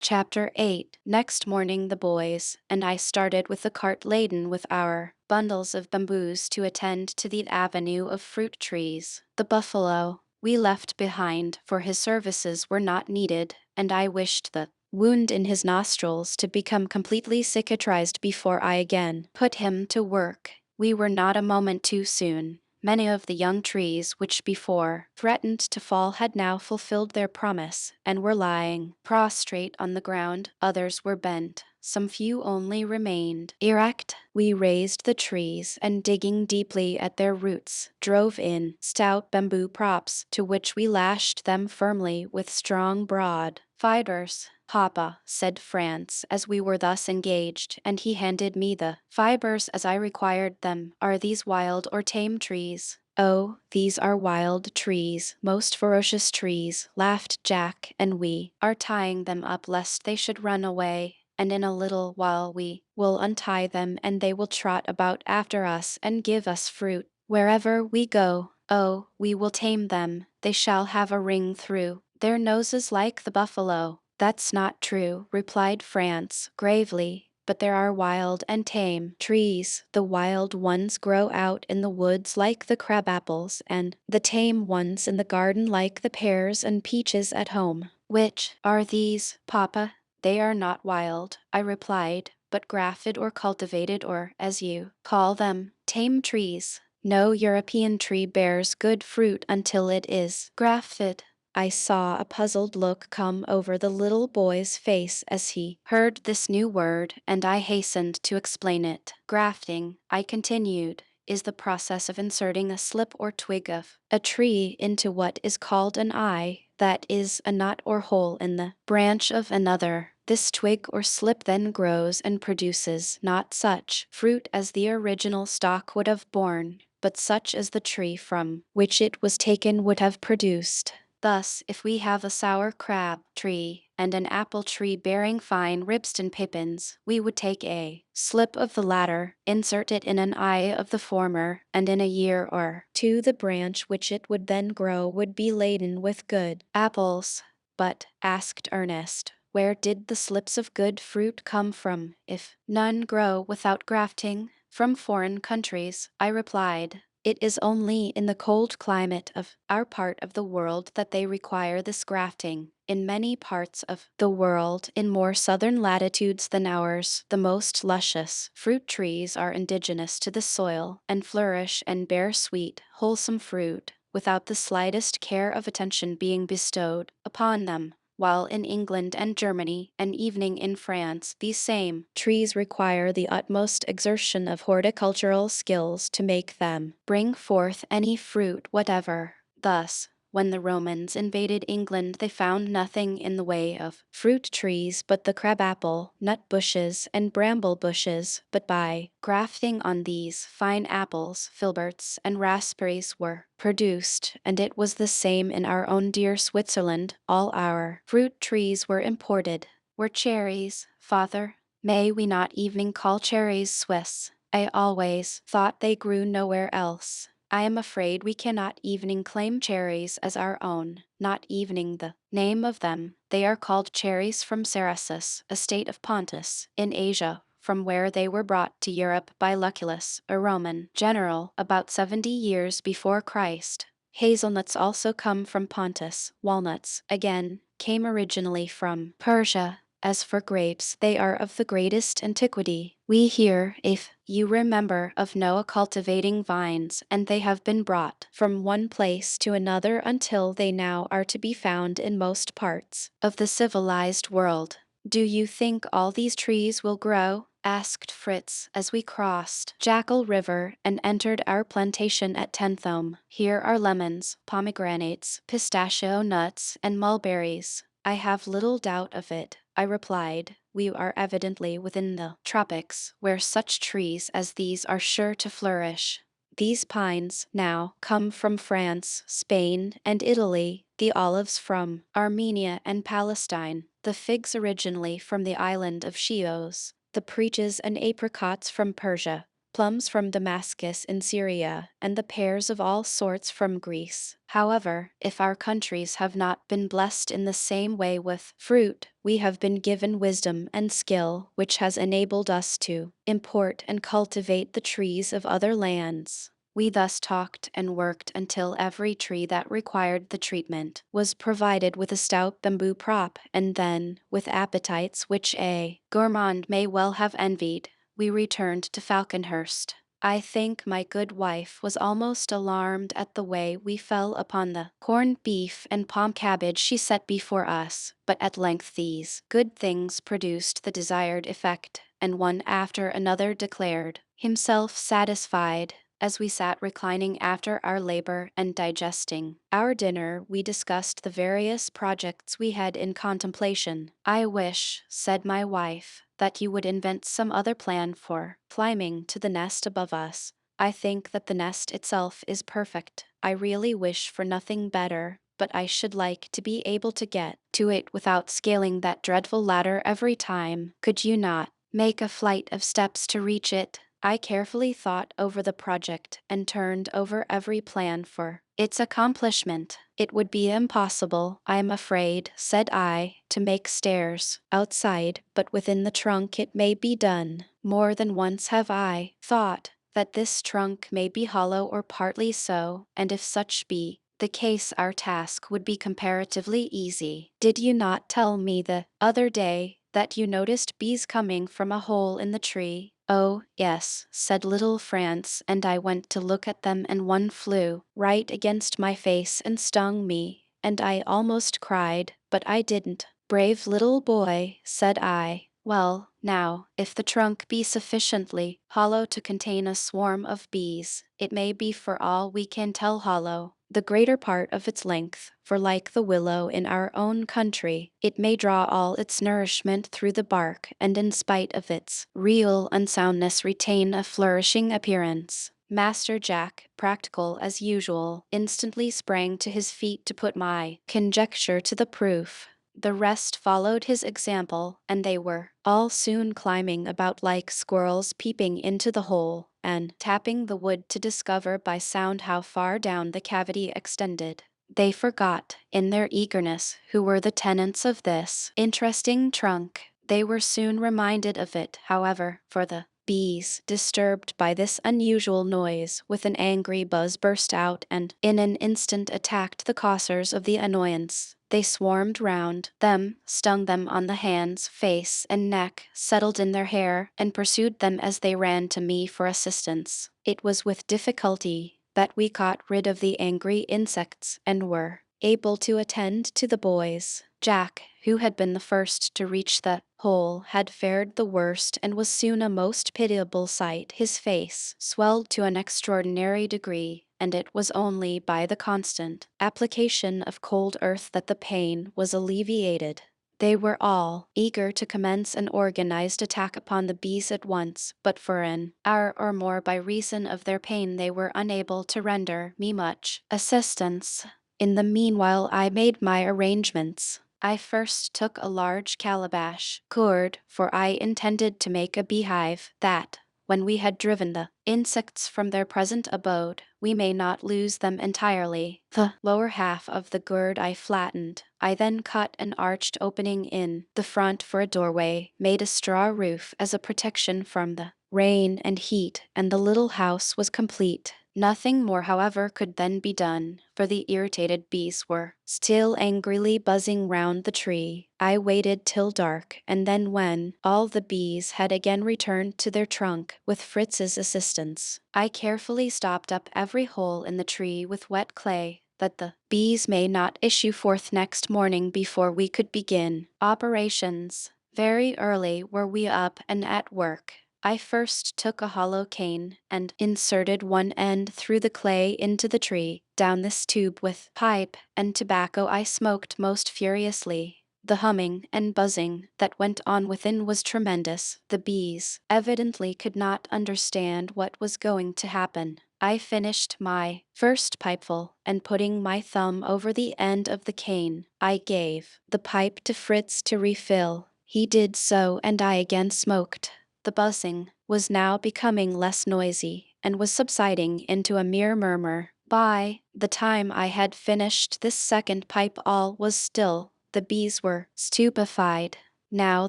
Chapter 8. Next morning the boys and I started with the cart laden with our bundles of bamboos to attend to the avenue of fruit trees. The buffalo we left behind, for his services were not needed, and I wished the wound in his nostrils to become completely cicatrized before I again put him to work. We were not a moment too soon. Many of the young trees which before threatened to fall had now fulfilled their promise, and were lying prostrate on the ground. Others were bent. Some few only remained erect. We raised the trees, and digging deeply at their roots, drove in stout bamboo props, to which we lashed them firmly with strong broad fibers. "Papa," said Franz, as we were thus engaged, and he handed me the fibers as I required them, "are these wild or tame trees?" "Oh, these are wild trees, most ferocious trees," laughed Jack, "and we are tying them up lest they should run away, and in a little while we will untie them and they will trot about after us and give us fruit wherever we go. Oh, we will tame them. They shall have a ring through their noses like the buffalo." "That's not true," replied Franz gravely, "but there are wild and tame trees. The wild ones grow out in the woods like the crabapples, and the tame ones in the garden like the pears and peaches at home." "Which are these, Papa?" "They are not wild," I replied, "but grafted or cultivated, or, as you call them, tame trees. No European tree bears good fruit until it is grafted." I saw a puzzled look come over the little boy's face as he heard this new word, and I hastened to explain it. "Grafting," I continued, "is the process of inserting a slip or twig of a tree into what is called an eye, that is, a knot or hole in the branch of another. This twig or slip then grows and produces not such fruit as the original stock would have borne, but such as the tree from which it was taken would have produced. Thus, if we have a sour crab tree and an apple tree bearing fine Ribston pippins, we would take a slip of the latter, insert it in an eye of the former, and in a year or two the branch which it would then grow would be laden with good apples." "But," asked Ernest, "where did the slips of good fruit come from, if none grow without grafting?" "From foreign countries," I replied. "It is only in the cold climate of our part of the world that they require this grafting. In many parts of the world, in more southern latitudes than ours, the most luscious fruit trees are indigenous to the soil, and flourish and bear sweet, wholesome fruit, without the slightest care of attention being bestowed upon them. While in England and Germany, and even in France, these same trees require the utmost exertion of horticultural skills to make them bring forth any fruit whatever. Thus, when the Romans invaded England, they found nothing in the way of fruit trees but the crabapple, nut bushes, and bramble bushes, but by grafting on these, fine apples, filberts, and raspberries were produced, and it was the same in our own dear Switzerland. All our fruit trees were imported." "Were cherries, father? May we not even call cherries Swiss? I always thought they grew nowhere else." "I am afraid we cannot even claim cherries as our own, not even the name of them. They are called cherries from Cerasus, a state of Pontus, in Asia, from where they were brought to Europe by Lucullus, a Roman general, about 70 years before Christ. Hazelnuts also come from Pontus. Walnuts, again, came originally from Persia. As for grapes, they are of the greatest antiquity. We hear, if you remember, of Noah cultivating vines, and they have been brought from one place to another until they now are to be found in most parts of the civilized world." "Do you think all these trees will grow?" asked Fritz, as we crossed Jackal River and entered our plantation at Tenthome. "Here are lemons, pomegranates, pistachio nuts, and mulberries." "I have little doubt of it," I replied. "We are evidently within the tropics, where such trees as these are sure to flourish. These pines, now, come from France, Spain, and Italy, the olives from Armenia and Palestine, the figs originally from the island of Chios, the peaches and apricots from Persia, plums from Damascus in Syria, and the pears of all sorts from Greece. However, if our countries have not been blessed in the same way with fruit, we have been given wisdom and skill which has enabled us to import and cultivate the trees of other lands. We thus talked and worked until every tree that required the treatment was provided with a stout bamboo prop, and then, with appetites which a gourmand may well have envied, we returned to Falconhurst. I think my good wife was almost alarmed at the way we fell upon the corned beef and palm cabbage she set before us, but at length these good things produced the desired effect, and one after another declared himself satisfied. As we sat reclining after our labor and digesting our dinner, we discussed the various projects we had in contemplation. "I wish," said my wife, "that you would invent some other plan for climbing to the nest above us. I think that the nest itself is perfect. I really wish for nothing better, but I should like to be able to get to it without scaling that dreadful ladder every time. Could you not make a flight of steps to reach it?" I carefully thought over the project and turned over every plan for its accomplishment. "It would be impossible, I am afraid," said I, "to make stairs outside, but within the trunk it may be done. More than once have I thought that this trunk may be hollow or partly so, and if such be the case our task would be comparatively easy. Did you not tell me the other day that you noticed bees coming from a hole in the tree?" "Oh, yes," said little France, "and I went to look at them and one flew right against my face and stung me, and I almost cried, but I didn't." "Brave little boy," said I. "Well, now, if the trunk be sufficiently hollow to contain a swarm of bees, it may be for all we can tell hollow the greater part of its length, for like the willow in our own country, it may draw all its nourishment through the bark, and in spite of its real unsoundness retain a flourishing appearance." Master Jack, practical as usual, instantly sprang to his feet to put my conjecture to the proof. The rest followed his example, and they were all soon climbing about like squirrels, peeping into the hole, and tapping the wood to discover by sound how far down the cavity extended. They forgot, in their eagerness, who were the tenants of this interesting trunk. They were soon reminded of it, however, for the bees, disturbed by this unusual noise, with an angry buzz burst out and in an instant attacked the causers of the annoyance. They swarmed round them, stung them on the hands, face, and neck, settled in their hair, and pursued them as they ran to me for assistance. It was with difficulty that we got rid of the angry insects and were able to attend to the boys. Jack, who had been the first to reach the hole, had fared the worst and was soon a most pitiable sight. His face swelled to an extraordinary degree, and it was only by the constant application of cold earth that the pain was alleviated. They were all eager to commence an organized attack upon the bees at once, but for an hour or more by reason of their pain they were unable to render me much assistance. In the meanwhile I made my arrangements. I first took a large calabash gourd, for I intended to make a beehive, that, when we had driven the insects from their present abode, we may not lose them entirely. The lower half of the gourd I flattened. I then cut an arched opening in the front for a doorway, made a straw roof as a protection from the rain and heat, and the little house was complete. Nothing more, however, could then be done, for the irritated bees were still angrily buzzing round the tree. I waited till dark, and then when all the bees had again returned to their trunk, with Fritz's assistance, I carefully stopped up every hole in the tree with wet clay, that the bees may not issue forth next morning before we could begin operations. Very early were we up and at work. I first took a hollow cane and inserted one end through the clay into the tree. Down this tube with pipe and tobacco I smoked most furiously. The humming and buzzing that went on within was tremendous. The bees evidently could not understand what was going to happen. I finished my first pipeful, and putting my thumb over the end of the cane, I gave the pipe to Fritz to refill. He did so, and I again smoked. The buzzing was now becoming less noisy and was subsiding into a mere murmur. By the time I had finished this second pipe, all was still. The bees were stupefied. Now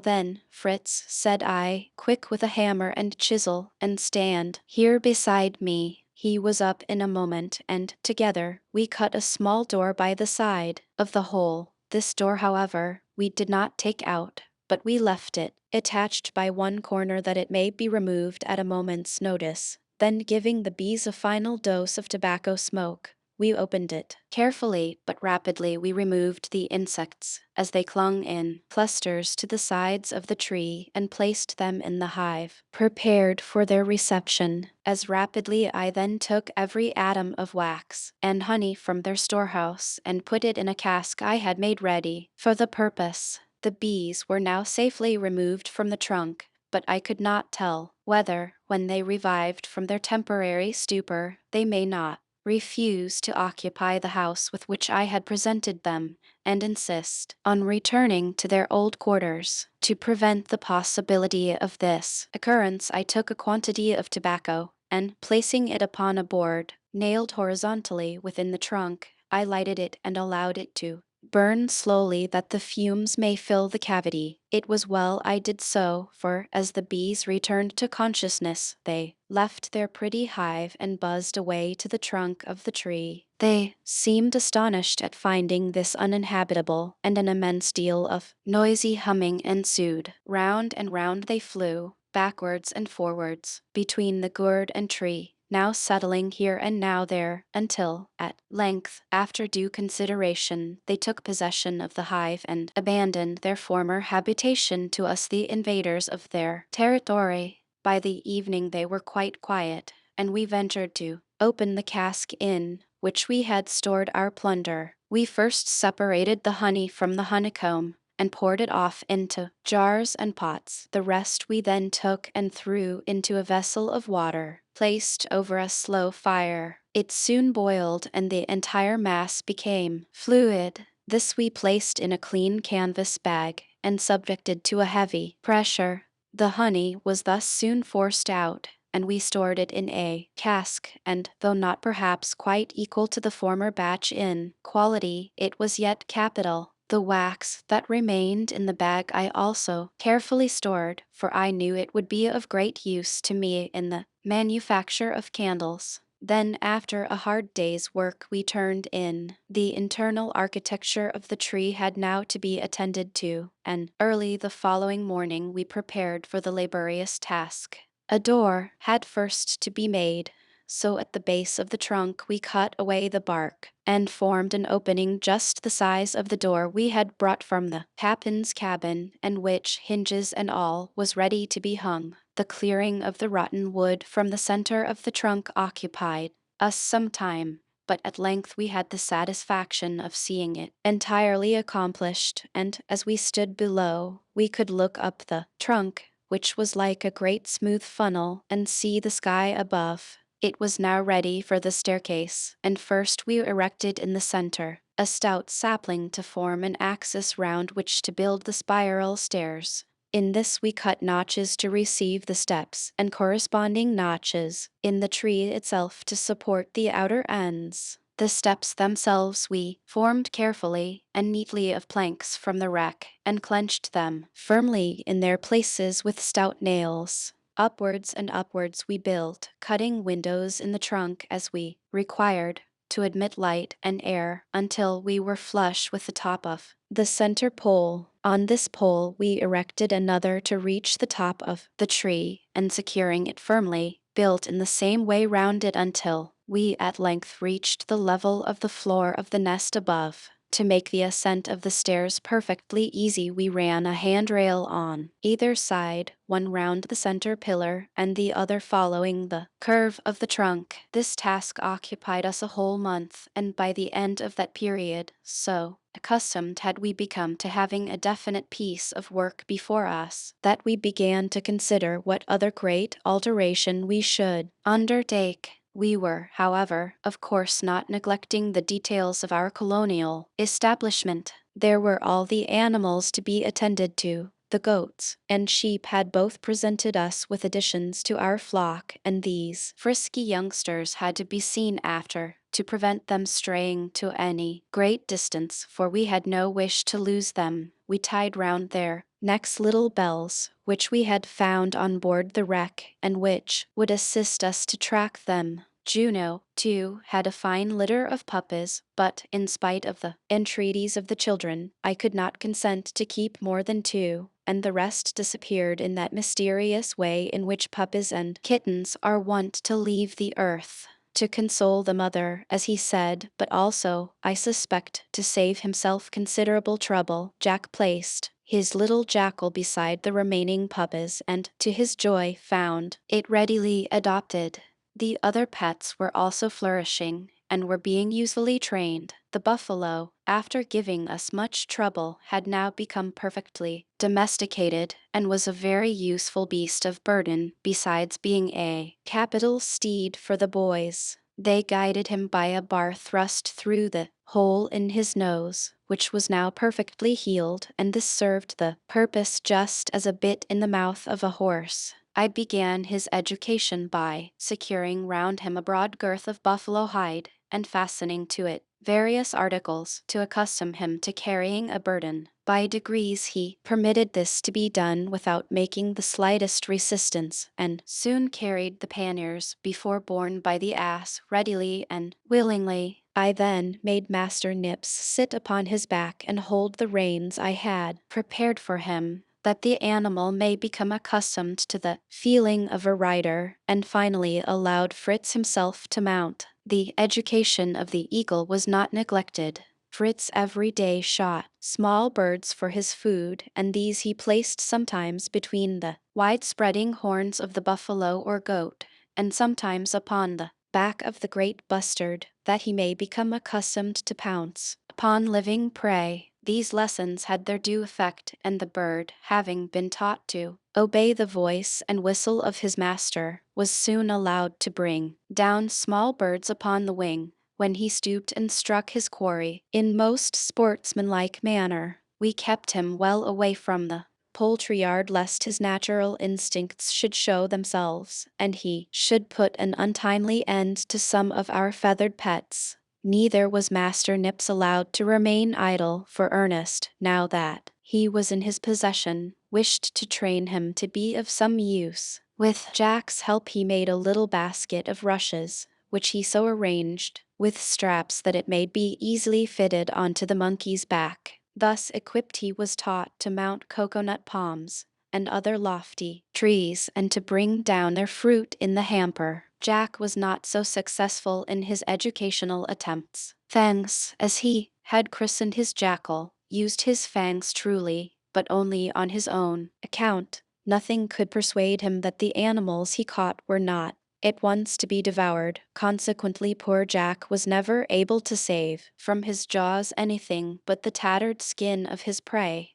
then, Fritz, said I, quick with a hammer and chisel, and stand here beside me. He was up in a moment, and together we cut a small door by the side of the hole. This door, however, we did not take out, but we left it attached by one corner that it may be removed at a moment's notice. Then, giving the bees a final dose of tobacco smoke, we opened it. Carefully but rapidly we removed the insects, as they clung in clusters to the sides of the tree, and placed them in the hive, prepared for their reception. As rapidly I then took every atom of wax and honey from their storehouse, and put it in a cask I had made ready for the purpose. The bees were now safely removed from the trunk, but I could not tell whether, when they revived from their temporary stupor, they may not refuse to occupy the house with which I had presented them, and insist on returning to their old quarters. To prevent the possibility of this occurrence, I took a quantity of tobacco, and placing it upon a board nailed horizontally within the trunk, I lighted it and allowed it to burn slowly that the fumes may fill the cavity. It was well I did so, for as the bees returned to consciousness, they left their pretty hive and buzzed away to the trunk of the tree. They seemed astonished at finding this uninhabitable, and an immense deal of noisy humming ensued. Round and round they flew, backwards and forwards, between the gourd and tree, now settling here and now there, until, at length, after due consideration, they took possession of the hive and abandoned their former habitation to us, the invaders of their territory. By the evening they were quite quiet, and we ventured to open the cask in which we had stored our plunder. We first separated the honey from the honeycomb, and poured it off into jars and pots. The rest we then took and threw into a vessel of water, placed over a slow fire. It soon boiled, and the entire mass became fluid. This we placed in a clean canvas bag, and subjected to a heavy pressure. The honey was thus soon forced out, and we stored it in a cask, and though not perhaps quite equal to the former batch in quality, it was yet capital. The wax that remained in the bag I also carefully stored, for I knew it would be of great use to me in the manufacture of candles. Then, after a hard day's work, we turned in. The internal architecture of the tree had now to be attended to, and early the following morning we prepared for the laborious task. A door had first to be made, so at the base of the trunk we cut away the bark, and formed an opening just the size of the door we had brought from the captain's cabin, and which, hinges and all, was ready to be hung. The clearing of the rotten wood from the center of the trunk occupied us some time, but at length we had the satisfaction of seeing it entirely accomplished, and as we stood below, we could look up the trunk, which was like a great smooth funnel, and see the sky above. It was now ready for the staircase, and first we erected in the center a stout sapling to form an axis round which to build the spiral stairs. In this we cut notches to receive the steps, and corresponding notches in the tree itself to support the outer ends. The steps themselves we formed carefully and neatly of planks from the wreck, and clenched them firmly in their places with stout nails. Upwards and upwards we built, cutting windows in the trunk as we required to admit light and air, until we were flush with the top of the center pole. On this pole we erected another to reach the top of the tree, and securing it firmly, built in the same way round it until we at length reached the level of the floor of the nest above. To make the ascent of the stairs perfectly easy, we ran a handrail on either side, one round the center pillar and the other following the curve of the trunk. This task occupied us a whole month, and by the end of that period, so accustomed had we become to having a definite piece of work before us, that we began to consider what other great alteration we should undertake. We were, however, of course not neglecting the details of our colonial establishment. There were all the animals to be attended to, The goats and sheep had both presented us with additions to our flock, and these frisky youngsters had to be seen after, to prevent them straying to any great distance, for we had no wish to lose them. We tied round their necks little bells, which we had found on board the wreck, and which would assist us to track them. Juno, too, had a fine litter of puppies, but, in spite of the entreaties of the children, I could not consent to keep more than 2, and the rest disappeared in that mysterious way in which puppies and kittens are wont to leave the earth. To console the mother, as he said, but also, I suspect, to save himself considerable trouble, Jack placed his little jackal beside the remaining puppies, and, to his joy, found it readily adopted. The other pets were also flourishing, and were being usefully trained. The buffalo, after giving us much trouble, had now become perfectly domesticated, and was a very useful beast of burden, besides being a capital steed for the boys. They guided him by a bar thrust through the hole in his nose, which was now perfectly healed, and this served the purpose just as a bit in the mouth of a horse. I began his education by securing round him a broad girth of buffalo hide, and fastening to it various articles to accustom him to carrying a burden. By degrees he permitted this to be done without making the slightest resistance, and soon carried the panniers before borne by the ass readily and willingly. I then made Master Nips sit upon his back and hold the reins I had prepared for him, that the animal may become accustomed to the feeling of a rider, and finally allowed Fritz himself to mount. The education of the eagle was not neglected. Fritz every day shot small birds for his food, and these he placed sometimes between the wide-spreading horns of the buffalo or goat, and sometimes upon the back of the great bustard, that he may become accustomed to pounce upon living prey. These lessons had their due effect, and the bird, having been taught to obey the voice and whistle of his master, was soon allowed to bring down small birds upon the wing, when he stooped and struck his quarry in most sportsmanlike manner. We kept him well away from the poultry yard lest his natural instincts should show themselves, and he should put an untimely end to some of our feathered pets. Neither was Master Nips allowed to remain idle, for Ernest, now that he was in his possession, wished to train him to be of some use. With Jack's help he made a little basket of rushes, which he so arranged with straps that it may be easily fitted onto the monkey's back. Thus equipped he was taught to mount cocoanut palms and other lofty trees, and to bring down their fruit in the hamper. Jack was not so successful in his educational attempts. Fangs, as he had christened his jackal, used his fangs truly, but only on his own account. Nothing could persuade him that the animals he caught were not at once to be devoured. Consequently, poor Jack was never able to save from his jaws anything but the tattered skin of his prey.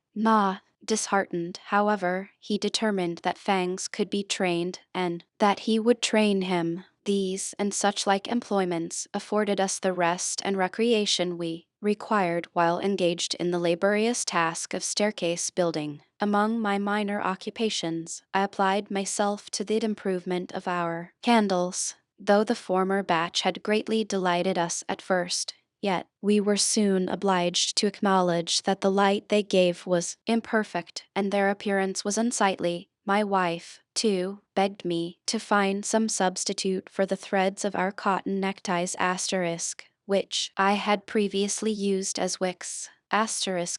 Disheartened, however, he determined that Fangs could be trained, and that he would train him. These and such like employments afforded us the rest and recreation we required while engaged in the laborious task of staircase building. Among my minor occupations, I applied myself to the improvement of our candles. Though the former batch had greatly delighted us at first, yet we were soon obliged to acknowledge that the light they gave was imperfect, and their appearance was unsightly. My wife, too, begged me to find some substitute for the threads of our cotton neckties which I had previously used as wicks.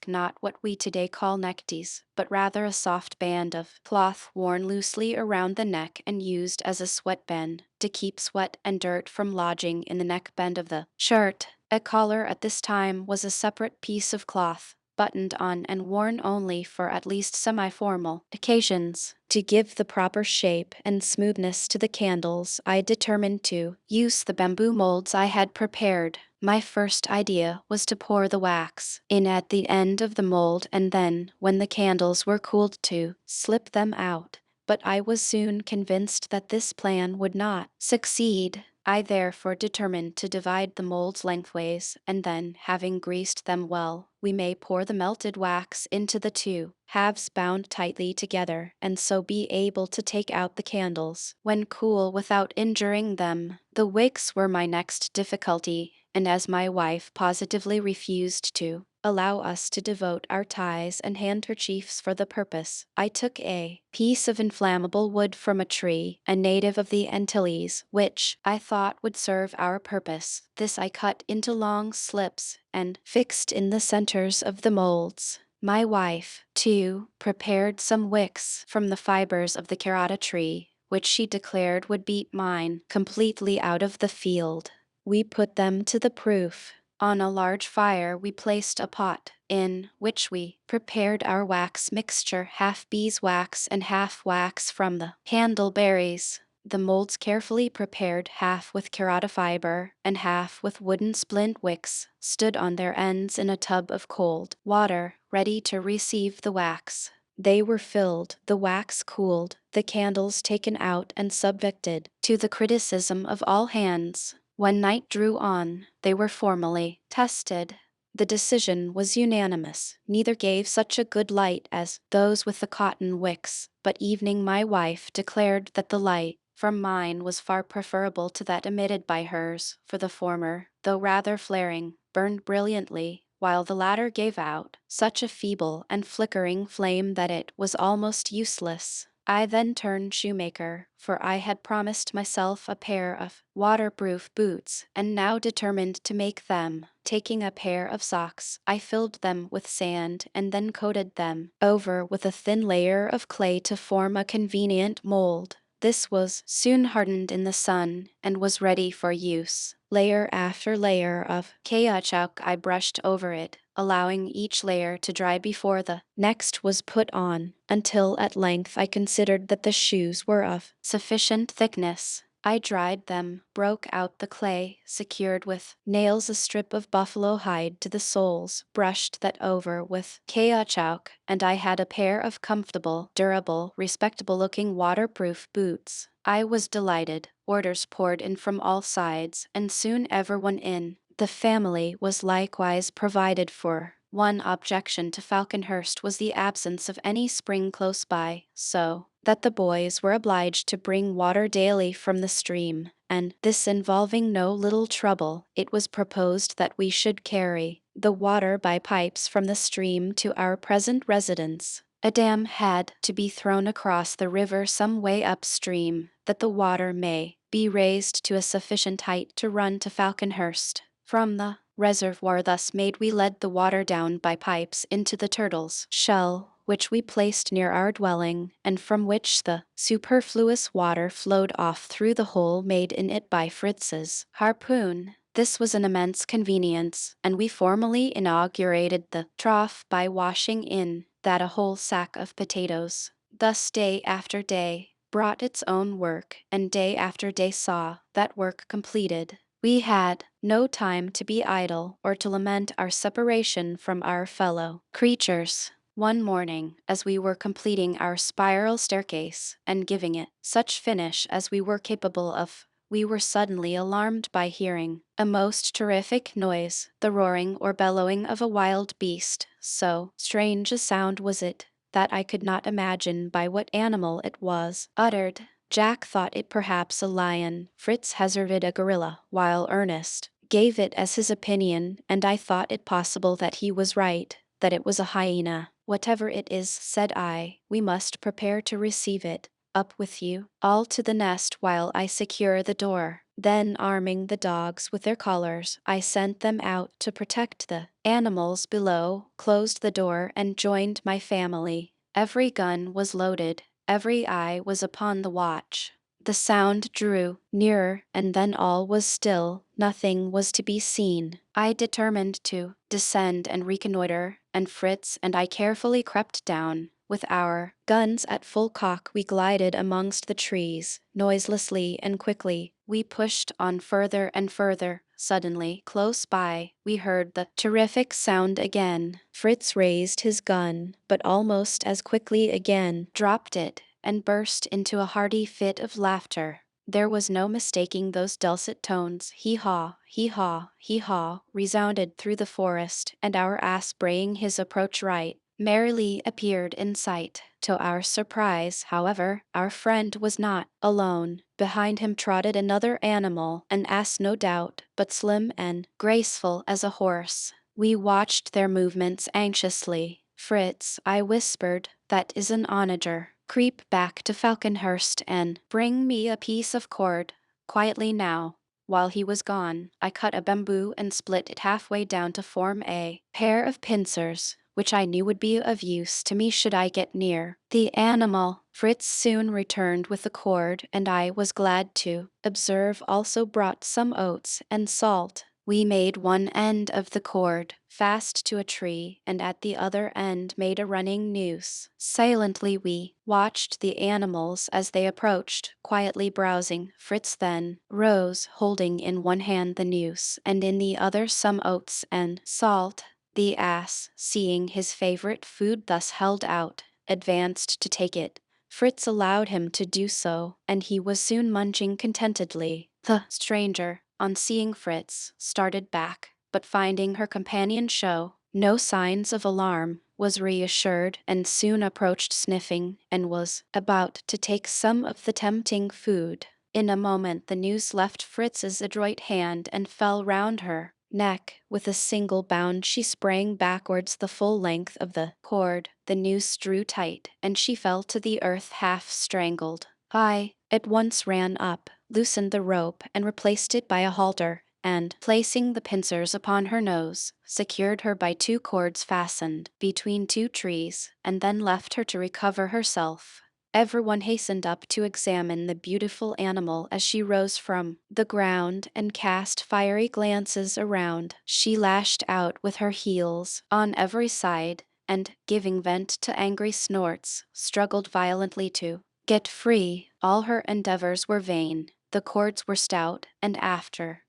Not what we today call neckties, but rather a soft band of cloth worn loosely around the neck and used as a sweatband to keep sweat and dirt from lodging in the neckband of the shirt. A collar at this time was a separate piece of cloth, buttoned on and worn only for at least semi-formal occasions. To give the proper shape and smoothness to the candles, I determined to use the bamboo molds I had prepared. My first idea was to pour the wax in at the end of the mold, and then, when the candles were cooled, to slip them out. But I was soon convinced that this plan would not succeed. I therefore determined to divide the molds lengthways, and then, having greased them well, we may pour the melted wax into the two halves bound tightly together, and so be able to take out the candles when cool without injuring them. The wicks were my next difficulty, and as my wife positively refused to allow us to devote our ties and handkerchiefs for the purpose, I took a piece of inflammable wood from a tree, a native of the Antilles, which I thought would serve our purpose. This I cut into long slips and fixed in the centers of the molds. My wife, too, prepared some wicks from the fibers of the carota tree, which she declared would beat mine completely out of the field. We put them to the proof. On a large fire we placed a pot, in which we prepared our wax mixture, half beeswax and half wax from the candleberries. The molds carefully prepared, half with carota fiber and half with wooden splint wicks, stood on their ends in a tub of cold water, ready to receive the wax. They were filled, the wax cooled, the candles taken out and subjected to the criticism of all hands. When night drew on, they were formally tested. The decision was unanimous. Neither gave such a good light as those with the cotton wicks, but evening my wife declared that the light from mine was far preferable to that emitted by hers, for the former, though rather flaring, burned brilliantly, while the latter gave out such a feeble and flickering flame that it was almost useless. I then turned shoemaker, for I had promised myself a pair of waterproof boots, and now determined to make them. Taking a pair of socks, I filled them with sand and then coated them over with a thin layer of clay to form a convenient mold. This was soon hardened in the sun and was ready for use. Layer after layer of caoutchouc I brushed over it, allowing each layer to dry before the next was put on, until at length I considered that the shoes were of sufficient thickness. I dried them, broke out the clay, secured with nails a strip of buffalo hide to the soles, brushed that over with caoutchouc, and I had a pair of comfortable, durable, respectable-looking waterproof boots. I was delighted. Orders poured in from all sides, and soon everyone in the family was likewise provided for. One objection to Falconhurst was the absence of any spring close by, so that the boys were obliged to bring water daily from the stream, and this involving no little trouble, it was proposed that we should carry the water by pipes from the stream to our present residence. A dam had to be thrown across the river some way upstream, that the water may be raised to a sufficient height to run to Falconhurst. From the reservoir thus made we led the water down by pipes into the turtle's shell, which we placed near our dwelling, and from which the superfluous water flowed off through the hole made in it by Fritz's harpoon. This was an immense convenience, and we formally inaugurated the trough by washing in that a whole sack of potatoes. Thus day after day brought its own work, and day after day saw that work completed. We had no time to be idle or to lament our separation from our fellow creatures. One morning, as we were completing our spiral staircase and giving it such finish as we were capable of, we were suddenly alarmed by hearing a most terrific noise, the roaring or bellowing of a wild beast. So strange a sound was it, that I could not imagine by what animal it was uttered. Jack thought it perhaps a lion, Fritz hazarded a gorilla, while Ernest gave it as his opinion, and I thought it possible that he was right, that it was a hyena. Whatever it is, said I, we must prepare to receive it. Up with you, all to the nest while I secure the door. Then, arming the dogs with their collars, I sent them out to protect the animals below, closed the door, and joined my family. Every gun was loaded, every eye was upon the watch. The sound drew nearer, and then all was still. Nothing was to be seen. I determined to descend and reconnoiter, and Fritz and I carefully crept down. With our guns at full cock, we glided amongst the trees. Noiselessly and quickly, we pushed on further and further. Suddenly, close by, we heard the terrific sound again. Fritz raised his gun, but almost as quickly again dropped it, and burst into a hearty fit of laughter. There was no mistaking those dulcet tones. Hee-haw, hee-haw, hee-haw, resounded through the forest, and our ass braying his approach right, merrily appeared in sight. To our surprise, however, our friend was not alone. Behind him trotted another animal, an ass no doubt, but slim and graceful as a horse. We watched their movements anxiously. Fritz, I whispered, that is an onager. Creep back to Falconhurst and bring me a piece of cord. Quietly now. While he was gone, I cut a bamboo and split it halfway down to form a pair of pincers, which I knew would be of use to me should I get near the animal. Fritz soon returned with the cord, and I was glad to observe also brought some oats and salt. We made one end of the cord fast to a tree, and at the other end made a running noose. Silently we watched the animals as they approached, quietly browsing. Fritz then rose, holding in one hand the noose, and in the other some oats and salt. The ass, seeing his favorite food thus held out, advanced to take it. Fritz allowed him to do so, and he was soon munching contentedly. The stranger, on seeing Fritz, started back, but finding her companion show no signs of alarm, was reassured and soon approached sniffing, and was about to take some of the tempting food. In a moment the noose left Fritz's adroit hand and fell round her neck. With a single bound she sprang backwards the full length of the cord. The noose drew tight, and she fell to the earth half strangled. I at once ran up, loosened the rope, and replaced it by a halter, and, placing the pincers upon her nose, secured her by two cords fastened between two trees, and then left her to recover herself. Everyone hastened up to examine the beautiful animal as she rose from the ground and cast fiery glances around. She lashed out with her heels on every side, and, giving vent to angry snorts, struggled violently to get free. All her endeavors were vain. The cords were stout, and after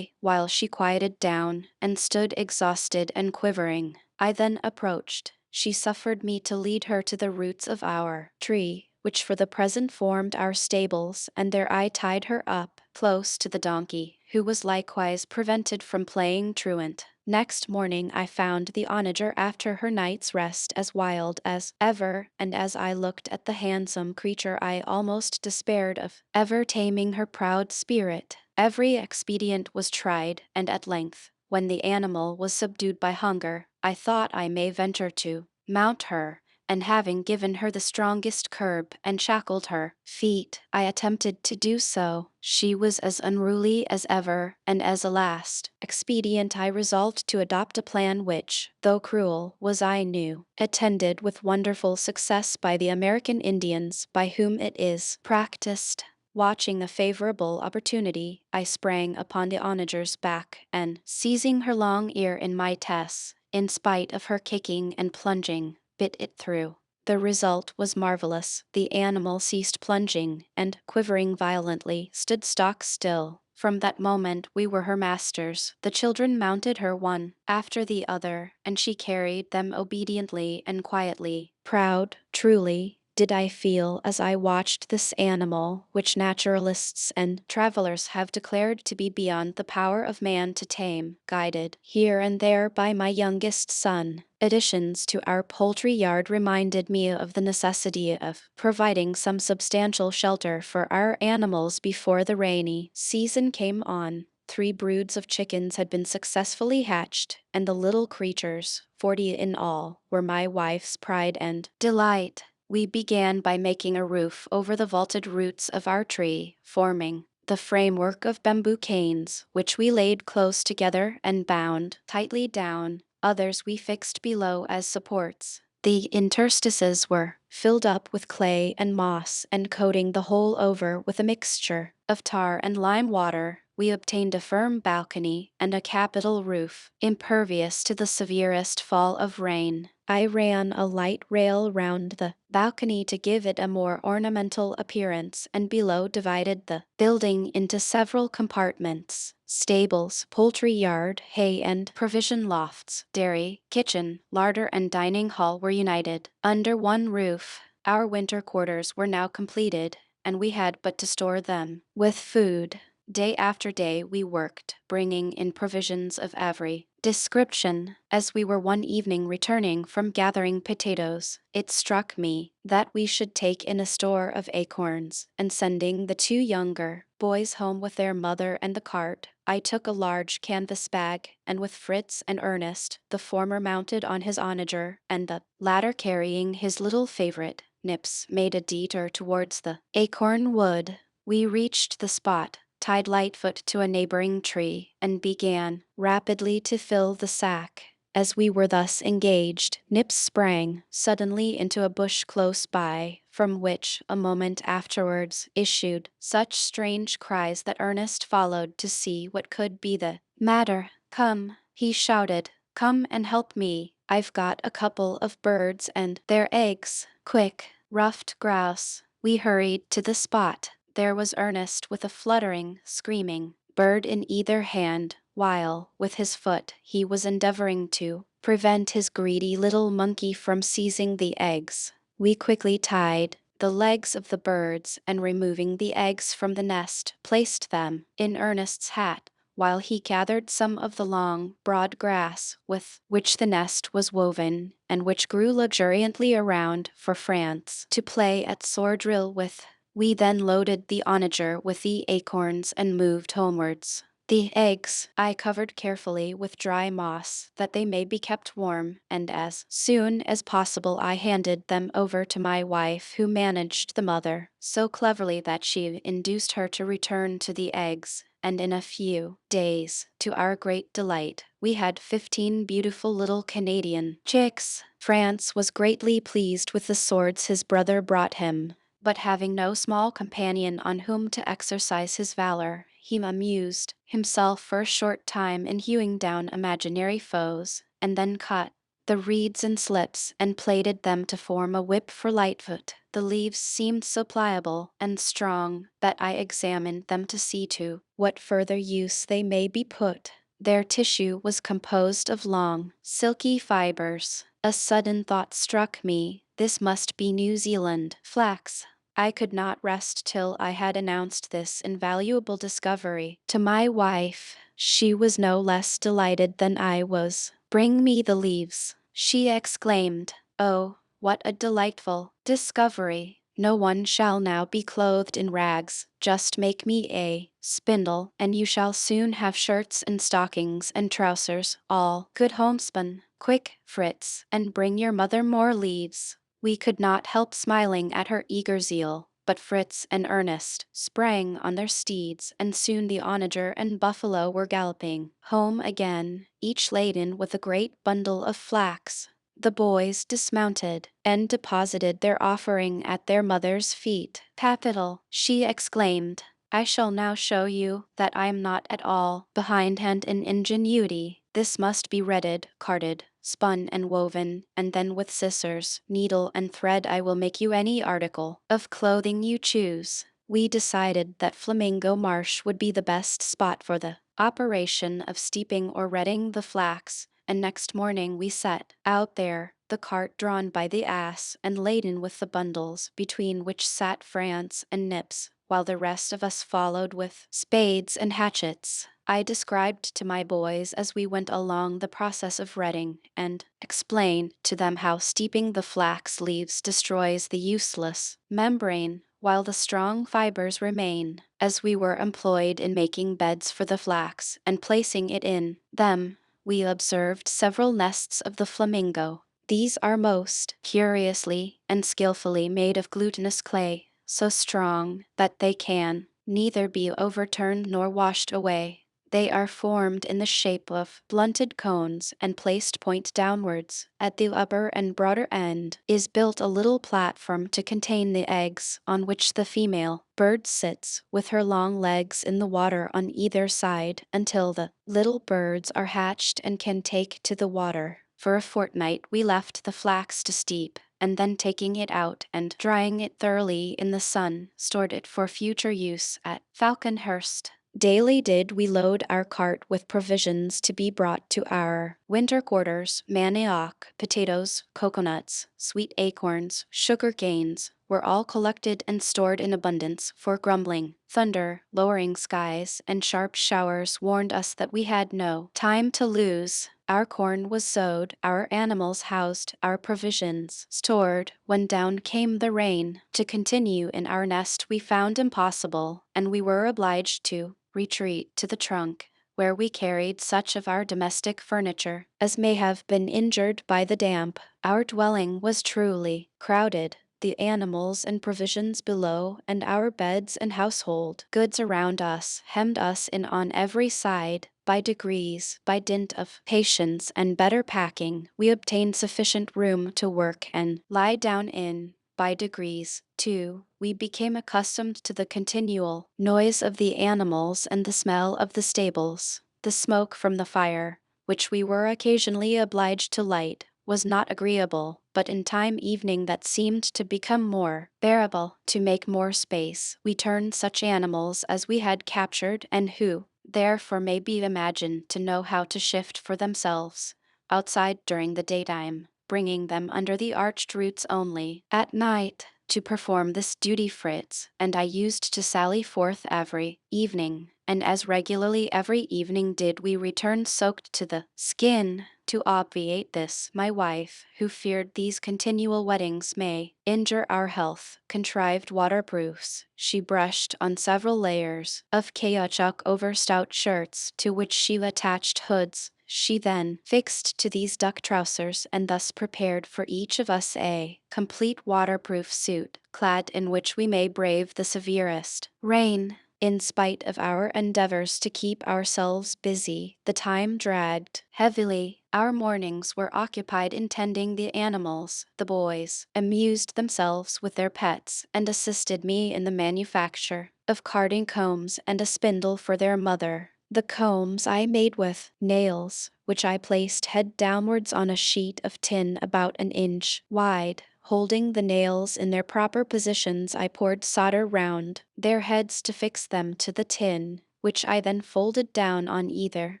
while she quieted down and stood exhausted and quivering, I then approached. She suffered me to lead her to the roots of our tree, which for the present formed our stables, and there I tied her up close to the donkey, who was likewise prevented from playing truant. Next morning I found the onager after her night's rest as wild as ever, and as I looked at the handsome creature I almost despaired of ever taming her proud spirit. Every expedient was tried, and at length, when the animal was subdued by hunger, I thought I may venture to mount her, and having given her the strongest curb and shackled her feet, I attempted to do so. She was as unruly as ever, and as a last expedient I resolved to adopt a plan which, though cruel, was, I knew, attended with wonderful success by the American Indians, by whom it is practiced. Watching a favorable opportunity, I sprang upon the onager's back, and, seizing her long ear in my tess, in spite of her kicking and plunging, bit it through. The result was marvelous. The animal ceased plunging, and, quivering violently, stood stock still. From that moment we were her masters. The children mounted her one after the other, and she carried them obediently and quietly. Proud, truly, did I feel as I watched this animal, which naturalists and travelers have declared to be beyond the power of man to tame, guided here and there by my youngest son. Additions to our poultry yard reminded me of the necessity of providing some substantial shelter for our animals before the rainy season came on. 3 broods of chickens had been successfully hatched, and the little creatures, 40 in all, were my wife's pride and delight. We began by making a roof over the vaulted roots of our tree, forming the framework of bamboo canes, which we laid close together and bound tightly down. Others we fixed below as supports. The interstices were filled up with clay and moss, and coating the whole over with a mixture of tar and lime water, we obtained a firm balcony and a capital roof, impervious to the severest fall of rain. I ran a light rail round the balcony to give it a more ornamental appearance, and below divided the building into several compartments: stables, poultry yard, hay and provision lofts, dairy, kitchen, larder and dining hall were united under one roof. Our winter quarters were now completed, and we had but to store them with food. Day after day we worked, bringing in provisions of every description. As we were one evening returning from gathering potatoes, it struck me that we should take in a store of acorns, and sending the two younger boys home with their mother and the cart, I took a large canvas bag, and with Fritz and Ernest, the former mounted on his onager, and the latter carrying his little favorite, Nips, made a detour towards the acorn wood. We reached the spot, tied Lightfoot to a neighboring tree, and began rapidly to fill the sack. As we were thus engaged, Nips sprang suddenly into a bush close by, from which, a moment afterwards, issued such strange cries that Ernest followed to see what could be the matter. "Come," he shouted, "come and help me. I've got a couple of birds and their eggs. Quick, ruffed grouse." We hurried to the spot. There was Ernest with a fluttering, screaming bird in either hand, while, with his foot, he was endeavoring to prevent his greedy little monkey from seizing the eggs. We quickly tied the legs of the birds, and removing the eggs from the nest, placed them in Ernest's hat, while he gathered some of the long, broad grass with which the nest was woven, and which grew luxuriantly around for France to play at sword drill with. We then loaded the onager with the acorns and moved homewards. The eggs I covered carefully with dry moss, that they may be kept warm, and as soon as possible I handed them over to my wife, who managed the mother so cleverly that she induced her to return to the eggs, and in a few days, to our great delight, we had 15 beautiful little Canadian chicks. France was greatly pleased with the swords his brother brought him, but having no small companion on whom to exercise his valor, he amused himself for a short time in hewing down imaginary foes, and then cut the reeds in slips and plaited them to form a whip for Lightfoot. The leaves seemed so pliable and strong that I examined them to see to what further use they may be put. Their tissue was composed of long, silky fibers. A sudden thought struck me. This must be New Zealand flax. I could not rest till I had announced this invaluable discovery to my wife. She was no less delighted than I was. "Bring me the leaves," she exclaimed. "Oh, what a delightful discovery! No one shall now be clothed in rags. Just make me a spindle, and you shall soon have shirts and stockings and trousers, all good homespun. Quick, Fritz, and bring your mother more leaves." We could not help smiling at her eager zeal, but Fritz and Ernest sprang on their steeds, and soon the onager and buffalo were galloping home again, each laden with a great bundle of flax. The boys dismounted and deposited their offering at their mother's feet. "Capital," she exclaimed. "I shall now show you that I am not at all behindhand in ingenuity. This must be redded, carded, spun and woven, and then with scissors, needle and thread I will make you any article of clothing you choose." We decided that Flamingo Marsh would be the best spot for the operation of steeping or redding the flax, and next morning we set out there, the cart drawn by the ass and laden with the bundles, between which sat France and Nips, while the rest of us followed with spades and hatchets. I described to my boys as we went along the process of redding, and explained to them how steeping the flax leaves destroys the useless membrane, while the strong fibers remain. As we were employed in making beds for the flax, and placing it in them, we observed several nests of the flamingo. These are most curiously and skillfully made of glutinous clay, so strong that they can neither be overturned nor washed away. They are formed in the shape of blunted cones and placed point downwards. At the upper and broader end is built a little platform to contain the eggs, on which the female bird sits, with her long legs in the water on either side, until the little birds are hatched and can take to the water. For a fortnight we left the flax to steep, and then taking it out and drying it thoroughly in the sun, stored it for future use at Falconhurst. Daily did we load our cart with provisions to be brought to our Winter quarters, manioc, potatoes, coconuts, sweet acorns, sugar canes, were all collected and stored in abundance for grumbling. Thunder, lowering skies, and sharp showers warned us that we had no time to lose. Our corn was sowed, our animals housed, our provisions stored, when down came the rain. To continue in our nest we found impossible, and we were obliged to retreat to the trunk, where we carried such of our domestic furniture as may have been injured by the damp. Our dwelling was truly crowded. The animals and provisions below, and our beds and household goods around us, hemmed us in on every side. By degrees, by dint of patience and better packing, we obtained sufficient room to work and lie down in. By degrees, too, we became accustomed to the continual noise of the animals and the smell of the stables. The smoke from the fire, which we were occasionally obliged to light, was not agreeable, but in time evening that seemed to become more bearable. To make more space, we turned such animals as we had captured and who, therefore, may be imagined to know how to shift for themselves outside during the daytime, bringing them under the arched roots only at night. To perform this duty Fritz and I used to sally forth every evening, and as regularly every evening did we return soaked to the skin. To obviate this, my wife, who feared these continual wettings may injure our health, contrived waterproofs. She brushed on several layers of caoutchouc over stout shirts, to which she attached hoods. She then fixed to these duck trousers and thus prepared for each of us a complete waterproof suit, clad in which we may brave the severest rain. In spite of our endeavors to keep ourselves busy, the time dragged heavily. Our mornings were occupied in tending the animals. The boys amused themselves with their pets and assisted me in the manufacture of carding combs and a spindle for their mother. The combs I made with nails, which I placed head downwards on a sheet of tin about an inch wide. Holding the nails in their proper positions, I poured solder round their heads to fix them to the tin, which I then folded down on either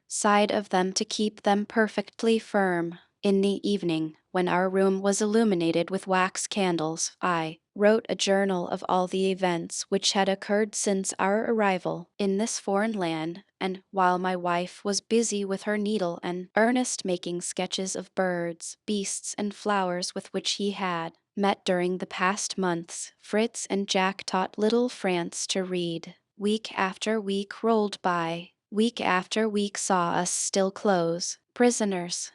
side of them to keep them perfectly firm. In the evening, when our room was illuminated with wax candles, I wrote a journal of all the events which had occurred since our arrival in this foreign land, and while my wife was busy with her needle and Ernest making sketches of birds, beasts, and flowers with which he had met during the past months, Fritz and Jack taught little France to read. Week after week rolled by. Week after week saw us still close prisoners.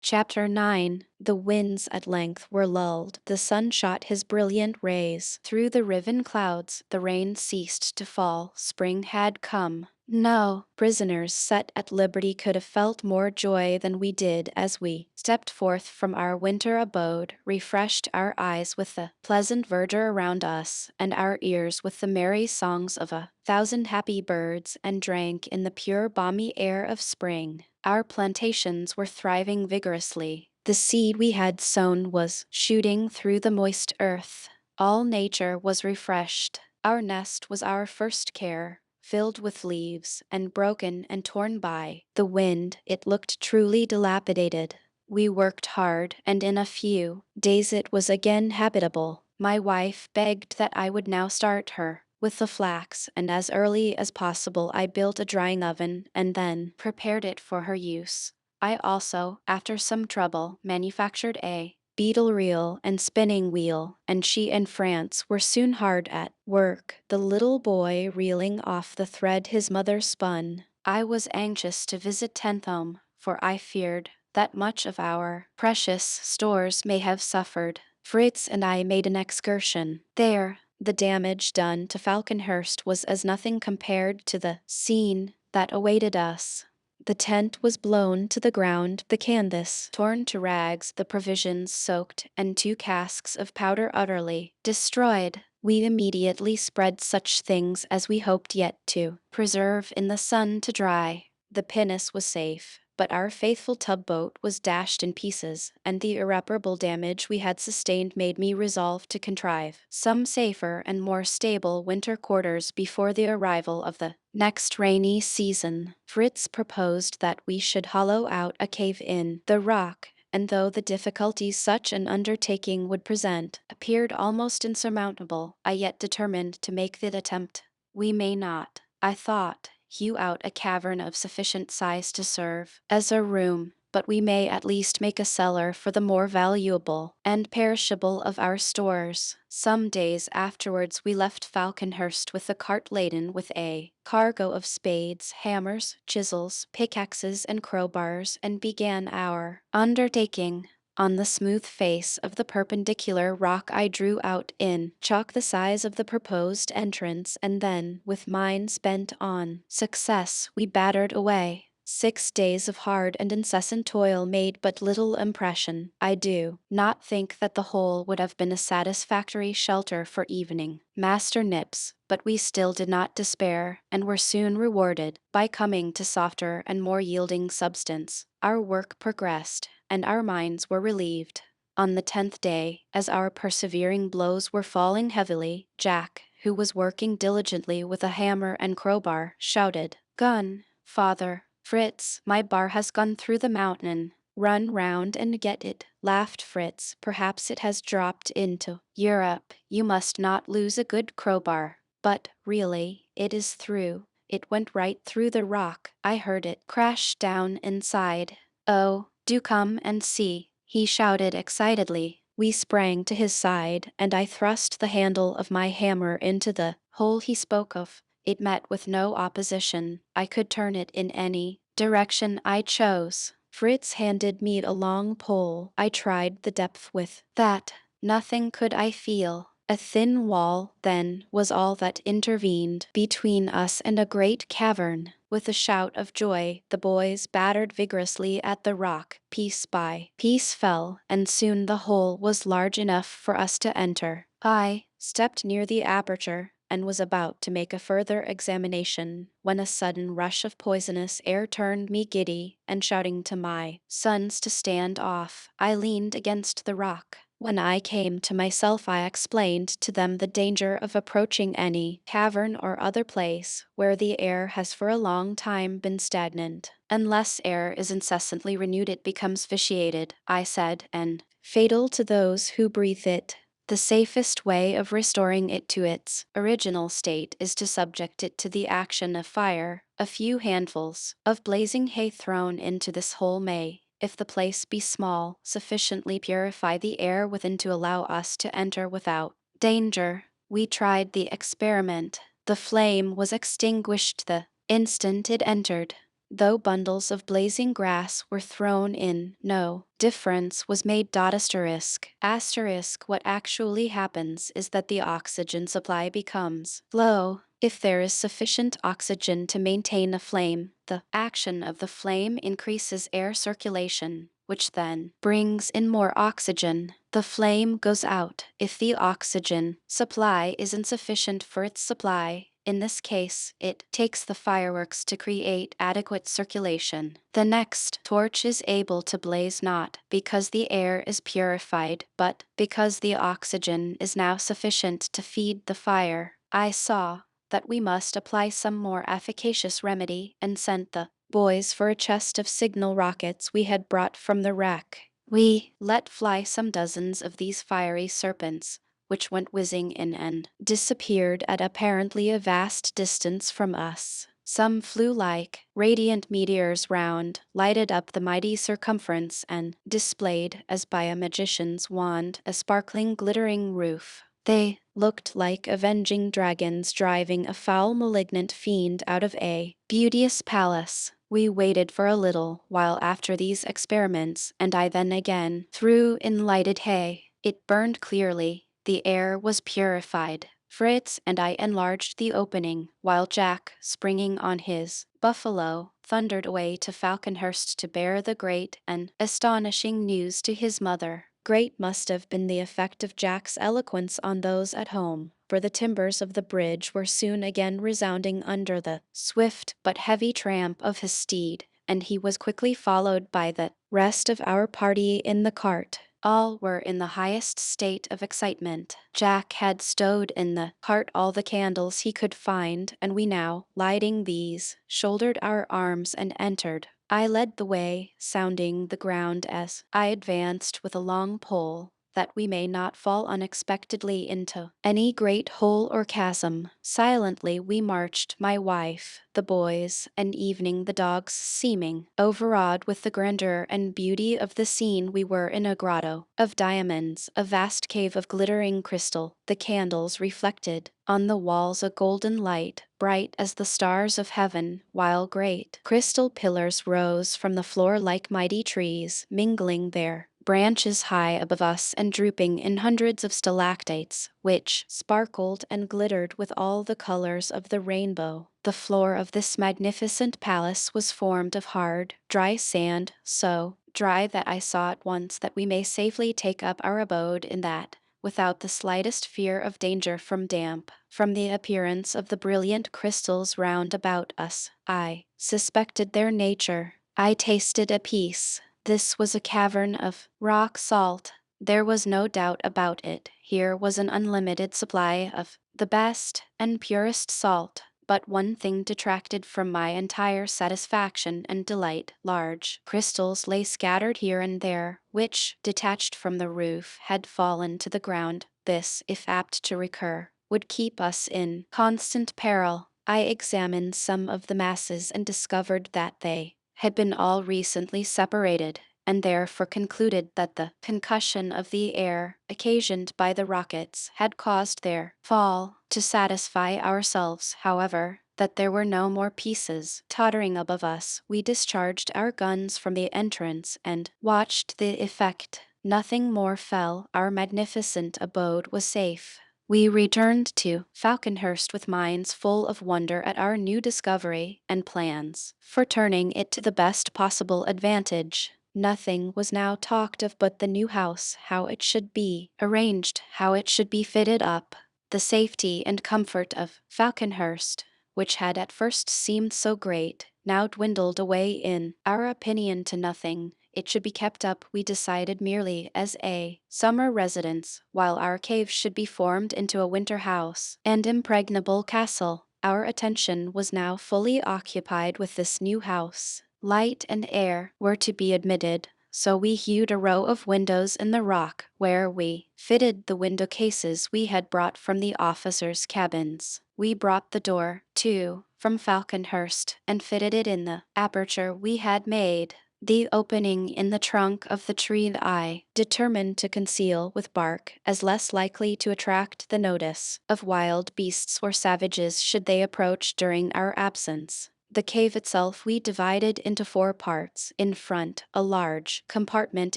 Chapter 9. The winds at length were lulled. The sun shot his brilliant rays through the riven clouds. The rain ceased to fall. Spring had come. No prisoners set at liberty could have felt more joy than we did as we stepped forth from our winter abode, refreshed our eyes with the pleasant verdure around us, and our ears with the merry songs of a thousand happy birds, and drank in the pure balmy air of spring. Our plantations were thriving vigorously. The seed we had sown was shooting through the moist earth. All nature was refreshed. Our nest was our first care, filled with leaves, and broken and torn by the wind. It looked truly dilapidated. We worked hard, and in a few days it was again habitable. My wife begged that I would now start her with the flax, and as early as possible I built a drying oven and then prepared it for her use. I also, after some trouble, manufactured a beetle reel and spinning wheel, and she and France were soon hard at work, the little boy reeling off the thread his mother spun. I was anxious to visit Tentham, for I feared that much of our precious stores may have suffered. Fritz and I made an excursion there. The damage done to Falconhurst was as nothing compared to the scene that awaited us. The tent was blown to the ground, the canvas torn to rags, the provisions soaked, and 2 casks of powder utterly destroyed. We immediately spread such things as we hoped yet to preserve in the sun to dry. The pinnace was safe. but our faithful tugboat was dashed in pieces, and the irreparable damage we had sustained made me resolve to contrive some safer and more stable winter quarters before the arrival of the next rainy season. Fritz proposed that we should hollow out a cave in the rock, and though the difficulties such an undertaking would present appeared almost insurmountable, I yet determined to make the attempt. We may not, I thought, hew out a cavern of sufficient size to serve as a room, but we may at least make a cellar for the more valuable and perishable of our stores. Some days afterwards we left Falconhurst with a cart laden with a cargo of spades, hammers, chisels, pickaxes, and crowbars, and began our undertaking. On the smooth face of the perpendicular rock I drew out in chalk the size of the proposed entrance, and then, with minds bent on success, we battered away. 6 days of hard and incessant toil made but little impression. I do not think that the whole would have been a satisfactory shelter for evening Master Nips, but we still did not despair, and were soon rewarded by coming to softer and more yielding substance. Our work progressed, and our minds were relieved. On the 10th day, as our persevering blows were falling heavily, Jack, who was working diligently with a hammer and crowbar, shouted, "Gun, father! Fritz, my bar has gone through the mountain. Run round and get it," laughed Fritz. "Perhaps it has dropped into Europe. You must not lose a good crowbar." But, really, it is through. It went right through the rock. I heard it crash down inside. "Oh, do come and see," he shouted excitedly. We sprang to his side, and I thrust the handle of my hammer into the hole he spoke of. It met with no opposition. I could turn it in any direction I chose. Fritz handed me a long pole. I tried the depth with that. Nothing could I feel. A thin wall, then, was all that intervened between us and a great cavern. With a shout of joy, the boys battered vigorously at the rock. Piece by piece fell, and soon the hole was large enough for us to enter. I stepped near the aperture, and was about to make a further examination, when a sudden rush of poisonous air turned me giddy, and shouting to my sons to stand off, I leaned against the rock. When I came to myself I explained to them the danger of approaching any cavern or other place where the air has for a long time been stagnant. Unless air is incessantly renewed it becomes vitiated, I said, and fatal to those who breathe it. The safest way of restoring it to its original state is to subject it to the action of fire. A few handfuls of blazing hay thrown into this hole may, if the place be small, sufficiently purify the air within to allow us to enter without danger. We tried the experiment. The flame was extinguished the instant it entered. Though bundles of blazing grass were thrown in, no difference was made. What actually happens is that the oxygen supply becomes low. If there is sufficient oxygen to maintain a flame, the action of the flame increases air circulation, which then brings in more oxygen. The flame goes out if the oxygen supply is insufficient for its supply. In this case, it takes the fireworks to create adequate circulation. The next torch is able to blaze not because the air is purified, but because the oxygen is now sufficient to feed the fire. I saw that we must apply some more efficacious remedy, and sent the boys for a chest of signal rockets we had brought from the wreck. We let fly some dozens of these fiery serpents, which went whizzing in and disappeared at apparently a vast distance from us. Some flew like radiant meteors round, lighted up the mighty circumference, and displayed, as by a magician's wand, a sparkling glittering roof. They looked like avenging dragons driving a foul malignant fiend out of a beauteous palace. We waited for a little while after these experiments, and I then again threw in lighted hay. It burned clearly. The air was purified. Fritz and I enlarged the opening, while Jack, springing on his buffalo, thundered away to Falconhurst to bear the great and astonishing news to his mother. Great must have been the effect of Jack's eloquence on those at home, for the timbers of the bridge were soon again resounding under the swift but heavy tramp of his steed. and he was quickly followed by the rest of our party in the cart. All were in the highest state of excitement. Jack had stowed in the cart all the candles he could find, and we now, lighting these, shouldered our arms and entered. I led the way, sounding the ground as I advanced with a long pole, that we may not fall unexpectedly into any great hole or chasm. Silently we marched, my wife, the boys, and evening the dogs, seeming overawed with the grandeur and beauty of the scene. We were in a grotto of diamonds, a vast cave of glittering crystal. The candles reflected on the walls a golden light, bright as the stars of heaven, while great crystal pillars rose from the floor like mighty trees, mingling their branches high above us and drooping in hundreds of stalactites, which sparkled and glittered with all the colors of the rainbow. The floor of this magnificent palace was formed of hard, dry sand, so dry that I saw at once that we may safely take up our abode in that, without the slightest fear of danger from damp. From the appearance of the brilliant crystals round about us, I suspected their nature. I tasted a piece. This was a cavern of rock salt. There was no doubt about it. Here was an unlimited supply of the best and purest salt. But one thing detracted from my entire satisfaction and delight. Large crystals lay scattered here and there, which, detached from the roof, had fallen to the ground. This, if apt to recur, would keep us in constant peril. I examined some of the masses and discovered that they had been all recently separated, and therefore concluded that the concussion of the air occasioned by the rockets had caused their fall. To satisfy ourselves, however, that there were no more pieces tottering above us, we discharged our guns from the entrance and watched the effect. Nothing more fell. Our magnificent abode was safe. We returned to Falconhurst with minds full of wonder at our new discovery and plans for turning it to the best possible advantage. Nothing was now talked of but the new house, how it should be arranged, how it should be fitted up. The safety and comfort of Falconhurst, which had at first seemed so great, now dwindled away in our opinion to nothing. It should be kept up, we decided, merely as a summer residence, while our cave should be formed into a winter house and impregnable castle. Our attention was now fully occupied with this new house. Light and air were to be admitted, so we hewed a row of windows in the rock, where we fitted the window cases we had brought from the officers' cabins. We brought the door, too, from Falconhurst, and fitted it in the aperture we had made. The opening in the trunk of the tree I determined to conceal with bark, as less likely to attract the notice of wild beasts or savages should they approach during our absence. The cave itself we divided into 4 parts. In front, a large compartment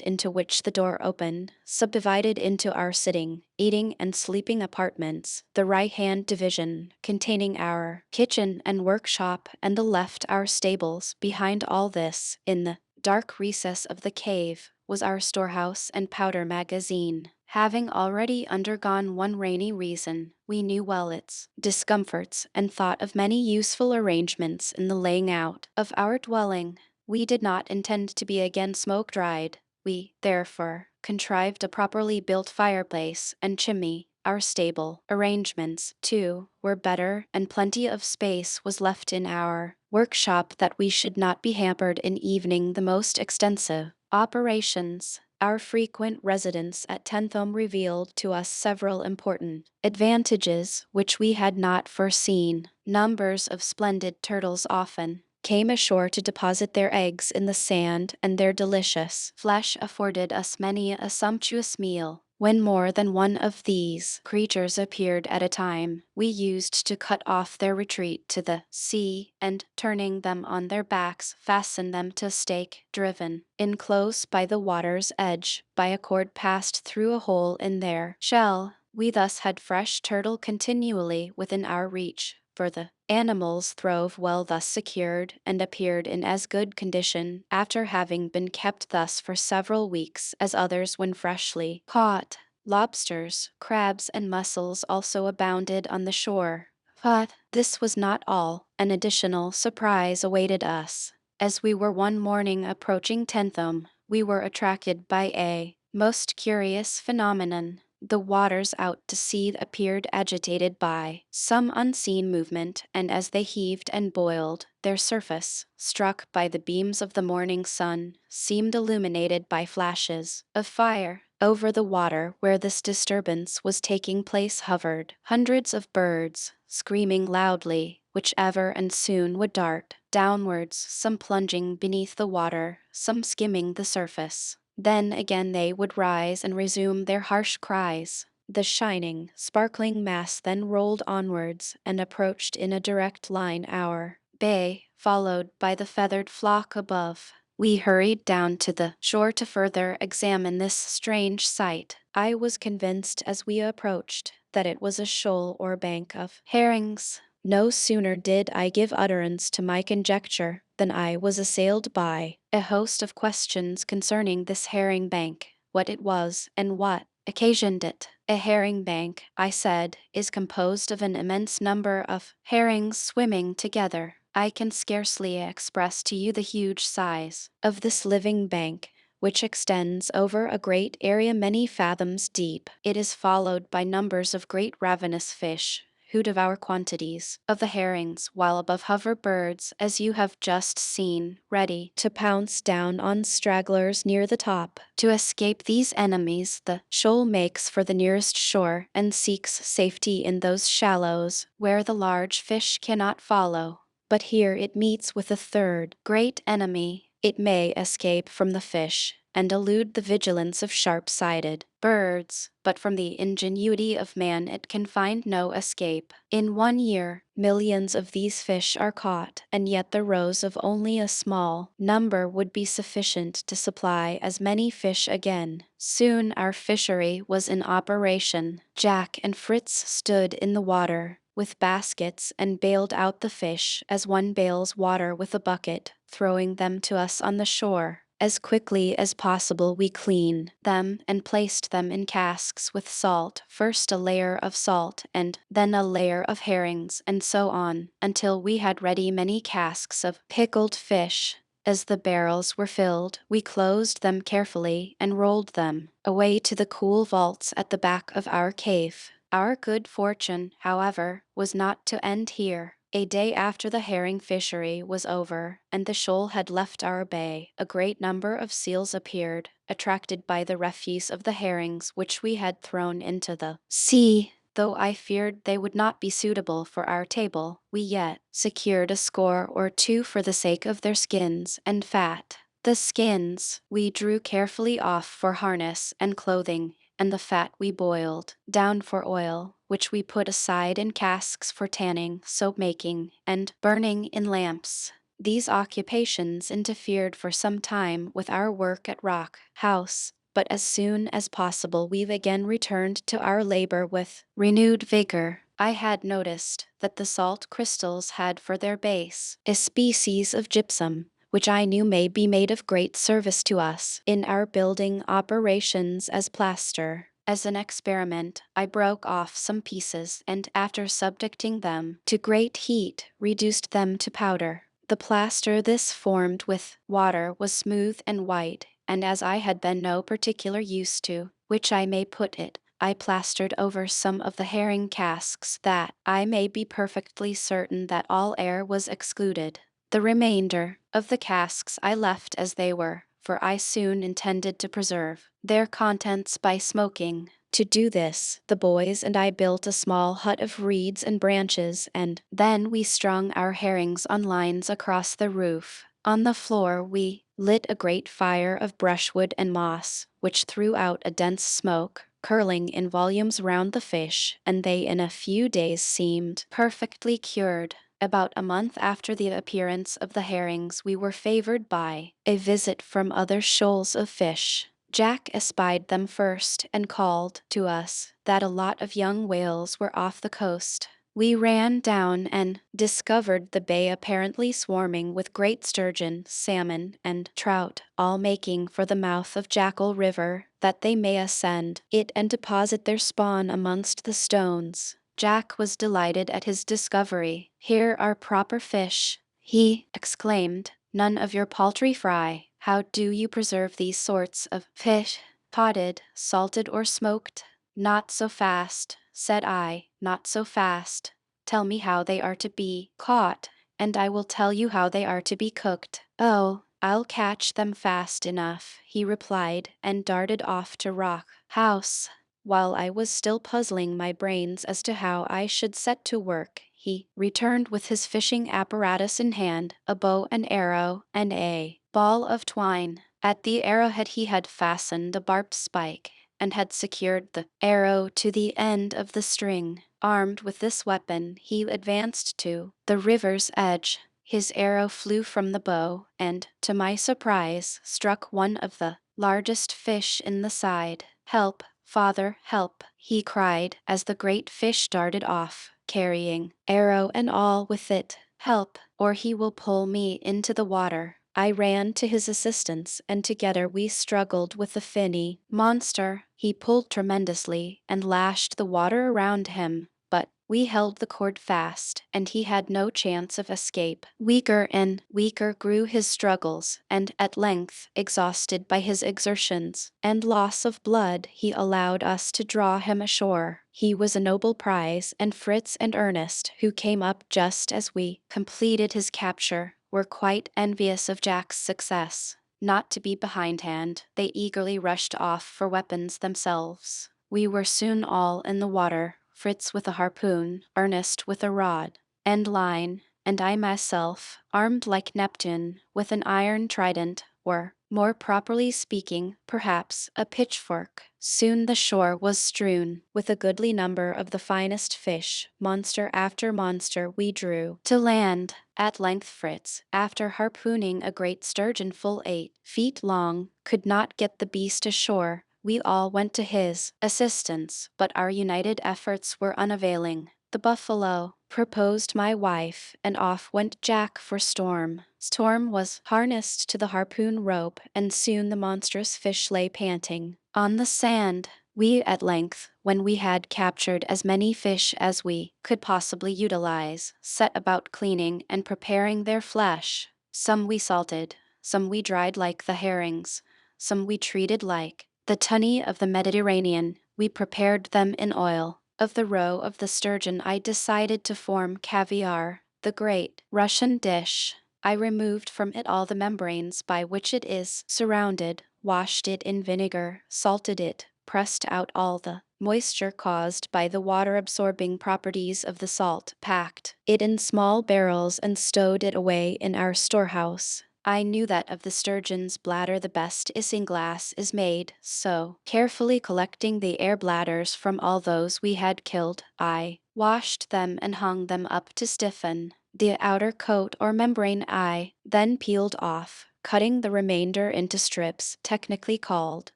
into which the door opened, subdivided into our sitting, eating, and sleeping apartments. The right-hand division, containing our kitchen and workshop, and the left our stables. Behind all this, in the dark recess of the cave, was our storehouse and powder magazine. Having already undergone one rainy season, we knew well its discomforts and thought of many useful arrangements in the laying out of our dwelling. We did not intend to be again smoke-dried. We, therefore, contrived a properly built fireplace and chimney. Our stable arrangements, too, were better, and plenty of space was left in our workshop that we should not be hampered in evening the most extensive operations. Our frequent residence at Tentham revealed to us several important advantages which we had not foreseen. Numbers of splendid turtles often came ashore to deposit their eggs in the sand, and their delicious flesh afforded us many a sumptuous meal. When more than one of these creatures appeared at a time, we used to cut off their retreat to the sea, and, turning them on their backs, fasten them to a stake driven in close by the water's edge by a cord passed through a hole in their shell. We thus had fresh turtle continually within our reach, for the animals throve well thus secured, and appeared in as good condition after having been kept thus for several weeks as others when freshly caught. Lobsters, crabs, and mussels also abounded on the shore. But this was not all. An additional surprise awaited us. As we were one morning approaching Tentham, we were attracted by a most curious phenomenon. The waters out to sea appeared agitated by some unseen movement, and as they heaved and boiled, their surface, struck by the beams of the morning sun, seemed illuminated by flashes of fire. Over the water where this disturbance was taking place hovered hundreds of birds, screaming loudly, which ever and soon would dart downwards, some plunging beneath the water, some skimming the surface. Then again they would rise and resume their harsh cries. The shining, sparkling mass then rolled onwards and approached in a direct line our bay, followed by the feathered flock above. We hurried down to the shore to further examine this strange sight. I was convinced as we approached that it was a shoal or bank of herrings. No sooner did I give utterance to my conjecture than I was assailed by a host of questions concerning this herring bank, what it was, and what occasioned it. A herring bank, I said, is composed of an immense number of herrings swimming together. I can scarcely express to you the huge size of this living bank, which extends over a great area many fathoms deep. It is followed by numbers of great ravenous fish, who devour quantities of the herrings, while above hover birds, as you have just seen, ready to pounce down on stragglers near the top. To escape these enemies, the shoal makes for the nearest shore and seeks safety in those shallows where the large fish cannot follow. But here it meets with a third great enemy. It may escape from the fish and elude the vigilance of sharp-sighted birds, but from the ingenuity of man it can find no escape. In 1 year, millions of these fish are caught, and yet the roes of only a small number would be sufficient to supply as many fish again. Soon our fishery was in operation. Jack and Fritz stood in the water with baskets and bailed out the fish as one bails water with a bucket, throwing them to us on the shore. As quickly as possible we cleaned them and placed them in casks with salt, first a layer of salt and then a layer of herrings, and so on, until we had ready many casks of pickled fish. As the barrels were filled, we closed them carefully and rolled them away to the cool vaults at the back of our cave. Our good fortune, however, was not to end here. A day after the herring fishery was over, and the shoal had left our bay, a great number of seals appeared, attracted by the refuse of the herrings which we had thrown into the sea. Though I feared they would not be suitable for our table, we yet secured a score or two for the sake of their skins and fat. The skins we drew carefully off for harness and clothing, and the fat we boiled down for oil, which we put aside in casks for tanning, soap-making, and burning in lamps. These occupations interfered for some time with our work at Rock House, but as soon as possible we again returned to our labor with renewed vigor. I had noticed that the salt crystals had for their base a species of gypsum, which I knew may be made of great service to us in our building operations as plaster. As an experiment, I broke off some pieces and, after subjecting them to great heat, reduced them to powder. The plaster this formed with water was smooth and white, and as I had then no particular use to which I may put it, I plastered over some of the herring casks that I may be perfectly certain that all air was excluded. The remainder of the casks I left as they were, for I soon intended to preserve their contents by smoking. To do this, the boys and I built a small hut of reeds and branches, and then we strung our herrings on lines across the roof. On the floor we lit a great fire of brushwood and moss, which threw out a dense smoke, curling in volumes round the fish, and they in a few days seemed perfectly cured. About a month after the appearance of the herrings, we were favored by a visit from other shoals of fish. Jack espied them first and called to us that a lot of young whales were off the coast. We ran down and discovered the bay apparently swarming with great sturgeon, salmon, and trout, all making for the mouth of Jackal River, that they may ascend it and deposit their spawn amongst the stones. Jack was delighted at his discovery. "Here are proper fish," he exclaimed. None of your paltry fry. How do you preserve these sorts of fish? Potted, salted, or smoked? Not so fast, said I, not so fast. Tell me how they are to be caught, and I will tell you how they are to be cooked. Oh, I'll catch them fast enough, he replied, and darted off to rock house. While I was still puzzling my brains as to how I should set to work, he returned with his fishing apparatus in hand, a bow and arrow, and a ball of twine. At the arrowhead he had fastened a barbed spike, and had secured the arrow to the end of the string. Armed with this weapon, he advanced to the river's edge. His arrow flew from the bow, and, to my surprise, struck one of the largest fish in the side. Help, father, help, he cried as the great fish darted off, carrying arrow and all with it. Help, or he will pull me into the water. I ran to his assistance, and together we struggled with the finny monster. He pulled tremendously and lashed the water around him, but we held the cord fast, and he had no chance of escape. Weaker and weaker grew his struggles, and at length, exhausted by his exertions and loss of blood, he allowed us to draw him ashore. He was a noble prize, and Fritz and Ernest, who came up just as we completed his capture, were quite envious of Jack's success. Not to be behindhand, they eagerly rushed off for weapons themselves. We were soon all in the water, Fritz with a harpoon, Ernest with a rod and line, and I myself, armed like Neptune, with an iron trident, or, more properly speaking, perhaps, a pitchfork. Soon the shore was strewn with a goodly number of the finest fish. Monster after monster we drew to land. At length Fritz, after harpooning a great sturgeon full 8 feet long, could not get the beast ashore. We all went to his assistance, but our united efforts were unavailing. The buffalo proposed my wife, and off went Jack for Storm. Storm was harnessed to the harpoon rope, and soon the monstrous fish lay panting on the sand. We at length, when we had captured as many fish as we could possibly utilize, set about cleaning and preparing their flesh. Some we salted, some we dried like the herrings, some we treated like the tunny of the Mediterranean. We prepared them in oil. Of the roe of the sturgeon I decided to form caviar, the great Russian dish. I removed from it all the membranes by which it is surrounded, washed it in vinegar, salted it, pressed out all the moisture caused by the water-absorbing properties of the salt, packed it in small barrels, and stowed it away in our storehouse. I knew that of the sturgeon's bladder the best isinglass is made, so, carefully collecting the air bladders from all those we had killed, I washed them and hung them up to stiffen. The outer coat or membrane I then peeled off, cutting the remainder into strips, technically called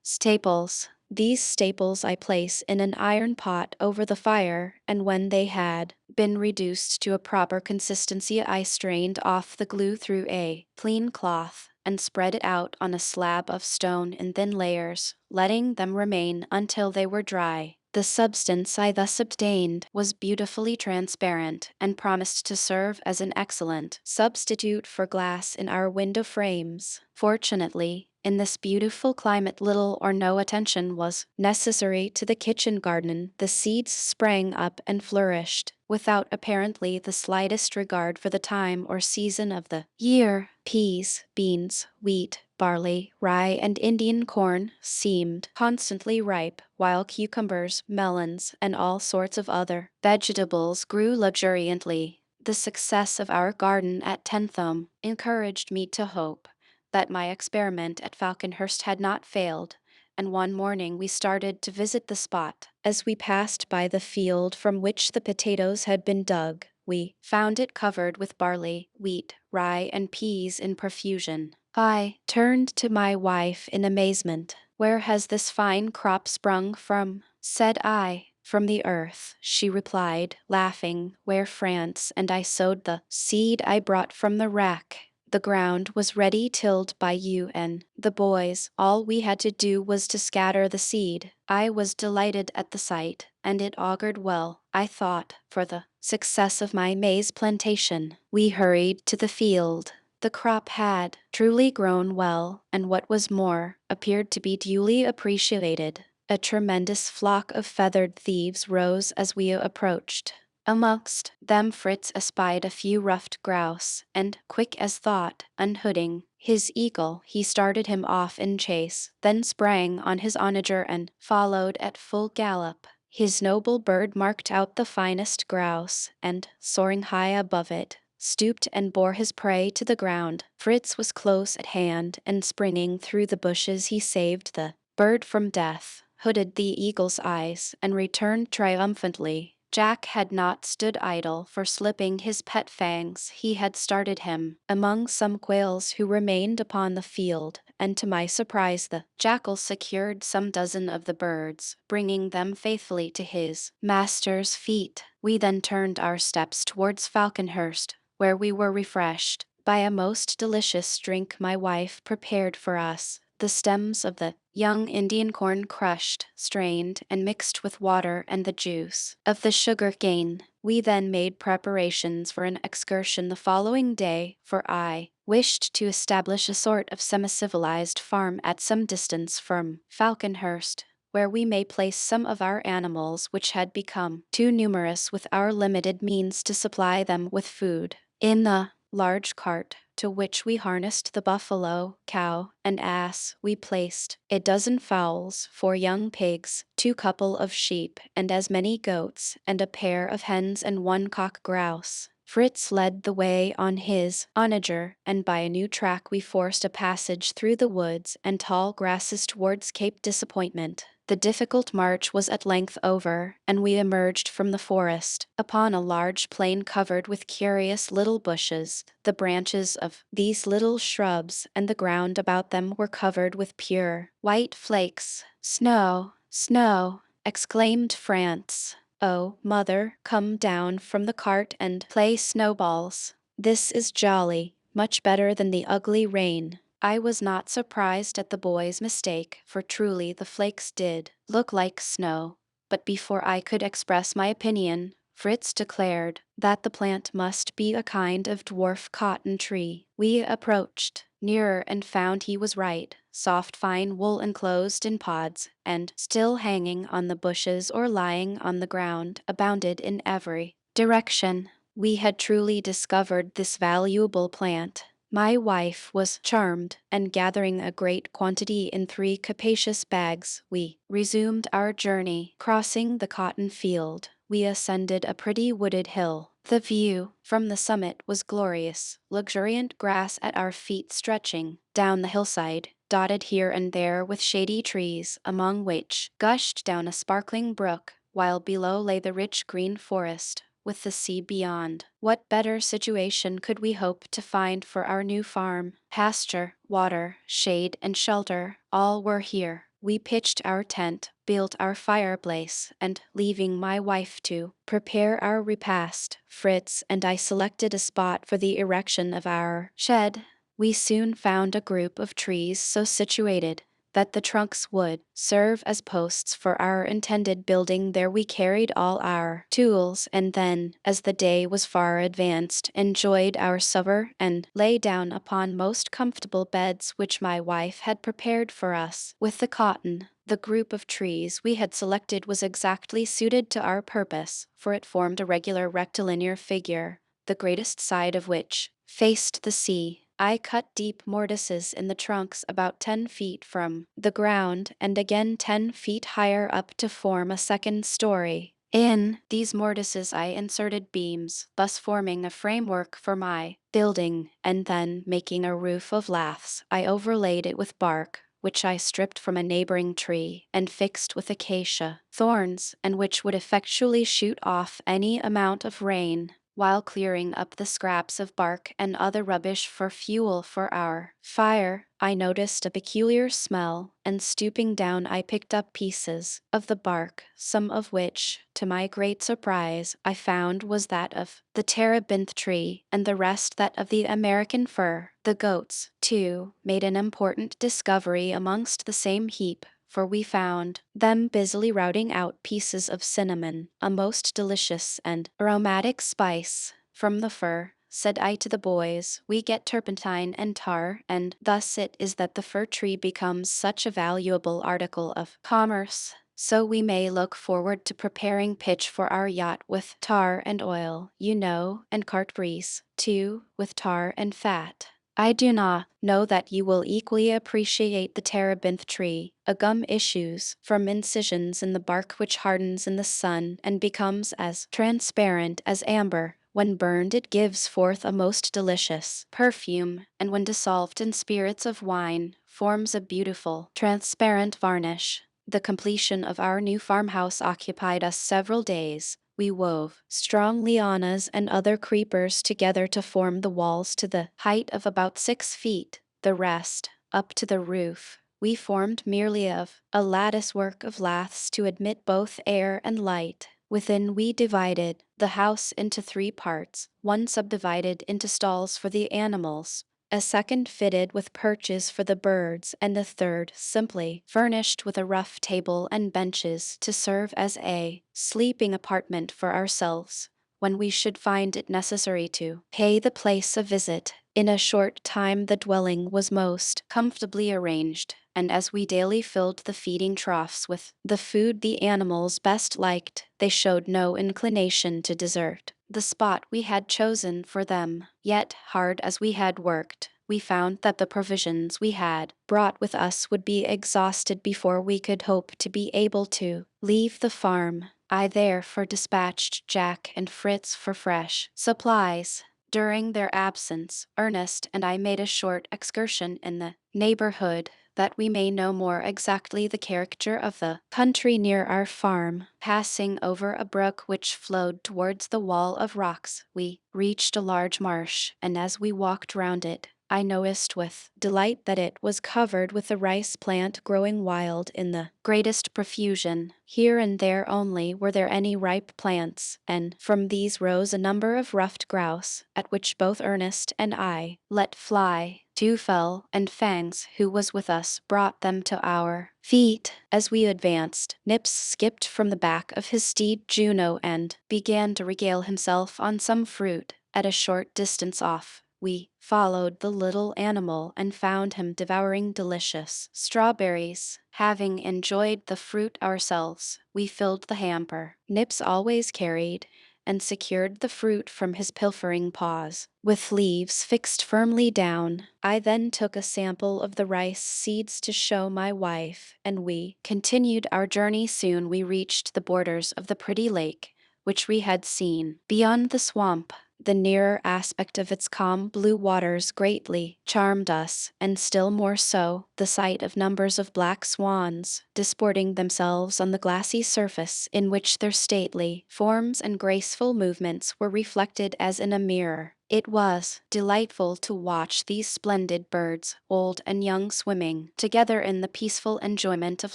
staples. These staples I place in an iron pot over the fire, and when they had been reduced to a proper consistency, I strained off the glue through a clean cloth and spread it out on a slab of stone in thin layers, letting them remain until they were dry. The substance I thus obtained was beautifully transparent and promised to serve as an excellent substitute for glass in our window frames. Fortunately, in this beautiful climate little or no attention was necessary to the kitchen garden. The seeds sprang up and flourished, without apparently the slightest regard for the time or season of the year. Peas, beans, wheat, barley, rye, and Indian corn seemed constantly ripe, while cucumbers, melons, and all sorts of other vegetables grew luxuriantly. The success of our garden at Tentham encouraged me to hope that my experiment at Falconhurst had not failed, and one morning we started to visit the spot. As we passed by the field from which the potatoes had been dug, we found it covered with barley, wheat, rye, and peas in profusion. I turned to my wife in amazement. "Where has this fine crop sprung from?" said I. "From the earth," she replied, laughing, "where France and I sowed the seed I brought from the wreck. The ground was ready tilled by you and the boys. All we had to do was to scatter the seed." I was delighted at the sight, and it augured well, I thought, for the success of my maize plantation. We hurried to the field. The crop had truly grown well, and what was more, appeared to be duly appreciated. A tremendous flock of feathered thieves rose as we approached. Amongst them Fritz espied a few ruffed grouse, and, quick as thought, unhooding his eagle, he started him off in chase, then sprang on his onager and followed at full gallop. His noble bird marked out the finest grouse, and, soaring high above it, stooped and bore his prey to the ground. Fritz was close at hand, and springing through the bushes he saved the bird from death, hooded the eagle's eyes, and returned triumphantly. Jack had not stood idle, for slipping his pet fangs, he had started him among some quails who remained upon the field, and to my surprise the jackal secured some dozen of the birds, bringing them faithfully to his master's feet. We then turned our steps towards Falconhurst, where we were refreshed by a most delicious drink my wife prepared for us. The stems of the young Indian corn crushed, strained, and mixed with water and the juice of the sugar cane. We then made preparations for an excursion the following day, for I wished to establish a sort of semi-civilized farm at some distance from Falconhurst, where we may place some of our animals which had become too numerous with our limited means to supply them with food. In the large cart, to which we harnessed the buffalo, cow, and ass, we placed a dozen fowls, 4 young pigs, 2 couple of sheep, and as many goats, and a pair of hens and 1 cock grouse. Fritz led the way on his onager, and by a new track we forced a passage through the woods and tall grasses towards Cape Disappointment. The difficult march was at length over, and we emerged from the forest upon a large plain covered with curious little bushes. The branches of these little shrubs and the ground about them were covered with pure white flakes. "Snow, snow!" exclaimed France. "Oh, mother, come down from the cart and play snowballs. This is jolly, much better than the ugly rain." I was not surprised at the boy's mistake, for truly the flakes did look like snow. But before I could express my opinion, Fritz declared that the plant must be a kind of dwarf cotton tree. We approached nearer and found he was right. Soft fine wool enclosed in pods, and still hanging on the bushes or lying on the ground, abounded in every direction. We had truly discovered this valuable plant. My wife was charmed, and gathering a great quantity in 3 capacious bags, we resumed our journey. Crossing the cotton field, we ascended a pretty wooded hill. The view from the summit was glorious, luxuriant grass at our feet stretching down the hillside, dotted here and there with shady trees, among which gushed down a sparkling brook, while below lay the rich green forest, with the sea beyond. What better situation could we hope to find for our new farm? Pasture, water, shade, and shelter, all were here. We pitched our tent, built our fireplace, and, leaving my wife to prepare our repast, Fritz and I selected a spot for the erection of our shed. We soon found a group of trees so situated that the trunks would serve as posts for our intended building. There we carried all our tools, and then, as the day was far advanced, enjoyed our supper and lay down upon most comfortable beds which my wife had prepared for us with the cotton. The group of trees we had selected was exactly suited to our purpose, for it formed a regular rectilinear figure, the greatest side of which faced the sea. I cut deep mortises in the trunks about 10 feet from the ground, and again 10 feet higher up to form a second story. In these mortises I inserted beams, thus forming a framework for my building, and then, making a roof of laths, I overlaid it with bark, which I stripped from a neighboring tree, and fixed with acacia thorns, and which would effectually shoot off any amount of rain. While clearing up the scraps of bark and other rubbish for fuel for our fire, I noticed a peculiar smell, and stooping down I picked up pieces of the bark, some of which, to my great surprise, I found was that of the terebinth tree, and the rest that of the American fir. The goats, too, made an important discovery amongst the same heap, for we found them busily routing out pieces of cinnamon, a most delicious and aromatic spice, from the fir. said I to the boys, we get turpentine and tar, and thus it is that the fir tree becomes such a valuable article of commerce. So we may look forward to preparing pitch for our yacht with tar and oil, and cart grease, too, with tar and fat. I do not know that you will equally appreciate the terebinth tree. A gum issues from incisions in the bark which hardens in the sun and becomes as transparent as amber. When burned, it gives forth a most delicious perfume, and when dissolved in spirits of wine, forms a beautiful, transparent varnish. The completion of our new farmhouse occupied us several days. We wove strong lianas and other creepers together to form the walls to the height of about 6 feet, the rest, up to the roof, we formed merely of a lattice work of laths to admit both air and light. Within we divided the house into 3 parts, one subdivided into stalls for the animals, a second fitted with perches for the birds, and the third simply furnished with a rough table and benches to serve as a sleeping apartment for ourselves when we should find it necessary to pay the place a visit. In a short time the dwelling was most comfortably arranged, and as we daily filled the feeding troughs with the food the animals best liked, they showed no inclination to desert the spot we had chosen for them. Yet, hard as we had worked, we found that the provisions we had brought with us would be exhausted before we could hope to be able to leave the farm. I therefore dispatched Jack and Fritz for fresh supplies. During their absence, Ernest and I made a short excursion in the neighborhood, that we may know more exactly the character of the country near our farm. Passing over a brook which flowed towards the wall of rocks, we reached a large marsh, and as we walked round it, I noticed with delight that it was covered with a rice plant growing wild in the greatest profusion. Here and there only were there any ripe plants, and from these rose a number of ruffed grouse, at which both Ernest and I let fly. Two fell, and Fangs, who was with us, brought them to our feet. As we advanced, Nips skipped from the back of his steed Juno and began to regale himself on some fruit. At a short distance off, we followed the little animal and found him devouring delicious strawberries. Having enjoyed the fruit ourselves, we filled the hamper Nips always carried, and secured the fruit from his pilfering paws with leaves fixed firmly down. I then took a sample of the rice seeds to show my wife, and we continued our journey. Soon we reached the borders of the pretty lake, which we had seen beyond the swamp. The nearer aspect of its calm blue waters greatly charmed us, and still more so the sight of numbers of black swans disporting themselves on the glassy surface, in which their stately forms and graceful movements were reflected as in a mirror. It was delightful to watch these splendid birds, old and young, swimming together in the peaceful enjoyment of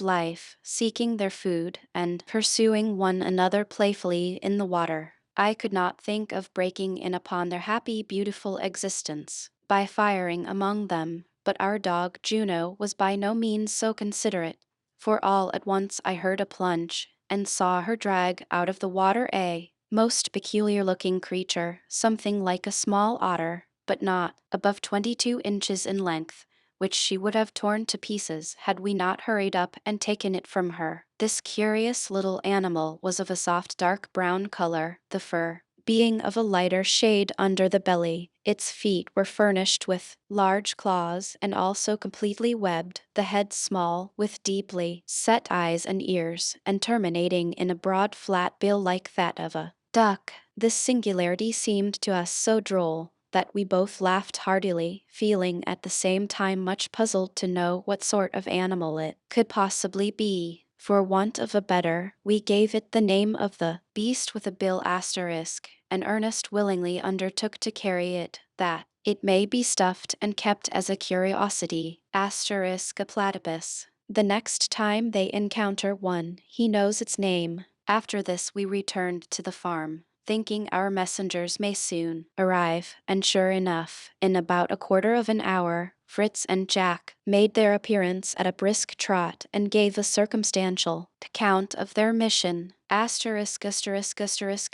life, seeking their food and pursuing one another playfully in the water. I could not think of breaking in upon their happy, beautiful existence by firing among them, but our dog Juno was by no means so considerate, for all at once I heard a plunge, and saw her drag out of the water a most peculiar-looking creature, something like a small otter, but not above 22 inches in length, which she would have torn to pieces had we not hurried up and taken it from her. This curious little animal was of a soft dark brown color, the fur being of a lighter shade under the belly. Its feet were furnished with large claws and also completely webbed, the head small, with deeply set eyes and ears, and terminating in a broad flat bill like that of a duck. This singularity seemed to us so droll that we both laughed heartily, feeling at the same time much puzzled to know what sort of animal it could possibly be. For want of a better, we gave it the name of the beast with a bill asterisk, and Ernest willingly undertook to carry it, that it may be stuffed and kept as a curiosity, asterisk a platypus. The next time they encounter one, he knows its name. After this we returned to the farm, thinking our messengers may soon arrive, and sure enough, in about a quarter of an hour, Fritz and Jack made their appearance at a brisk trot and gave a circumstantial account of their mission. Asterisk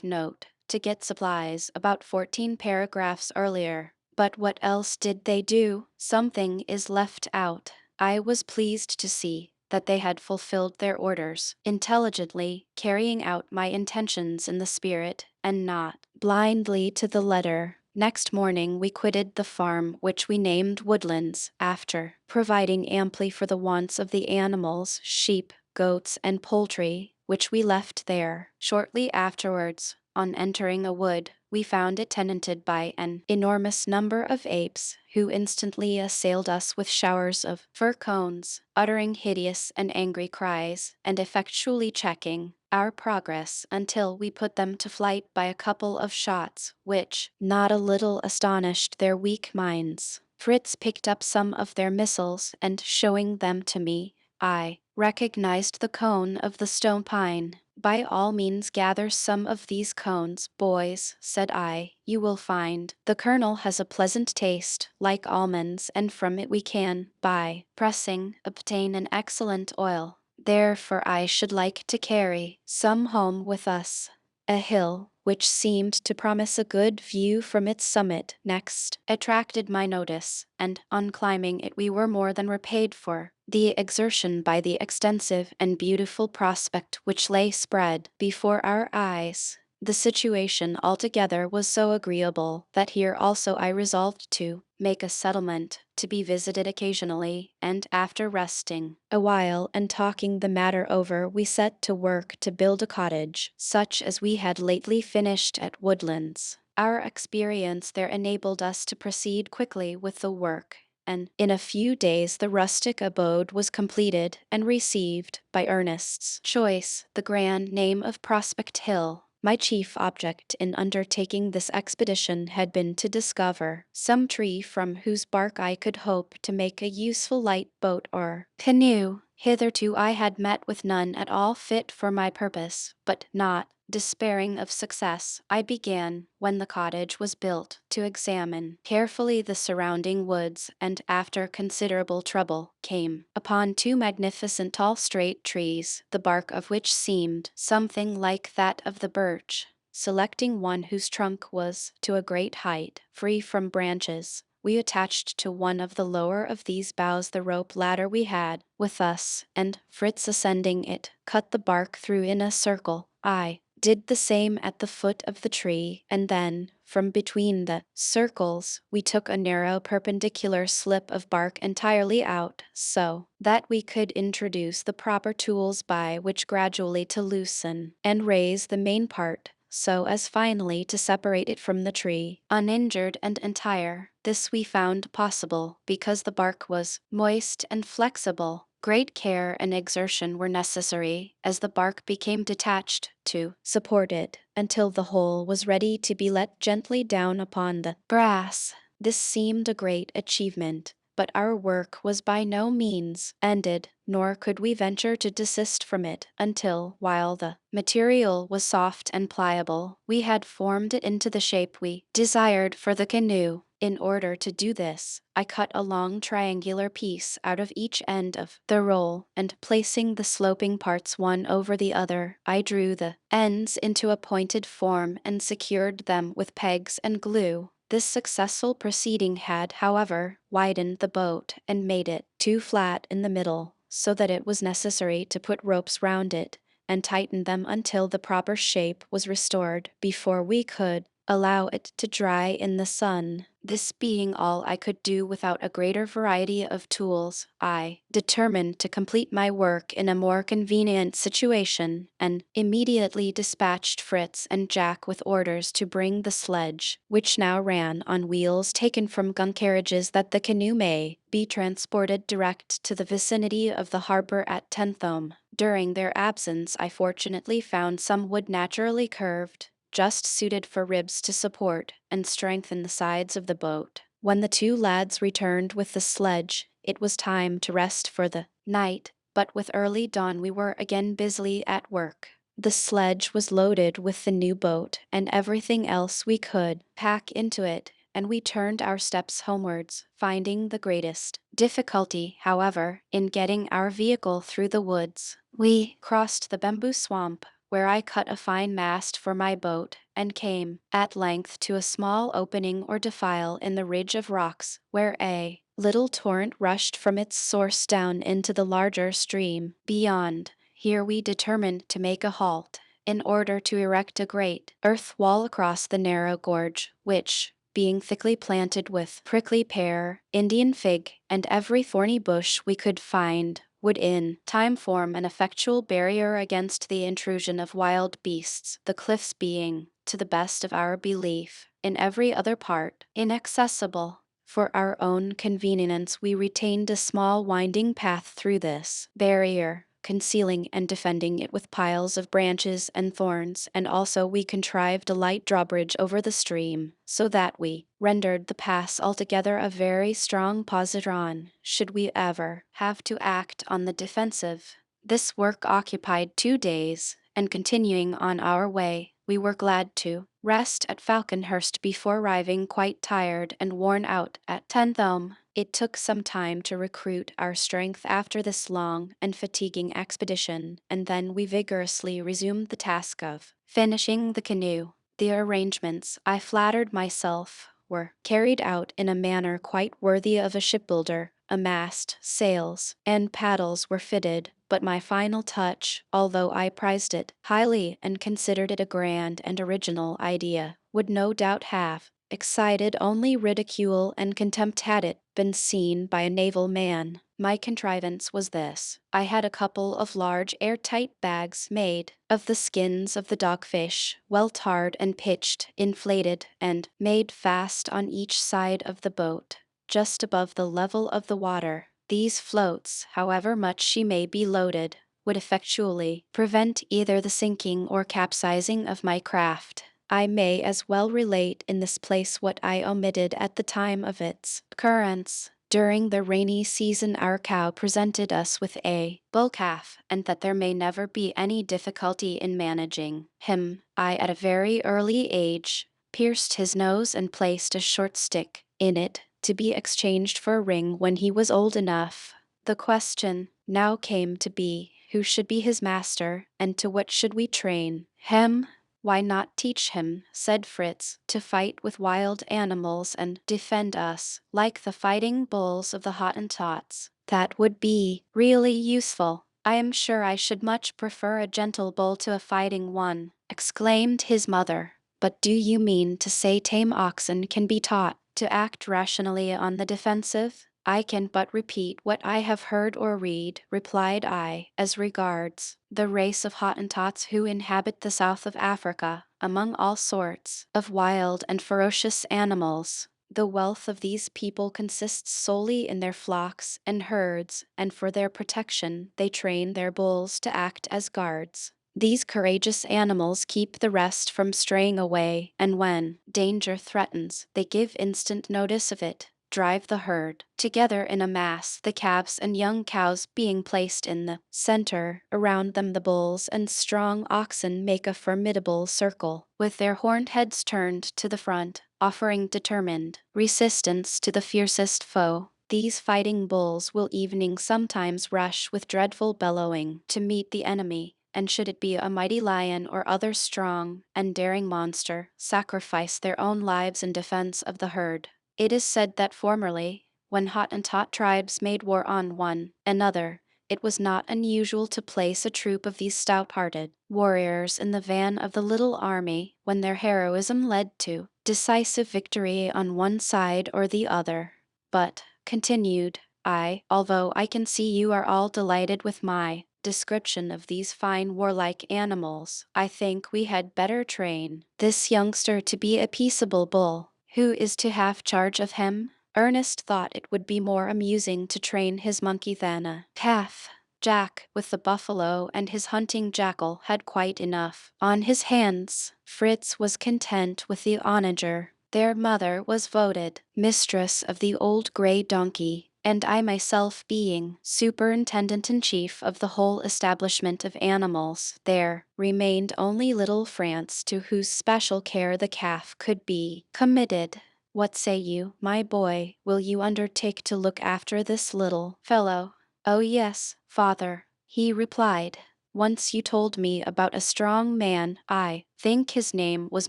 note. to get supplies about 14 paragraphs earlier. But what else did they do? Something is left out. I was pleased to see that they had fulfilled their orders, intelligently carrying out my intentions in the spirit, and not blindly to the letter. Next morning we quitted the farm, which we named Woodlands, after providing amply for the wants of the animals, sheep, goats, and poultry, which we left there. Shortly afterwards, on entering a wood, we found it tenanted by an enormous number of apes, who instantly assailed us with showers of fir cones, uttering hideous and angry cries, and effectually checking our progress until we put them to flight by a couple of shots, which not a little astonished their weak minds. Fritz picked up some of their missiles, and showing them to me, I recognized the cone of the stone pine. By all means gather some of these cones, boys, said I. You will find the kernel has a pleasant taste, like almonds, and from it we can, by pressing, obtain an excellent oil. Therefore I should like to carry some home with us. A hill, which seemed to promise a good view from its summit, next attracted my notice, and on climbing it we were more than repaid for the exertion by the extensive and beautiful prospect which lay spread before our eyes. The situation altogether was so agreeable that here also I resolved to make a settlement, to be visited occasionally, and after resting a while and talking the matter over, we set to work to build a cottage, such as we had lately finished at Woodlands. Our experience there enabled us to proceed quickly with the work, and in a few days the rustic abode was completed and received, by Ernest's choice, the grand name of Prospect Hill. My chief object in undertaking this expedition had been to discover some tree from whose bark I could hope to make a useful light boat or canoe. Hitherto I had met with none at all fit for my purpose, but not despairing of success, I began, when the cottage was built, to examine carefully the surrounding woods, and after considerable trouble, came upon two magnificent tall straight trees, the bark of which seemed something like that of the birch. Selecting one whose trunk was to a great height, free from branches, we attached to one of the lower of these boughs the rope ladder we had with us, and Fritz ascending it, cut the bark through in a circle. I did the same at the foot of the tree, and then, from between the circles, we took a narrow perpendicular slip of bark entirely out, so that we could introduce the proper tools by which gradually to loosen and raise the main part, so as finally to separate it from the tree, uninjured and entire. This we found possible, because the bark was moist and flexible. Great care and exertion were necessary, as the bark became detached, to support it, until the whole was ready to be let gently down upon the brass. This seemed a great achievement, but our work was by no means ended, nor could we venture to desist from it until, while the material was soft and pliable, we had formed it into the shape we desired for the canoe. In order to do this, I cut a long triangular piece out of each end of the roll, and placing the sloping parts one over the other, I drew the ends into a pointed form and secured them with pegs and glue. This successful proceeding had, however, widened the boat and made it too flat in the middle, so that it was necessary to put ropes round it and tighten them until the proper shape was restored before we could allow it to dry in the sun. This being all I could do without a greater variety of tools, I determined to complete my work in a more convenient situation, and immediately dispatched Fritz and Jack with orders to bring the sledge, which now ran on wheels taken from gun carriages, that the canoe may be transported direct to the vicinity of the harbor at Tentham. During their absence I fortunately found some wood naturally curved, just suited for ribs to support and strengthen the sides of the boat. When the two lads returned with the sledge, it was time to rest for the night, but with early dawn we were again busily at work. The sledge was loaded with the new boat and everything else we could pack into it, and we turned our steps homewards, finding the greatest difficulty, however, in getting our vehicle through the woods. We crossed the bamboo swamp, where I cut a fine mast for my boat, and came, at length, to a small opening or defile in the ridge of rocks, where a little torrent rushed from its source down into the larger stream beyond. Here we determined to make a halt, in order to erect a great earth wall across the narrow gorge, which, being thickly planted with prickly pear, Indian fig, and every thorny bush we could find, would in time form an effectual barrier against the intrusion of wild beasts, the cliffs being, to the best of our belief, in every other part, inaccessible. For our own convenience we retained a small winding path through this barrier, concealing and defending it with piles of branches and thorns, and also we contrived a light drawbridge over the stream, so that we rendered the pass altogether a very strong positron, should we ever have to act on the defensive. This work occupied 2 days, and continuing on our way, we were glad to rest at Falconhurst before arriving quite tired and worn out at Tentham. It took some time to recruit our strength after this long and fatiguing expedition, and then we vigorously resumed the task of finishing the canoe. The arrangements, I flattered myself, were carried out in a manner quite worthy of a shipbuilder. A mast, sails, and paddles were fitted, but my final touch, although I prized it highly and considered it a grand and original idea, would no doubt have excited only ridicule and contempt had it been seen by a naval man. My contrivance was this. I had a couple of large airtight bags made of the skins of the dogfish, well tarred and pitched, inflated, and made fast on each side of the boat, just above the level of the water. These floats, however much she may be loaded, would effectually prevent either the sinking or capsizing of my craft. I may as well relate in this place what I omitted at the time of its occurrence. During the rainy season our cow presented us with a bull calf, and that there may never be any difficulty in managing him, I at a very early age pierced his nose and placed a short stick in it, to be exchanged for a ring when he was old enough. The question now came to be, who should be his master, and to what should we train him? Why not teach him, said Fritz, to fight with wild animals and defend us, like the fighting bulls of the Hottentots? That would be really useful. I am sure I should much prefer a gentle bull to a fighting one, exclaimed his mother. But do you mean to say tame oxen can be taught to act rationally on the defensive? I can but repeat what I have heard or read, replied I, as regards the race of Hottentots who inhabit the south of Africa, among all sorts of wild and ferocious animals. The wealth of these people consists solely in their flocks and herds, and for their protection they train their bulls to act as guards. These courageous animals keep the rest from straying away, and when danger threatens, they give instant notice of it, drive the herd together in a mass, the calves and young cows being placed in the center. Around them the bulls and strong oxen make a formidable circle, with their horned heads turned to the front, offering determined resistance to the fiercest foe. These fighting bulls will evening sometimes rush with dreadful bellowing to meet the enemy, and should it be a mighty lion or other strong and daring monster, sacrifice their own lives in defense of the herd. It is said that formerly, when Hottentot tribes made war on one another, it was not unusual to place a troop of these stout-hearted warriors in the van of the little army, when their heroism led to decisive victory on one side or the other. But, continued I, although I can see you are all delighted with my description of these fine warlike animals, I think we had better train this youngster to be a peaceable bull. Who is to have charge of him? Ernest thought it would be more amusing to train his monkey than a calf. Jack, with the buffalo and his hunting jackal, had quite enough on his hands. Fritz was content with the onager. Their mother was voted mistress of the old gray donkey, and I myself being superintendent-in-chief of the whole establishment of animals, there remained only little France, to whose special care the calf could be committed. What say you, my boy? Will you undertake to look after this little fellow? Oh yes, father, he replied. Once you told me about a strong man, I think his name was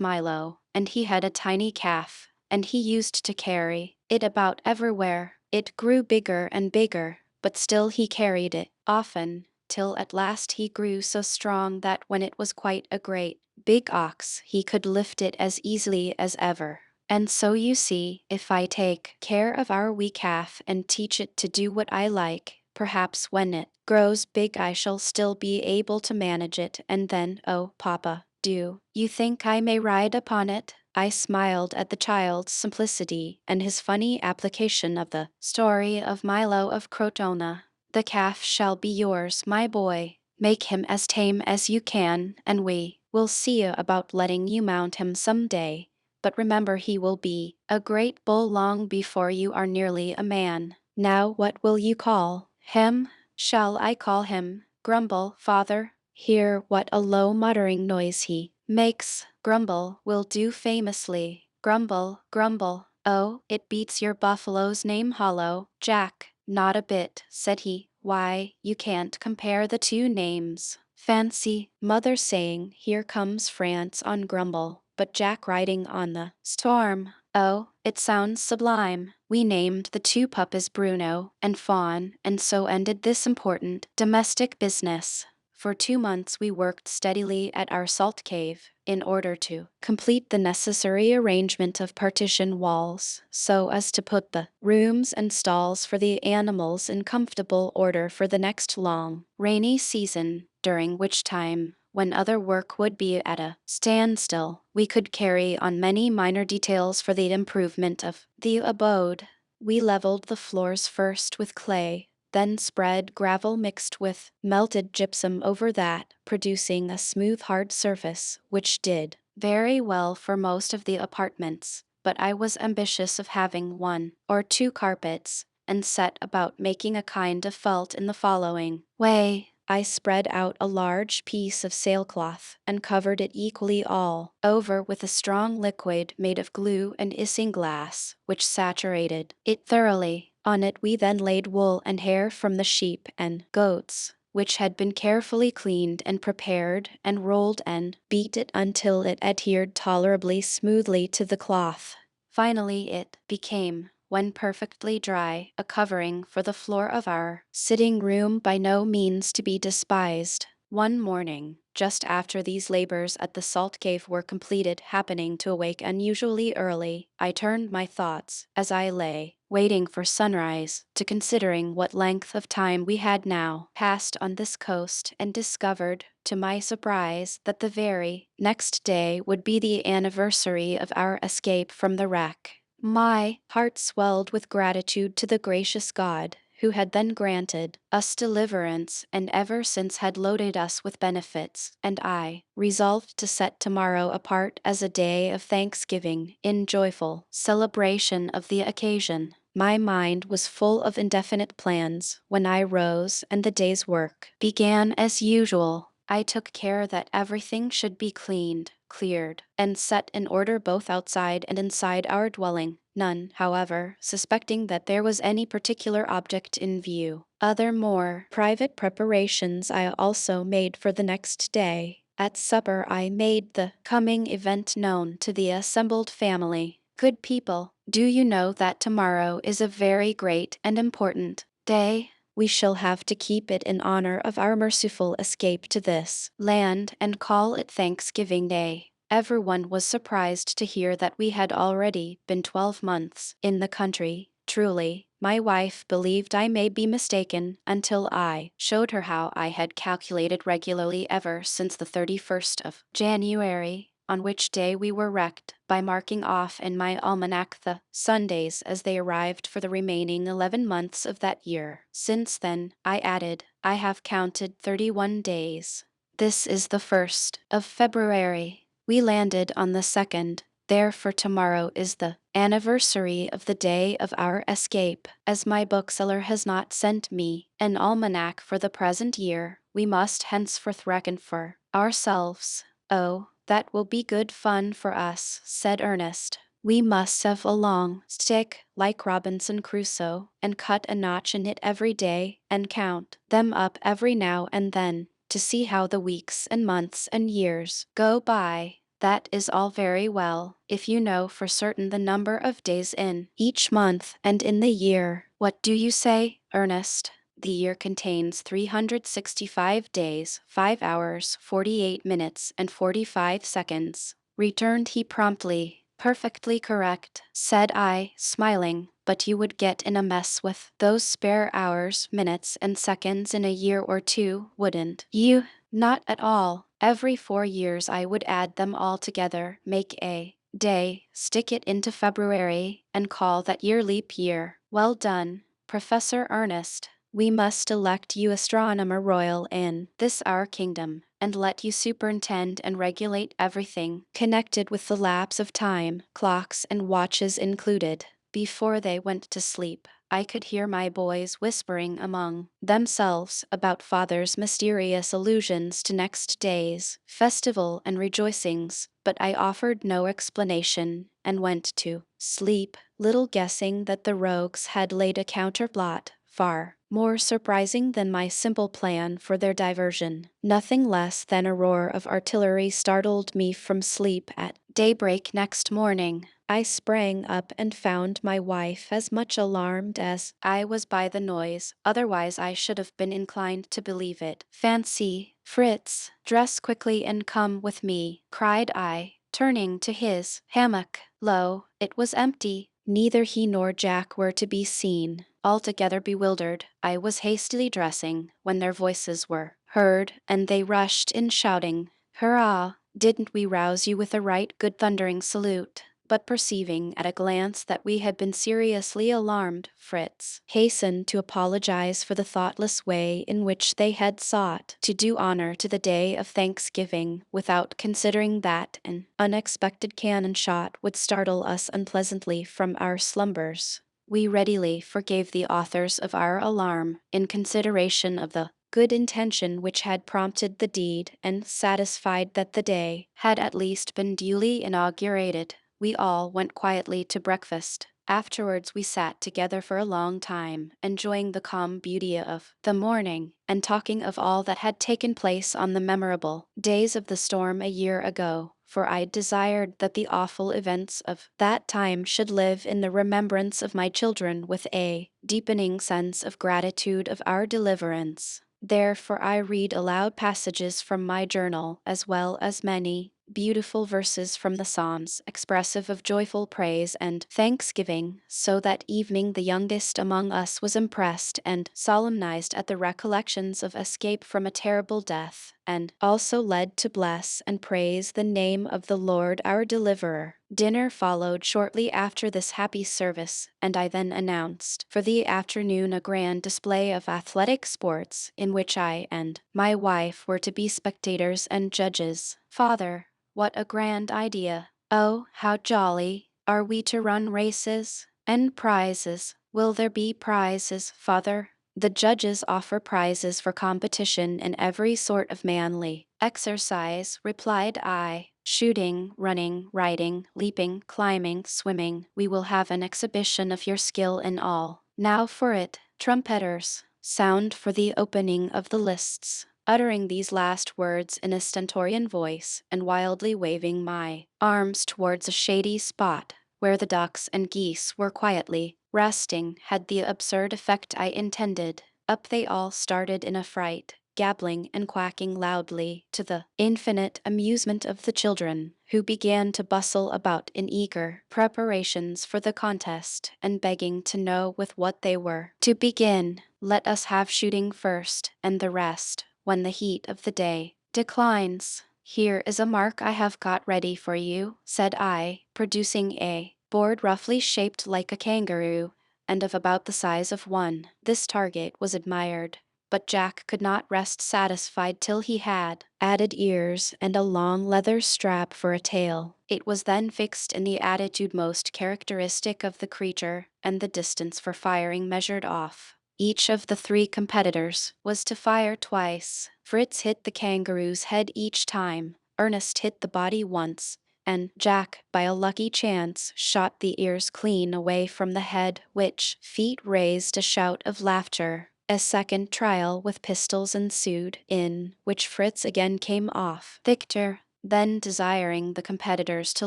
Milo, and he had a tiny calf, and he used to carry it about everywhere. It grew bigger and bigger, but still he carried it, often, till at last he grew so strong that when it was quite a great big ox, he could lift it as easily as ever. And so you see, if I take care of our wee calf and teach it to do what I like, perhaps when it grows big I shall still be able to manage it, and then, oh, Papa, do you think I may ride upon it? I smiled at the child's simplicity and his funny application of the story of Milo of Crotona. The calf shall be yours, my boy. Make him as tame as you can, and we will see about letting you mount him some day. But remember he will be a great bull long before you are nearly a man. Now what will you call him? Shall I call him Grumble, father? Hear what a low muttering noise he makes. Grumble will do famously. Grumble, grumble. Oh, it beats your buffalo's name hollow, Jack. Not a bit, said he. Why, you can't compare the two names. Fancy mother saying, here comes France on Grumble, but Jack riding on the Storm. Oh, it sounds sublime. We named the two puppies Bruno and Fawn, and so ended this important domestic business. For 2 months we worked steadily at our salt cave, in order to complete the necessary arrangement of partition walls, so as to put the rooms and stalls for the animals in comfortable order for the next long, rainy season, during which time, when other work would be at a standstill, we could carry on many minor details for the improvement of the abode. We leveled the floors first with clay, then spread gravel mixed with melted gypsum over that, producing a smooth hard surface, which did very well for most of the apartments. But I was ambitious of having 1 or 2 carpets, and set about making a kind of felt in the following way. I spread out a large piece of sailcloth, and covered it equally all over with a strong liquid made of glue and isinglass, which saturated it thoroughly. On it we then laid wool and hair from the sheep and goats, which had been carefully cleaned and prepared, and rolled and beat it until it adhered tolerably smoothly to the cloth. Finally it became, when perfectly dry, a covering for the floor of our sitting room, by no means to be despised. One morning, just after these labors at the salt cave were completed, happening to awake unusually early, I turned my thoughts, as I lay waiting for sunrise, to considering what length of time we had now passed on this coast, and discovered, to my surprise, that the very next day would be the anniversary of our escape from the wreck. My heart swelled with gratitude to the gracious God, who had then granted us deliverance, and ever since had loaded us with benefits, and I resolved to set tomorrow apart as a day of thanksgiving, in joyful celebration of the occasion. My mind was full of indefinite plans when I rose, and the day's work began as usual. I took care that everything should be cleaned, cleared, and set in order both outside and inside our dwelling, none, however, suspecting that there was any particular object in view. Other more private preparations I also made for the next day. At supper I made the coming event known to the assembled family. Good people, do you know that tomorrow is a very great and important day? We shall have to keep it in honor of our merciful escape to this land, and call it Thanksgiving Day. Everyone was surprised to hear that we had already been 12 months in the country. Truly, my wife believed I may be mistaken, until I showed her how I had calculated regularly ever since the 31st of January, on which day we were wrecked, by marking off in my almanac the Sundays as they arrived for the remaining 11 months of that year. Since then, I added, I have counted 31 days. This is the 1st of February. We landed on the 2nd. Therefore tomorrow is the anniversary of the day of our escape. As my bookseller has not sent me an almanac for the present year, we must henceforth reckon for ourselves. Oh, that will be good fun for us, said Ernest. We must have a long stick, like Robinson Crusoe, and cut a notch in it every day, and count them up every now and then. to see how the weeks and months and years go by. That is all very well, if you know for certain the number of days in each month and in the year. What do you say, Ernest? The year contains 365 days, 5 hours, 48 minutes, and 45 seconds, returned he promptly. Perfectly correct, said I, smiling, but you would get in a mess with those spare hours, minutes, and seconds in a year or two, wouldn't you? Not at all. Every 4 years I would add them all together, make a day, stick it into February, and call that year leap year. Well done, Professor Ernest. We must elect you Astronomer Royal in this our kingdom, and let you superintend and regulate everything connected with the lapse of time, clocks and watches included. Before they went to sleep, I could hear my boys whispering among themselves about father's mysterious allusions to next day's festival and rejoicings, but I offered no explanation and went to sleep, little guessing that the rogues had laid a counterplot far more surprising than my simple plan for their diversion. Nothing less than a roar of artillery startled me from sleep at daybreak next morning. I sprang up and found my wife as much alarmed as I was by the noise, otherwise I should have been inclined to believe it. Fancy, Fritz, dress quickly and come with me, cried I, turning to his hammock. Lo, it was empty. Neither he nor Jack were to be seen. Altogether bewildered, I was hastily dressing when their voices were heard, and they rushed in shouting, "Hurrah! Didn't we rouse you with a right good thundering salute?" But perceiving at a glance that we had been seriously alarmed, Fritz hastened to apologize for the thoughtless way in which they had sought to do honor to the day of Thanksgiving, without considering that an unexpected cannon shot would startle us unpleasantly from our slumbers. We readily forgave the authors of our alarm in consideration of the good intention which had prompted the deed, and satisfied that the day had at least been duly inaugurated. We all went quietly to breakfast. Afterwards we sat together for a long time, enjoying the calm beauty of the morning, and talking of all that had taken place on the memorable days of the storm a year ago, for I desired that the awful events of that time should live in the remembrance of my children with a deepening sense of gratitude of our deliverance. Therefore I read aloud passages from my journal, as well as many beautiful verses from the Psalms, expressive of joyful praise and thanksgiving, so that evening the youngest among us was impressed and solemnized at the recollections of escape from a terrible death, and also led to bless and praise the name of the Lord our deliverer. Dinner followed shortly after this happy service, and I then announced for the afternoon a grand display of athletic sports, in which I and my wife were to be spectators and judges. Father, what a grand idea! Oh, how jolly! Are we to run races? And prizes? Will there be prizes, father? The judges offer prizes for competition in every sort of manly exercise, replied I. Shooting, running, riding, leaping, climbing, swimming. We will have an exhibition of your skill in all. Now for it, trumpeters, sound for the opening of the lists. Uttering these last words in a stentorian voice, and wildly waving my arms towards a shady spot where the ducks and geese were quietly resting, had the absurd effect I intended. Up they all started in a fright, gabbling and quacking loudly, to the infinite amusement of the children, who began to bustle about in eager preparations for the contest, and begging to know with what they were to begin. Let us have shooting first, and the rest when the heat of the day declines. Here is a mark I have got ready for you, said I, producing a board roughly shaped like a kangaroo, and of about the size of one. This target was admired, but Jack could not rest satisfied till he had added ears and a long leather strap for a tail. It was then fixed in the attitude most characteristic of the creature, and the distance for firing measured off. Each of the 3 competitors was to fire twice. Fritz hit the kangaroo's head each time, Ernest hit the body once, and Jack, by a lucky chance, shot the ears clean away from the head, which feat raised a shout of laughter. A second trial with pistols ensued, in which Fritz again came off victor. Then, desiring the competitors to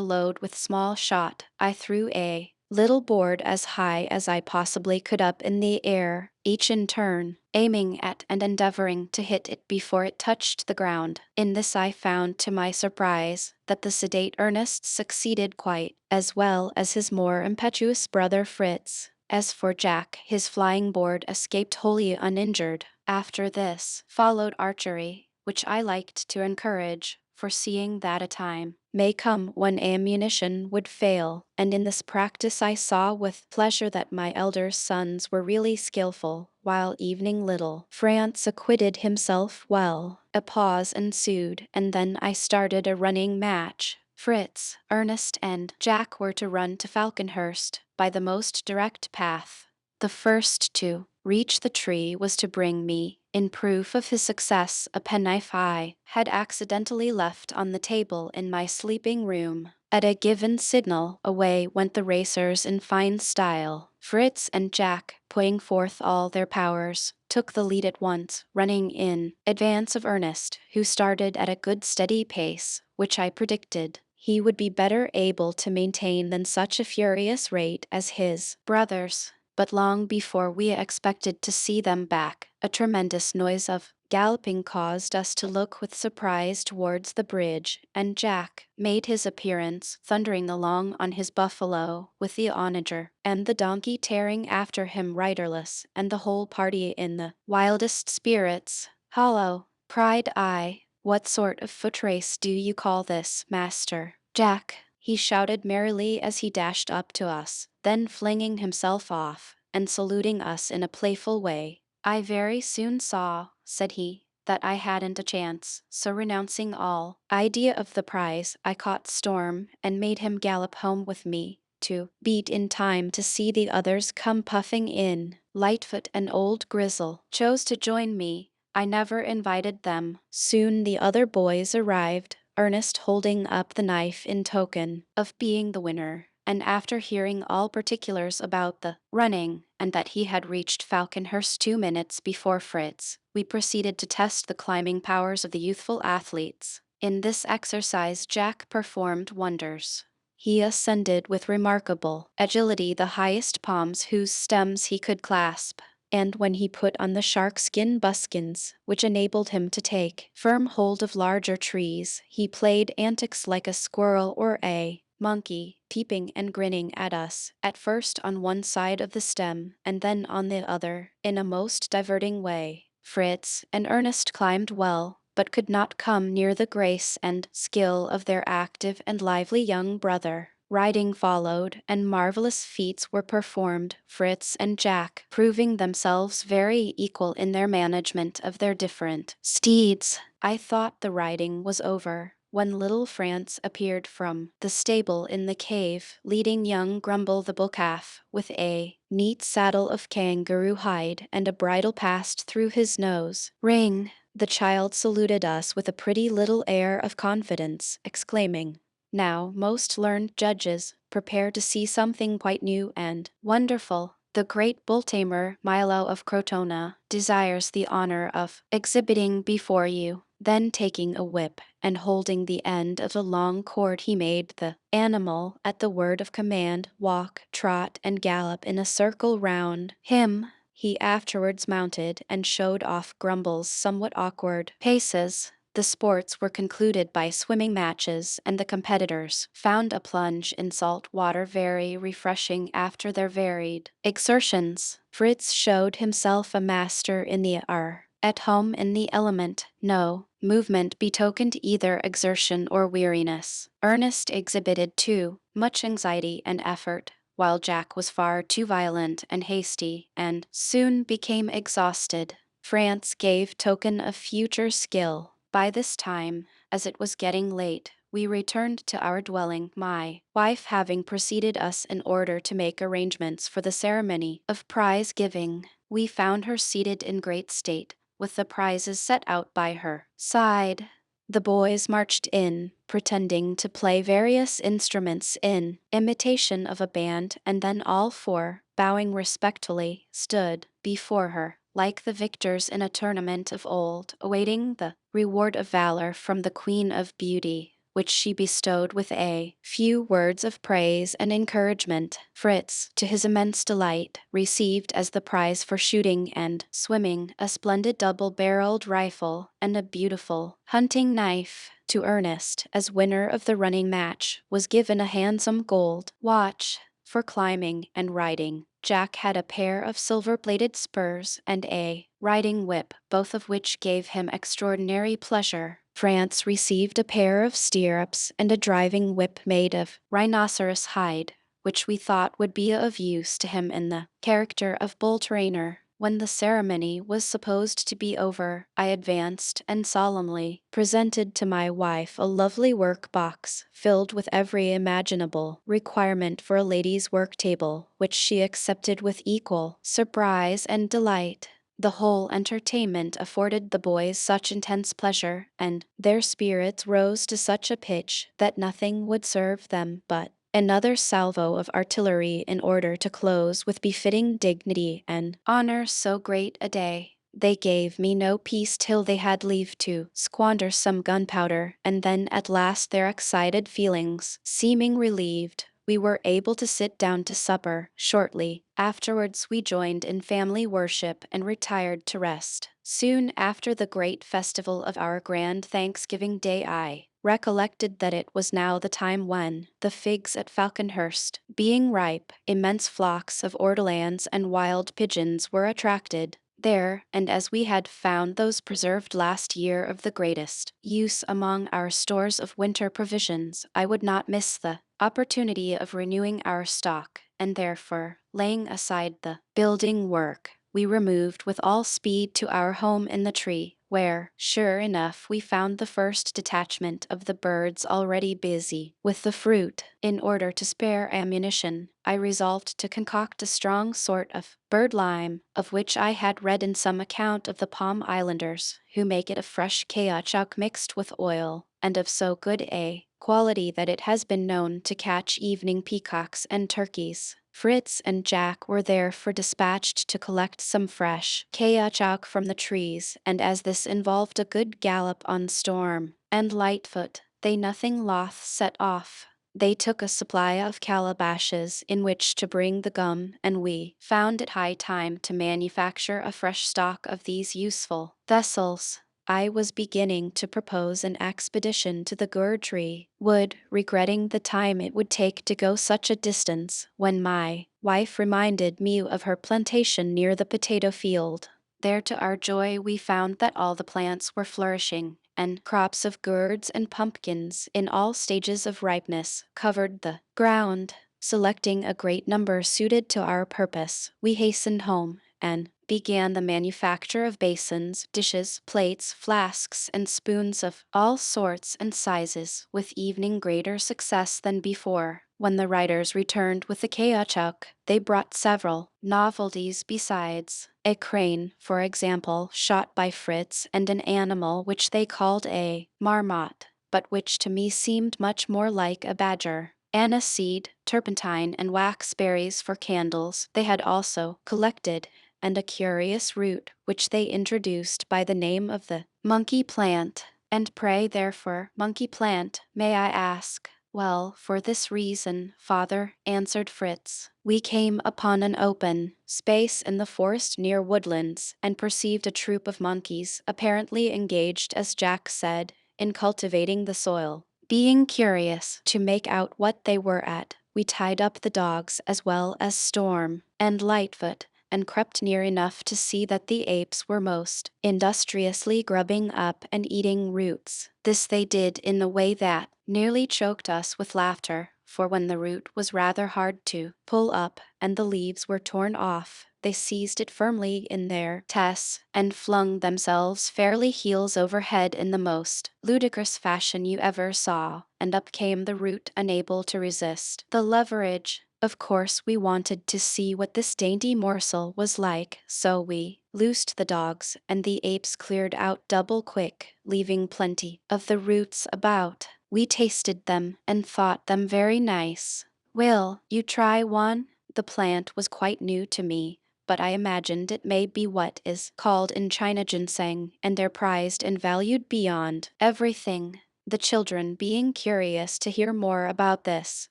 load with small shot, I threw a little board as high as I possibly could up in the air, each in turn, aiming at and endeavoring to hit it before it touched the ground. In this I found, to my surprise, that the sedate Ernest succeeded quite as well as his more impetuous brother Fritz. As for Jack, his flying board escaped wholly uninjured. After this followed archery, which I liked to encourage, foreseeing that a time may come when ammunition would fail, and in this practice I saw with pleasure that my elder sons were really skillful, while evening little France acquitted himself well. A pause ensued, and then I started a running match. Fritz, Ernest, and Jack were to run to Falconhurst by the most direct path. The first to reach the tree was to bring me, in proof of his success, a penknife I had accidentally left on the table in my sleeping room. At a given signal, away went the racers in fine style. Fritz and Jack, putting forth all their powers, took the lead at once, running in advance of Ernest, who started at a good steady pace, which I predicted he would be better able to maintain than such a furious rate as his brothers. But long before we expected to see them back, a tremendous noise of galloping caused us to look with surprise towards the bridge, and Jack made his appearance, thundering along on his buffalo, with the onager and the donkey tearing after him riderless, and the whole party in the wildest spirits. "Hollo!" cried I. "What sort of foot race do you call this, master?" "Jack," he shouted merrily as he dashed up to us, then flinging himself off, and saluting us in a playful way. "I very soon saw," said he, "that I hadn't a chance, so renouncing all idea of the prize, I caught Storm and made him gallop home with me, to beat in time to see the others come puffing in. Lightfoot and old Grizzle chose to join me. I never invited them." Soon the other boys arrived, Ernest holding up the knife in token of being the winner, and after hearing all particulars about the running, and that he had reached Falconhurst 2 minutes before Fritz, we proceeded to test the climbing powers of the youthful athletes. In this exercise Jack performed wonders. He ascended with remarkable agility the highest palms whose stems he could clasp, and when he put on the shark-skin buskins, which enabled him to take firm hold of larger trees, he played antics like a squirrel or a monkey, peeping and grinning at us, at first on one side of the stem, and then on the other, in a most diverting way. Fritz and Ernest climbed well, but could not come near the grace and skill of their active and lively young brother. Riding followed, and marvelous feats were performed, Fritz and Jack proving themselves very equal in their management of their different steeds. I thought the riding was over, when little France appeared from the stable in the cave, leading young Grumble the bull calf, with a neat saddle of kangaroo hide, and a bridle passed through his nose. "Ring!" The child saluted us with a pretty little air of confidence, exclaiming, "Now, most learned judges, prepare to see something quite new and wonderful. The great bull-tamer Milo of Crotona desires the honor of exhibiting before you." Then taking a whip, and holding the end of the long cord, he made the animal, at the word of command, walk, trot, and gallop in a circle round him. He afterwards mounted, and showed off Grumble's somewhat awkward paces. The sports were concluded by swimming matches, and the competitors found a plunge in salt water very refreshing after their varied exertions. Fritz showed himself a master in the art. At home in the element, no movement betokened either exertion or weariness. Ernest exhibited too much anxiety and effort, while Jack was far too violent and hasty, and soon became exhausted. France gave token of future skill. By this time, as it was getting late, we returned to our dwelling, my wife having preceded us in order to make arrangements for the ceremony of prize giving. We found her seated in great state, with the prizes set out by her side. The boys marched in, pretending to play various instruments in imitation of a band, and then all four, bowing respectfully, stood before her. like the victors in a tournament of old, awaiting the reward of valor from the Queen of Beauty, which she bestowed with a few words of praise and encouragement. Fritz, to his immense delight, received as the prize for shooting and swimming a splendid double-barreled rifle and a beautiful hunting knife. To Ernest, as winner of the running match, was given a handsome gold watch. For climbing and riding, Jack had a pair of silver-bladed spurs and a riding whip, both of which gave him extraordinary pleasure. France received a pair of stirrups and a driving whip made of rhinoceros hide, which we thought would be of use to him in the character of bull trainer. When the ceremony was supposed to be over, I advanced and solemnly presented to my wife a lovely work box filled with every imaginable requirement for a lady's work table, which she accepted with equal surprise and delight. The whole entertainment afforded the boys such intense pleasure, and their spirits rose to such a pitch that nothing would serve them but another salvo of artillery in order to close with befitting dignity and honor so great a day. They gave me no peace till they had leave to squander some gunpowder, and then at last their excited feelings seeming relieved, we were able to sit down to supper. Shortly afterwards we joined in family worship and retired to rest. Soon after the great festival of our grand Thanksgiving Day I recollected that it was now the time when, the figs at Falconhurst being ripe, immense flocks of ortolans and wild pigeons were attracted there, and as we had found those preserved last year of the greatest use among our stores of winter provisions, I would not miss the opportunity of renewing our stock, and therefore, laying aside the building work, we removed with all speed to our home in the tree, where, sure enough, we found the first detachment of the birds already busy with the fruit. In order to spare ammunition, I resolved to concoct a strong sort of bird lime, of which I had read in some account of the Palm Islanders, who make it of fresh caoutchouc mixed with oil, and of so good a quality that it has been known to catch evening peacocks and turkeys. Fritz and Jack were therefore dispatched to collect some fresh caoutchouc from the trees, and as this involved a good gallop on Storm and Lightfoot, they nothing loth set off. They took a supply of calabashes in which to bring the gum, and we found it high time to manufacture a fresh stock of these useful vessels. I was beginning to propose an expedition to the Gurtree wood, regretting the time it would take to go such a distance, when my wife reminded me of her plantation near the potato field. There, to our joy, we found that all the plants were flourishing, and crops of gourds and pumpkins in all stages of ripeness covered the ground. Selecting a great number suited to our purpose, we hastened home and began the manufacture of basins, dishes, plates, flasks, and spoons of all sorts and sizes, with even greater success than before. When the writers returned with the caoutchouc, they brought several novelties besides. A crane, for example, shot by Fritz, and an animal which they called a marmot, but which to me seemed much more like a badger. Aniseed, turpentine, and wax berries for candles they had also collected, and a curious root which they introduced by the name of the monkey plant. And pray, therefore, monkey plant, may I ask? Well, for this reason, father, answered Fritz. We came upon an open space in the forest near Woodlands, and perceived a troop of monkeys, apparently engaged, as Jack said, in cultivating the soil. Being curious to make out what they were at, we tied up the dogs as well as Storm and Lightfoot, and crept near enough to see that the apes were most industriously grubbing up and eating roots. This they did in a way that nearly choked us with laughter, for when the root was rather hard to pull up and the leaves were torn off, they seized it firmly in their tests and flung themselves fairly heels over head in the most ludicrous fashion you ever saw, and up came the root, unable to resist the leverage. Of course we wanted to see what this dainty morsel was like, so we loosed the dogs, and the apes cleared out double quick, leaving plenty of the roots about. We tasted them and thought them very nice. Will you try one? The plant was quite new to me, but I imagined it may be what is called in China ginseng, and they're prized and valued beyond everything. The children being curious to hear more about this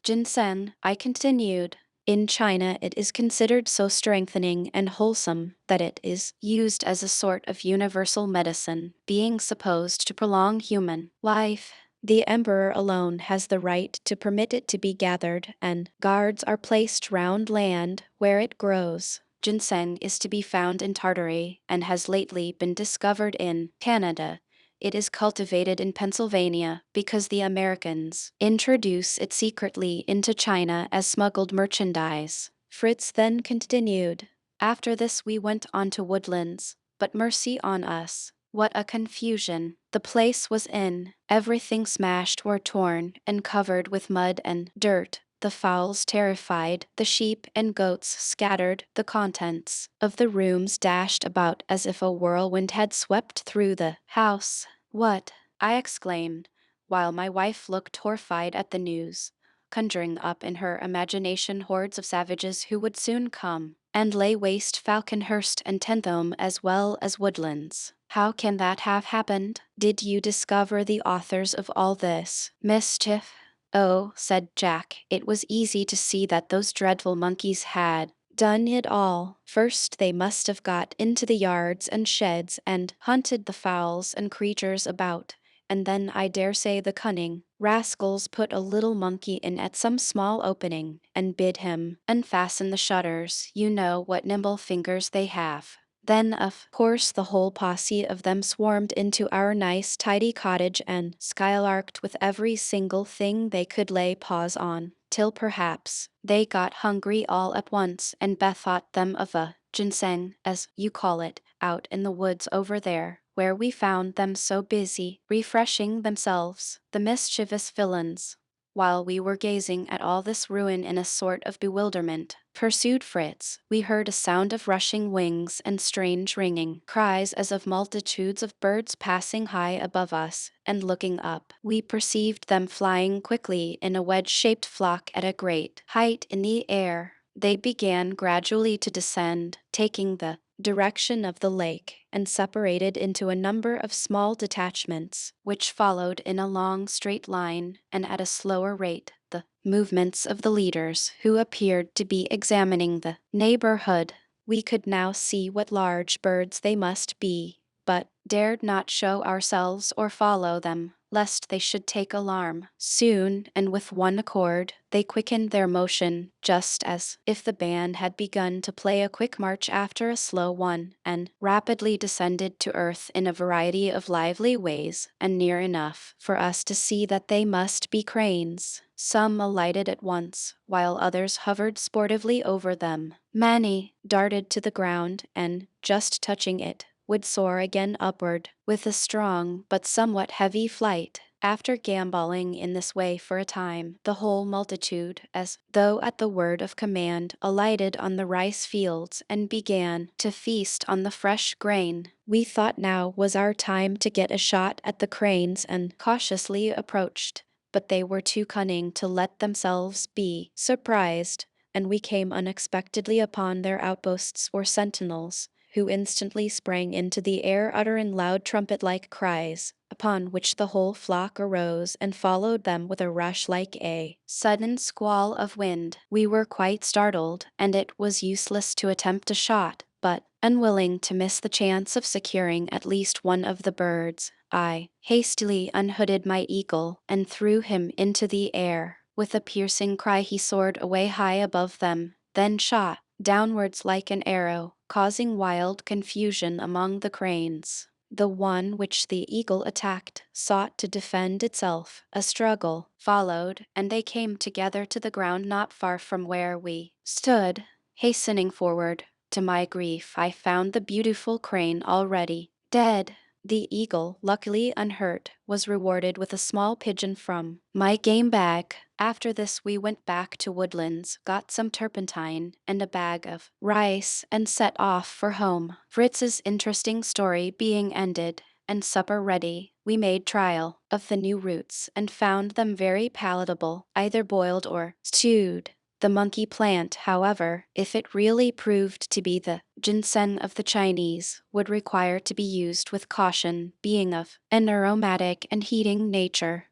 ginseng, I continued. In China, it is considered so strengthening and wholesome that it is used as a sort of universal medicine, being supposed to prolong human life. The emperor alone has the right to permit it to be gathered, and guards are placed round land where it grows. Ginseng is to be found in Tartary and has lately been discovered in Canada. It is cultivated in Pennsylvania because the Americans introduce it secretly into China as smuggled merchandise. Fritz then continued. After this we went on to Woodlands, but mercy on us. What a confusion the place was in, everything smashed or torn and covered with mud and dirt. The fowls terrified, the sheep and goats scattered, the contents of the rooms dashed about as if a whirlwind had swept through the house. What? I exclaimed, while my wife looked horrified at the news, conjuring up in her imagination hordes of savages who would soon come and lay waste Falconhurst and Tentham as well as Woodlands. How can that have happened? Did you discover the authors of all this mischief? Oh, said Jack, it was easy to see that those dreadful monkeys had done it all. First, they must have got into the yards and sheds and hunted the fowls and creatures about, and then I dare say the cunning rascals put a little monkey in at some small opening and bid him unfasten the shutters. You know what nimble fingers they have. Then, of course, the whole posse of them swarmed into our nice, tidy cottage and skylarked with every single thing they could lay paws on, till perhaps they got hungry all at once and bethought them of a ginseng, as you call it, out in the woods over there, where we found them so busy refreshing themselves, the mischievous villains. While we were gazing at all this ruin in a sort of bewilderment, pursued Fritz, we heard a sound of rushing wings and strange ringing cries as of multitudes of birds passing high above us, and looking up, we perceived them flying quickly in a wedge-shaped flock at a great height in the air. They began gradually to descend, taking the direction of the lake, and separated into a number of small detachments, which followed in a long straight line and at a slower rate the movements of the leaders, who appeared to be examining the neighborhood. We could now see what large birds they must be, but dared not show ourselves or follow them, lest they should take alarm. Soon, and with one accord, they quickened their motion, just as if the band had begun to play a quick march after a slow one, and rapidly descended to earth in a variety of lively ways, and near enough for us to see that they must be cranes. Some alighted at once, while others hovered sportively over them. Many darted to the ground, and, just touching it, would soar again upward, with a strong but somewhat heavy flight. After gambolling in this way for a time, the whole multitude, as though at the word of command, alighted on the rice fields and began to feast on the fresh grain. We thought now was our time to get a shot at the cranes and cautiously approached, but they were too cunning to let themselves be surprised, and we came unexpectedly upon their outposts or sentinels, who instantly sprang into the air uttering loud trumpet-like cries, upon which the whole flock arose and followed them with a rush like a sudden squall of wind. We were quite startled, and it was useless to attempt a shot, but, unwilling to miss the chance of securing at least one of the birds, I hastily unhooded my eagle and threw him into the air. With a piercing cry he soared away high above them, then shot downwards like an arrow, causing wild confusion among the cranes. The one which the eagle attacked sought to defend itself. A struggle followed, and they came together to the ground not far from where we stood. Hastening forward, to my grief, I found the beautiful crane already dead. The eagle, luckily unhurt, was rewarded with a small pigeon from my game bag. After this we went back to Woodlands, got some turpentine and a bag of rice, and set off for home. Fritz's interesting story being ended, and supper ready, we made trial of the new roots, and found them very palatable, either boiled or stewed. The monkey plant, however, if it really proved to be the ginseng of the Chinese, would require to be used with caution, being of an aromatic and heating nature.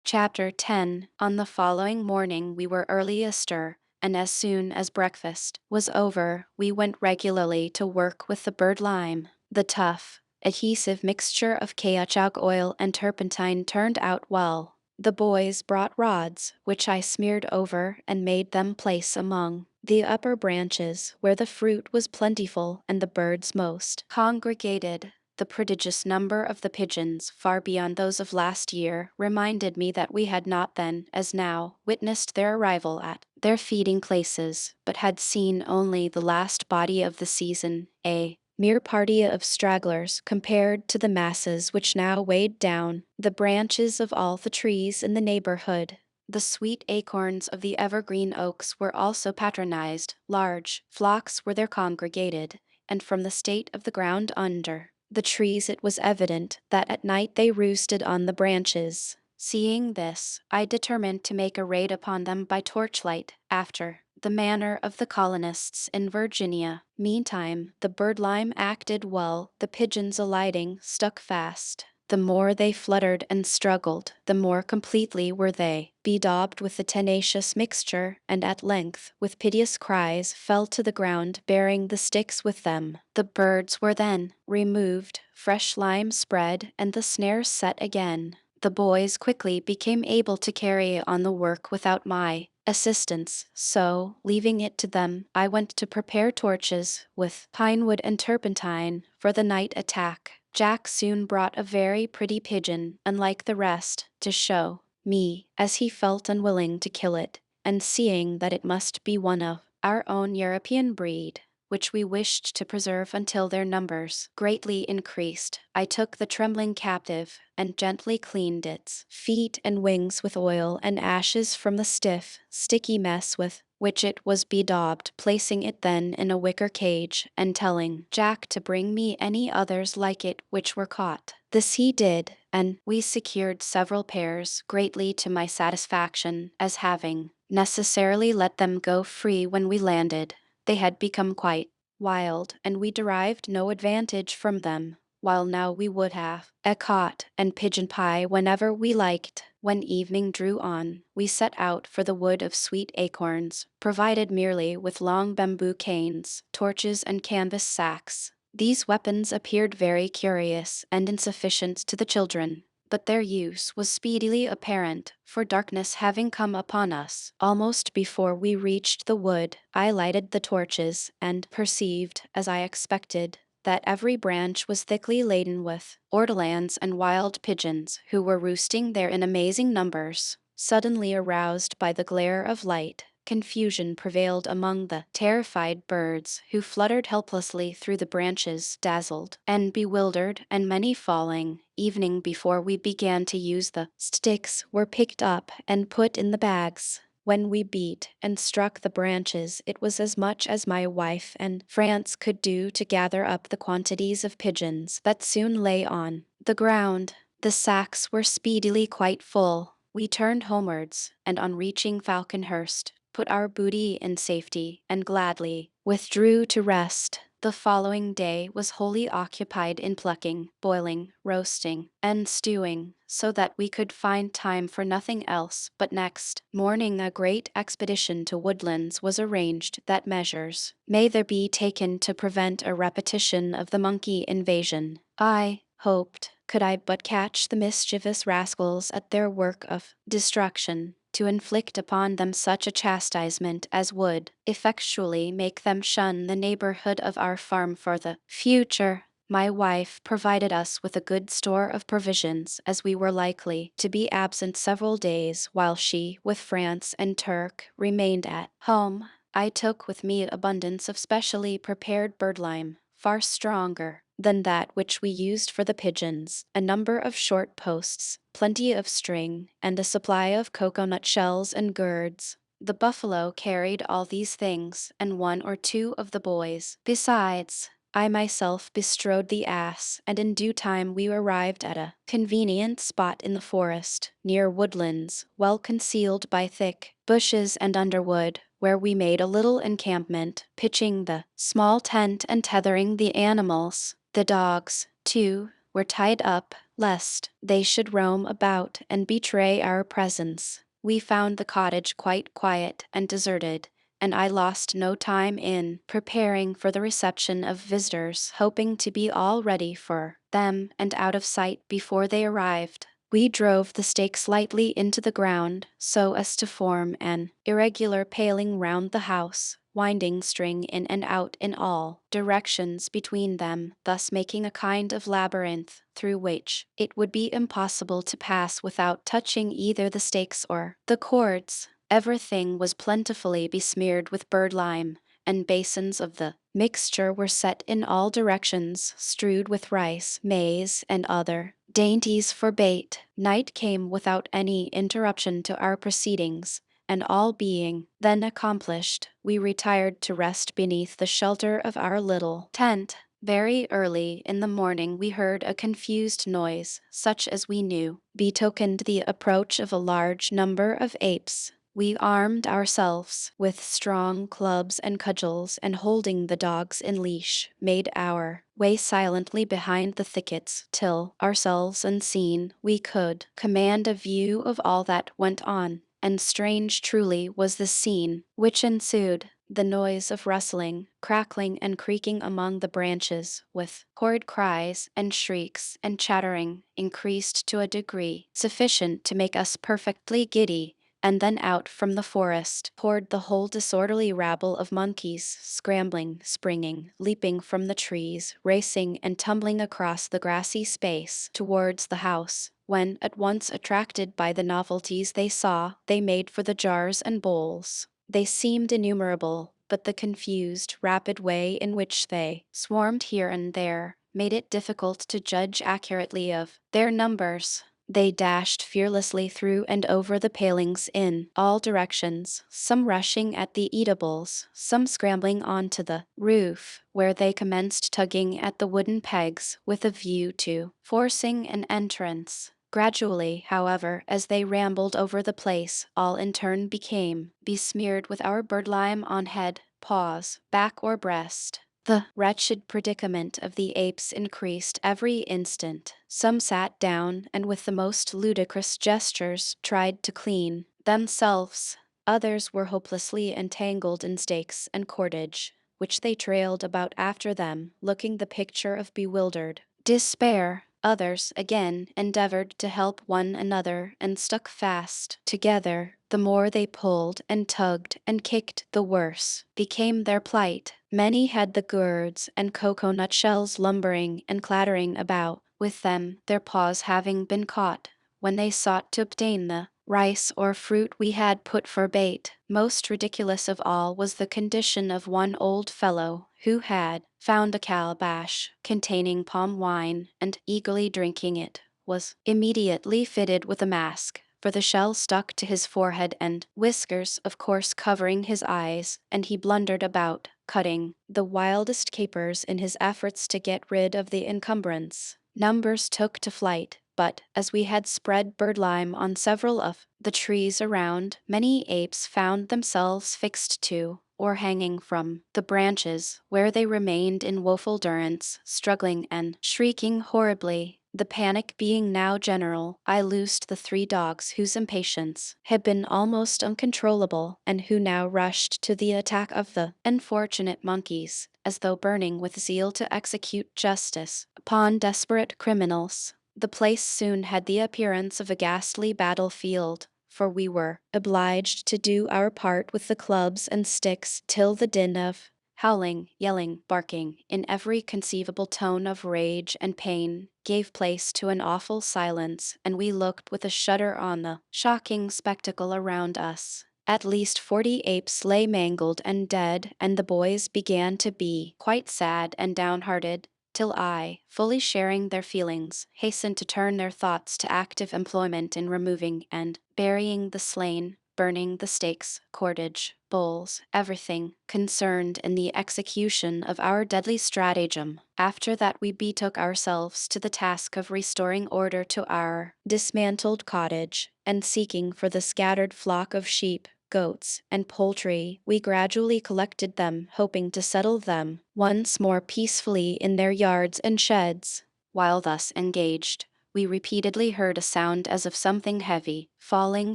Chapter 10. On the following morning we were early astir, and as soon as breakfast was over, we went regularly to work with the bird lime. The tough, adhesive mixture of caoutchouc oil and turpentine turned out well. The boys brought rods, which I smeared over and made them place among the upper branches where the fruit was plentiful and the birds most congregated. The prodigious number of the pigeons, far beyond those of last year, reminded me that we had not then, as now, witnessed their arrival at their feeding places, but had seen only the last body of the season, a mere party of stragglers compared to the masses which now weighed down the branches of all the trees in the neighborhood. The sweet acorns of the evergreen oaks were also patronized, large flocks were there congregated, and from the state of the ground under the trees it was evident that at night they roosted on the branches. Seeing this, I determined to make a raid upon them by torchlight, after the manner of the colonists in Virginia. Meantime, the birdlime acted well, the pigeons alighting stuck fast. The more they fluttered and struggled, the more completely were they bedaubed with the tenacious mixture, and at length, with piteous cries, fell to the ground, bearing the sticks with them. The birds were then removed, fresh lime spread, and the snares set again. The boys quickly became able to carry on the work without my assistance, so, leaving it to them, I went to prepare torches with pine wood and turpentine for the night attack. Jack soon brought a very pretty pigeon, unlike the rest, to show me, as he felt unwilling to kill it, and seeing that it must be one of our own European breed, which we wished to preserve until their numbers greatly increased, I took the trembling captive and gently cleaned its feet and wings with oil and ashes from the stiff, sticky mess with which it was bedaubed, placing it then in a wicker cage, and telling Jack to bring me any others like it which were caught. This he did, and we secured several pairs, greatly to my satisfaction, as having necessarily let them go free when we landed, they had become quite wild, and we derived no advantage from them, while now we would have a cot and pigeon pie whenever we liked. When evening drew on, we set out for the wood of sweet acorns, provided merely with long bamboo canes, torches, and canvas sacks. These weapons appeared very curious and insufficient to the children, but their use was speedily apparent, for darkness having come upon us, almost before we reached the wood, I lighted the torches, and perceived, as I expected, that every branch was thickly laden with ortolans and wild pigeons, who were roosting there in amazing numbers. Suddenly aroused by the glare of light, confusion prevailed among the terrified birds, who fluttered helplessly through the branches, dazzled and bewildered, and many falling. Evening before we began to use the sticks were picked up and put in the bags. When we beat and struck the branches, it was as much as my wife and France could do to gather up the quantities of pigeons that soon lay on the ground. The sacks were speedily quite full. We turned homewards, and on reaching Falconhurst, put our booty in safety, and gladly withdrew to rest. The following day was wholly occupied in plucking, boiling, roasting, and stewing, so that we could find time for nothing else. But next morning a great expedition to Woodlands was arranged, that measures may there be taken to prevent a repetition of the monkey invasion. I hoped, could I but catch the mischievous rascals at their work of destruction, to inflict upon them such a chastisement as would effectually make them shun the neighborhood of our farm for the future. My wife provided us with a good store of provisions, as we were likely to be absent several days, while she, with France and Turk, remained at home. I took with me abundance of specially prepared birdlime, far stronger than that which we used for the pigeons, a number of short posts, plenty of string, and a supply of cocoanut shells and gourds. The buffalo carried all these things, and one or two of the boys. Besides, I myself bestrode the ass, and in due time we arrived at a convenient spot in the forest, near woodlands, well concealed by thick bushes and underwood, where we made a little encampment, pitching the small tent and tethering the animals. The dogs, too, were tied up, lest they should roam about and betray our presence. We found the cottage quite quiet and deserted, and I lost no time in preparing for the reception of visitors, hoping to be all ready for them and out of sight before they arrived. We drove the stakes lightly into the ground so as to form an irregular paling round the house, winding string in and out in all directions between them, thus making a kind of labyrinth through which it would be impossible to pass without touching either the stakes or the cords. Everything was plentifully besmeared with birdlime, and basins of the mixture were set in all directions, strewed with rice, maize, and other dainties for bait. Night came without any interruption to our proceedings, and all being then accomplished, we retired to rest beneath the shelter of our little tent. Very early in the morning we heard a confused noise, such as we knew betokened the approach of a large number of apes. We armed ourselves with strong clubs and cudgels, and holding the dogs in leash, made our way silently behind the thickets, till, ourselves unseen, we could command a view of all that went on. And strange truly was the scene which ensued. The noise of rustling, crackling, and creaking among the branches, with horrid cries and shrieks and chattering, increased to a degree sufficient to make us perfectly giddy. And then out from the forest poured the whole disorderly rabble of monkeys, scrambling, springing, leaping from the trees, racing and tumbling across the grassy space towards the house. When, at once attracted by the novelties they saw, they made for the jars and bowls. They seemed innumerable, but the confused, rapid way in which they swarmed here and there made it difficult to judge accurately of their numbers. They dashed fearlessly through and over the palings in all directions, some rushing at the eatables, some scrambling onto the roof, where they commenced tugging at the wooden pegs with a view to forcing an entrance. Gradually, however, as they rambled over the place, all in turn became besmeared with our birdlime on head, paws, back, or breast. The wretched predicament of the apes increased every instant. Some sat down and with the most ludicrous gestures tried to clean themselves. Others were hopelessly entangled in stakes and cordage, which they trailed about after them, looking the picture of bewildered despair. Others, again, endeavored to help one another and stuck fast together. The more they pulled and tugged and kicked, the worse became their plight. Many had the gourds and cocoa-nut shells lumbering and clattering about with them, their paws having been caught when they sought to obtain the rice or fruit we had put for bait. Most ridiculous of all was the condition of one old fellow who had found a calabash containing palm wine, and eagerly drinking it, was immediately fitted with a mask, for the shell stuck to his forehead and whiskers, of course covering his eyes, and he blundered about, cutting the wildest capers in his efforts to get rid of the encumbrance. Numbers took to flight, but as we had spread birdlime on several of the trees around, many apes found themselves fixed to or hanging from the branches, where they remained in woeful durance, struggling and shrieking horribly. The panic being now general, I loosed the 3 dogs whose impatience had been almost uncontrollable, and who now rushed to the attack of the unfortunate monkeys, as though burning with zeal to execute justice upon desperate criminals. The place soon had the appearance of a ghastly battlefield, for we were obliged to do our part with the clubs and sticks till the din of howling, yelling, barking, in every conceivable tone of rage and pain, gave place to an awful silence, and we looked with a shudder on the shocking spectacle around us. At least 40 apes lay mangled and dead, and the boys began to be quite sad and downhearted, till I, fully sharing their feelings, hastened to turn their thoughts to active employment in removing and burying the slain. burning the stakes, cordage, bowls, everything concerned in the execution of our deadly stratagem. After that we betook ourselves to the task of restoring order to our dismantled cottage, and seeking for the scattered flock of sheep, goats, and poultry. We gradually collected them, hoping to settle them once more peacefully in their yards and sheds. While thus engaged, we repeatedly heard a sound as of something heavy falling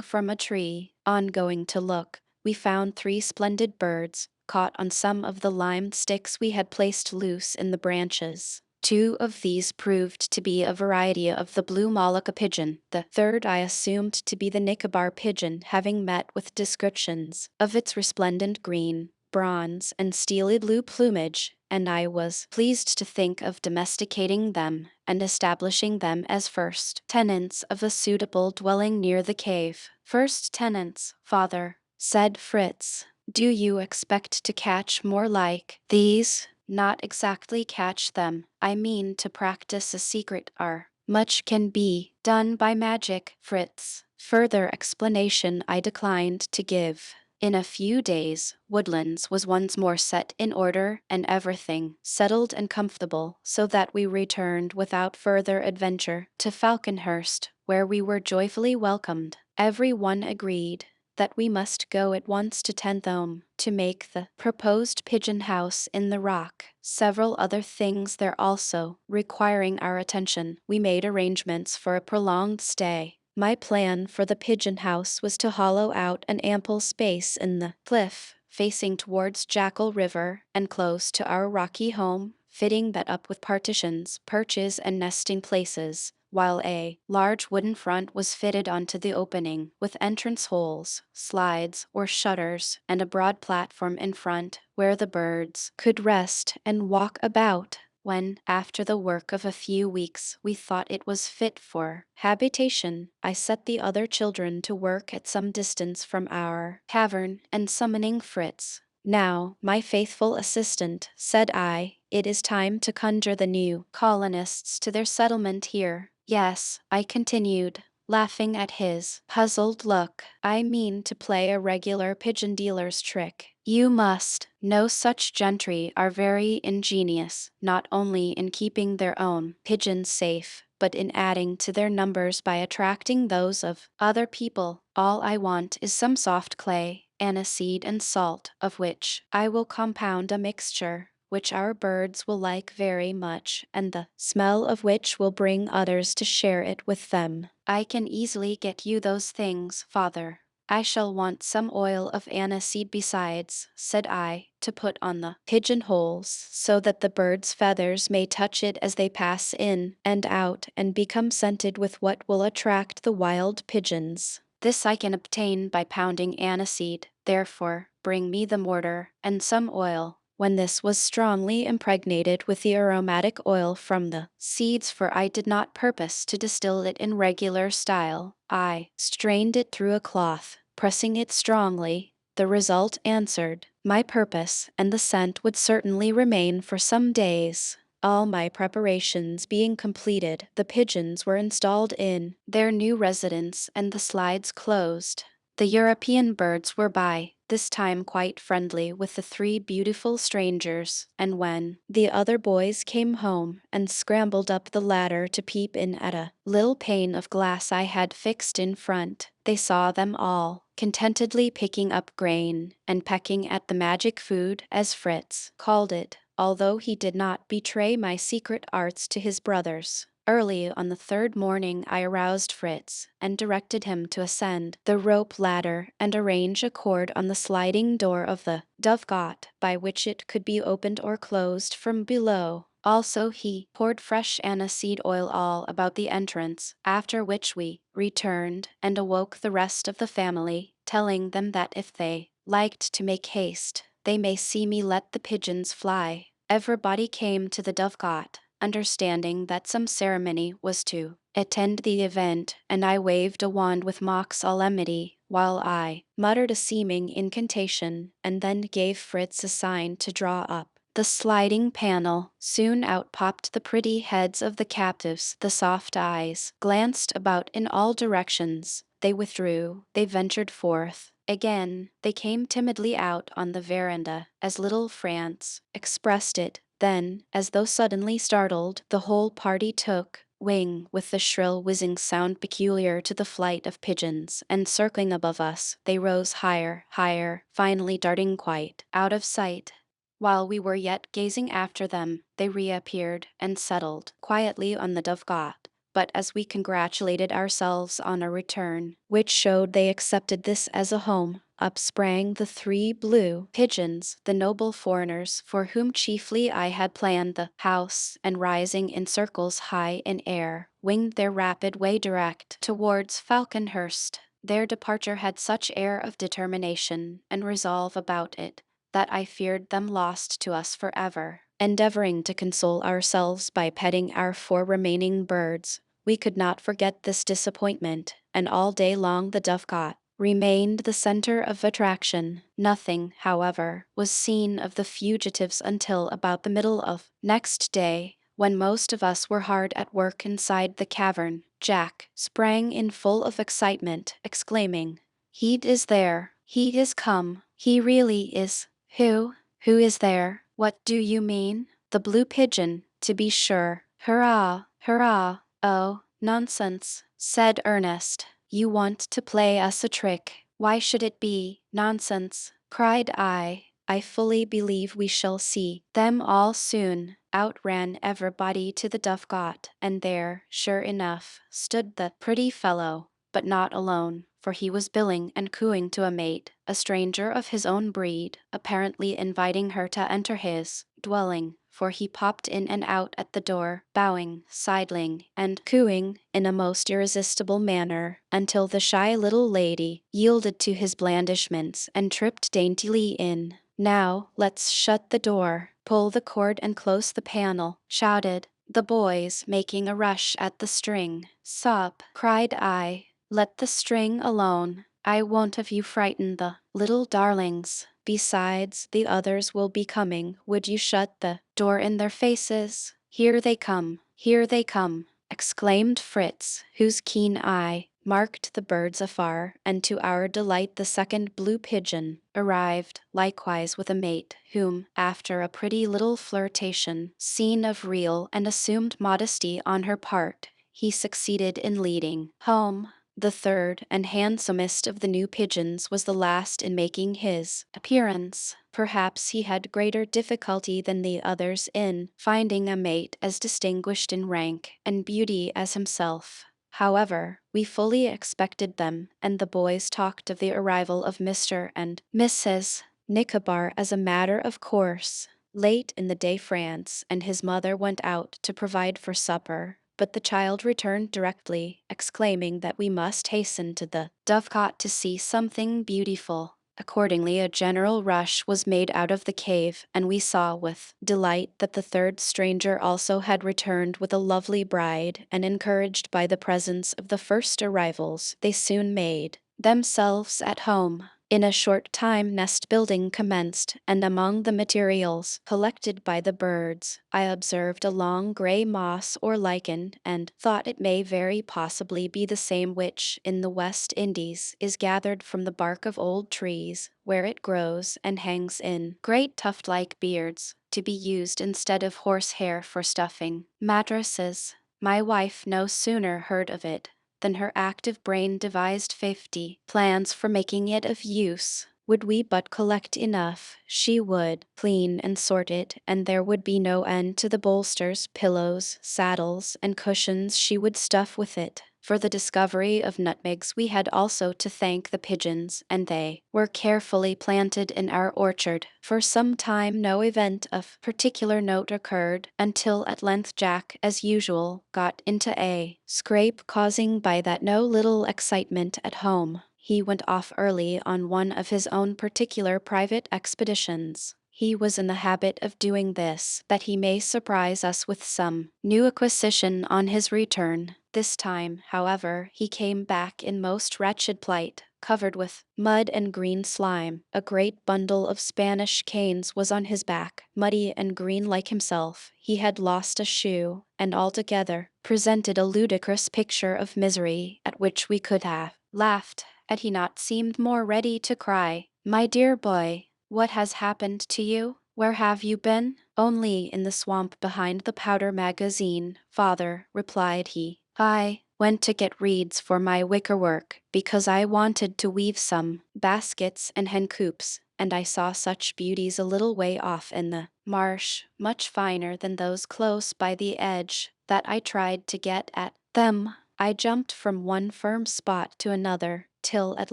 from a tree. On going to look, we found 3 splendid birds caught on some of the limed sticks we had placed loose in the branches. 2 of these proved to be a variety of the blue Molucca pigeon. The third I assumed to be the Nicobar pigeon, having met with descriptions of its resplendent green, bronze, and steely blue plumage, and I was pleased to think of domesticating them and establishing them as first tenants of a suitable dwelling near the cave. First tenants, father, said Fritz. Do you expect to catch more like these? Not exactly catch them. I mean to practice a secret art. Much can be done by magic, Fritz. Further explanation I declined to give. In a few days, Woodlands was once more set in order and everything settled and comfortable, so that we returned without further adventure to Falconhurst, where we were joyfully welcomed. Every one agreed that we must go at once to Tenthome to make the proposed pigeon house in the rock. Several other things there also, requiring our attention, we made arrangements for a prolonged stay. My plan for the pigeon house was to hollow out an ample space in the cliff, facing towards Jackal River and close to our rocky home, fitting that up with partitions, perches, and nesting places, while a large wooden front was fitted onto the opening, with entrance holes, slides or shutters, and a broad platform in front where the birds could rest and walk about. When, after the work of a few weeks, we thought it was fit for habitation, I set the other children to work at some distance from our cavern, and summoning Fritz, "Now, my faithful assistant," said I, "it is time to conjure the new colonists to their settlement here." "Yes," I continued, laughing at his puzzled look, "I mean to play a regular pigeon dealer's trick. You must know such gentry are very ingenious, not only in keeping their own pigeons safe, but in adding to their numbers by attracting those of other people. All I want is some soft clay, aniseed, and salt, of which I will compound a mixture which our birds will like very much, and the smell of which will bring others to share it with them. I can easily get you those things, father." "I shall want some oil of aniseed besides," said I, "to put on the pigeonholes, so that the birds' feathers may touch it as they pass in and out and become scented with what will attract the wild pigeons. This I can obtain by pounding aniseed, therefore bring me the mortar and some oil." When this was strongly impregnated with the aromatic oil from the seeds, for I did not purpose to distill it in regular style, I strained it through a cloth, pressing it strongly. The result answered my purpose, and the scent would certainly remain for some days. All my preparations being completed, the pigeons were installed in their new residence and the slides closed. The European birds were by this time quite friendly with the 3 beautiful strangers, and when the other boys came home and scrambled up the ladder to peep in at a little pane of glass I had fixed in front, they saw them all contentedly picking up grain and pecking at the magic food, as Fritz called it, although he did not betray my secret arts to his brothers. Early on the 3rd morning I aroused Fritz, and directed him to ascend the rope ladder and arrange a cord on the sliding door of the dovecot, by which it could be opened or closed from below. Also he poured fresh aniseed oil all about the entrance, after which we returned and awoke the rest of the family, telling them that if they liked to make haste, they may see me let the pigeons fly. Everybody came to the dovecot, understanding that some ceremony was to attend the event, and I waved a wand with mock solemnity, while I muttered a seeming incantation, and then gave Fritz a sign to draw up the sliding panel. Soon out popped the pretty heads of the captives, the soft eyes glanced about in all directions, They withdrew, they ventured forth. Again, they came timidly out on the veranda, as little France expressed it. Then, as though suddenly startled, the whole party took wing with the shrill whizzing sound peculiar to the flight of pigeons, and circling above us, they rose higher, higher, finally darting quite out of sight. While we were yet gazing after them, they reappeared and settled quietly on the Dovecote. But as we congratulated ourselves on our return, which showed they accepted this as a home, up sprang the 3 blue pigeons, the noble foreigners for whom chiefly I had planned the house, and rising in circles high in air, winged their rapid way direct towards Falconhurst. Their departure had such air of determination and resolve about it that I feared them lost to us forever. Endeavoring to console ourselves by petting our 4 remaining birds, we could not forget this disappointment, and all day long the Dovecote remained the center of attraction. Nothing, however, was seen of the fugitives until about the middle of next day, when most of us were hard at work inside the cavern. Jack sprang in full of excitement, exclaiming, "He is there! He is come! He really is! Who? Who is there? What do you mean?" "The blue pigeon, to be sure. Hurrah! Hurrah!" "Oh, nonsense," said Ernest. "You want to play us a trick." "Why should it be nonsense?" cried I. "I fully believe we shall see them all soon." Out ran everybody to the Dovecote, and there, sure enough, stood the pretty fellow, but not alone, for he was billing and cooing to a mate, a stranger of his own breed, apparently inviting her to enter his dwelling, for he popped in and out at the door, bowing, sidling, and cooing in a most irresistible manner, until the shy little lady yielded to his blandishments and tripped daintily in. "Now, let's shut the door, pull the cord and close the panel," shouted the boys, making a rush at the string. "Stop," cried I. "Let the string alone. I won't have you frighten the little darlings. Besides, the others will be coming. Would you shut the door in their faces?" "Here they come! Here they come!" exclaimed Fritz, whose keen eye marked the birds afar, and to our delight the second blue pigeon arrived, likewise with a mate, whom, after a pretty little flirtation, scene of real and assumed modesty on her part, he succeeded in leading home. The third and handsomest of the new pigeons was the last in making his appearance. Perhaps he had greater difficulty than the others in finding a mate as distinguished in rank and beauty as himself. However, we fully expected them, and the boys talked of the arrival of Mr. and Mrs. Nicobar as a matter of course. Late in the day France and his mother went out to provide for supper, but the child returned directly, exclaiming that we must hasten to the Dovecote to see something beautiful. Accordingly, a general rush was made out of the cave, and we saw with delight that the third stranger also had returned with a lovely bride, and encouraged by the presence of the first arrivals, they soon made themselves at home. In a short time nest building commenced, and among the materials collected by the birds, I observed a long gray moss or lichen, and thought it may very possibly be the same which, in the West Indies, is gathered from the bark of old trees, where it grows and hangs in great tuft-like beards, to be used instead of horsehair for stuffing mattresses. My wife no sooner heard of it than her active brain devised 50 plans for making it of use. Would we but collect enough, she would clean and sort it, and there would be no end to the bolsters, pillows, saddles, and cushions she would stuff with it. For the discovery of nutmegs we had also to thank the pigeons, and they were carefully planted in our orchard. For some time no event of particular note occurred, until at length Jack, as usual, got into a scrape, causing by that no little excitement at home. He went off early on one of his own particular private expeditions. He was in the habit of doing this, that he may surprise us with some new acquisition on his return. This time, however, he came back in most wretched plight, covered with mud and green slime. A great bundle of Spanish canes was on his back, muddy and green like himself. He had lost a shoe, and altogether presented a ludicrous picture of misery, at which we could have laughed, had he not seemed more ready to cry, "My dear boy, what has happened to you? Where have you been?" "Only in the swamp behind the powder magazine, father," replied he. "I went to get reeds for my wickerwork, because I wanted to weave some baskets and hen coops, and I saw such beauties a little way off in the marsh, much finer than those close by the edge, that I tried to get at them. I jumped from one firm spot to another, till at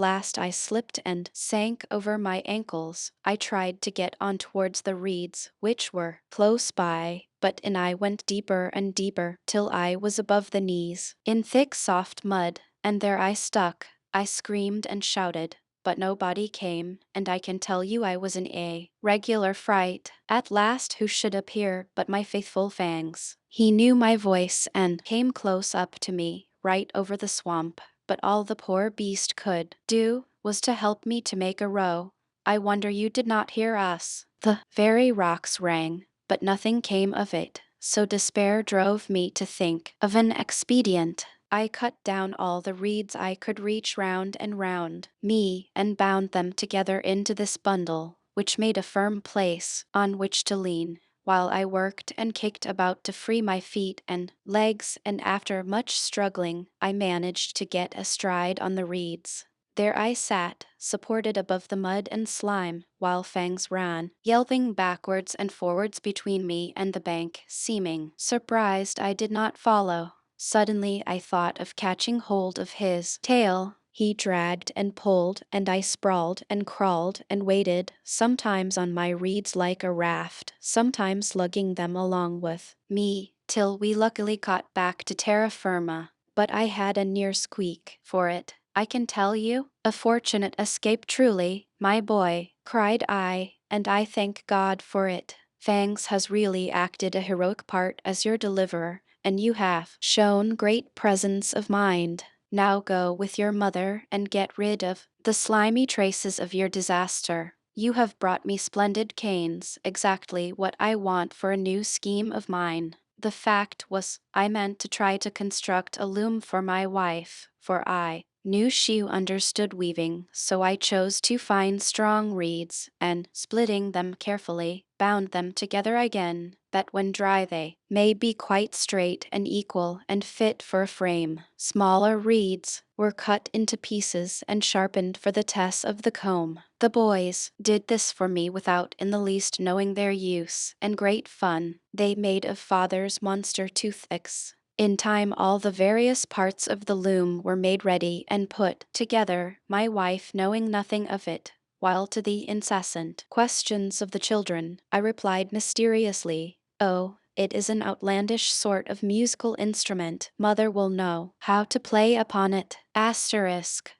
last I slipped and sank over my ankles. I tried to get on towards the reeds, which were close by, but in I went deeper and deeper, till I was above the knees, in thick soft mud, and there I stuck. I screamed and shouted, but nobody came, and I can tell you I was in a regular fright. At last who should appear but my faithful Fangs. He knew my voice and came close up to me, right over the swamp, but all the poor beast could do was to help me to make a row. I wonder you did not hear us. The very rocks rang, but nothing came of it, so despair drove me to think of an expedient. I cut down all the reeds I could reach round and round me, and bound them together into this bundle, which made a firm place on which to lean, while I worked and kicked about to free my feet and legs, and after much struggling I managed to get astride on the reeds. There I sat, supported above the mud and slime, while Fangs ran, yelping backwards and forwards between me and the bank, seeming surprised I did not follow. Suddenly I thought of catching hold of his tail. He dragged and pulled, and I sprawled and crawled and waded, sometimes on my reeds like a raft, sometimes lugging them along with me, till we luckily got back to terra firma. But I had a near squeak for it, I can tell you. A fortunate escape truly, my boy, cried I, and I thank God for it. Fangs has really acted a heroic part as your deliverer, and you have shown great presence of mind. Now go with your mother and get rid of the slimy traces of your disaster. You have brought me splendid canes, exactly what I want for a new scheme of mine. The fact was, I meant to try to construct a loom for my wife, for I knew she understood weaving, so I chose two fine strong reeds, and, splitting them carefully, bound them together again, that when dry they may be quite straight and equal and fit for a frame. Smaller reeds were cut into pieces and sharpened for the test of the comb. The boys did this for me without in the least knowing their use, and great fun they made of father's monster toothpicks. In time all the various parts of the loom were made ready and put together, my wife knowing nothing of it, while to the incessant questions of the children, I replied mysteriously, "Oh, it is an outlandish sort of musical instrument. Mother will know how to play upon it." Asterisk,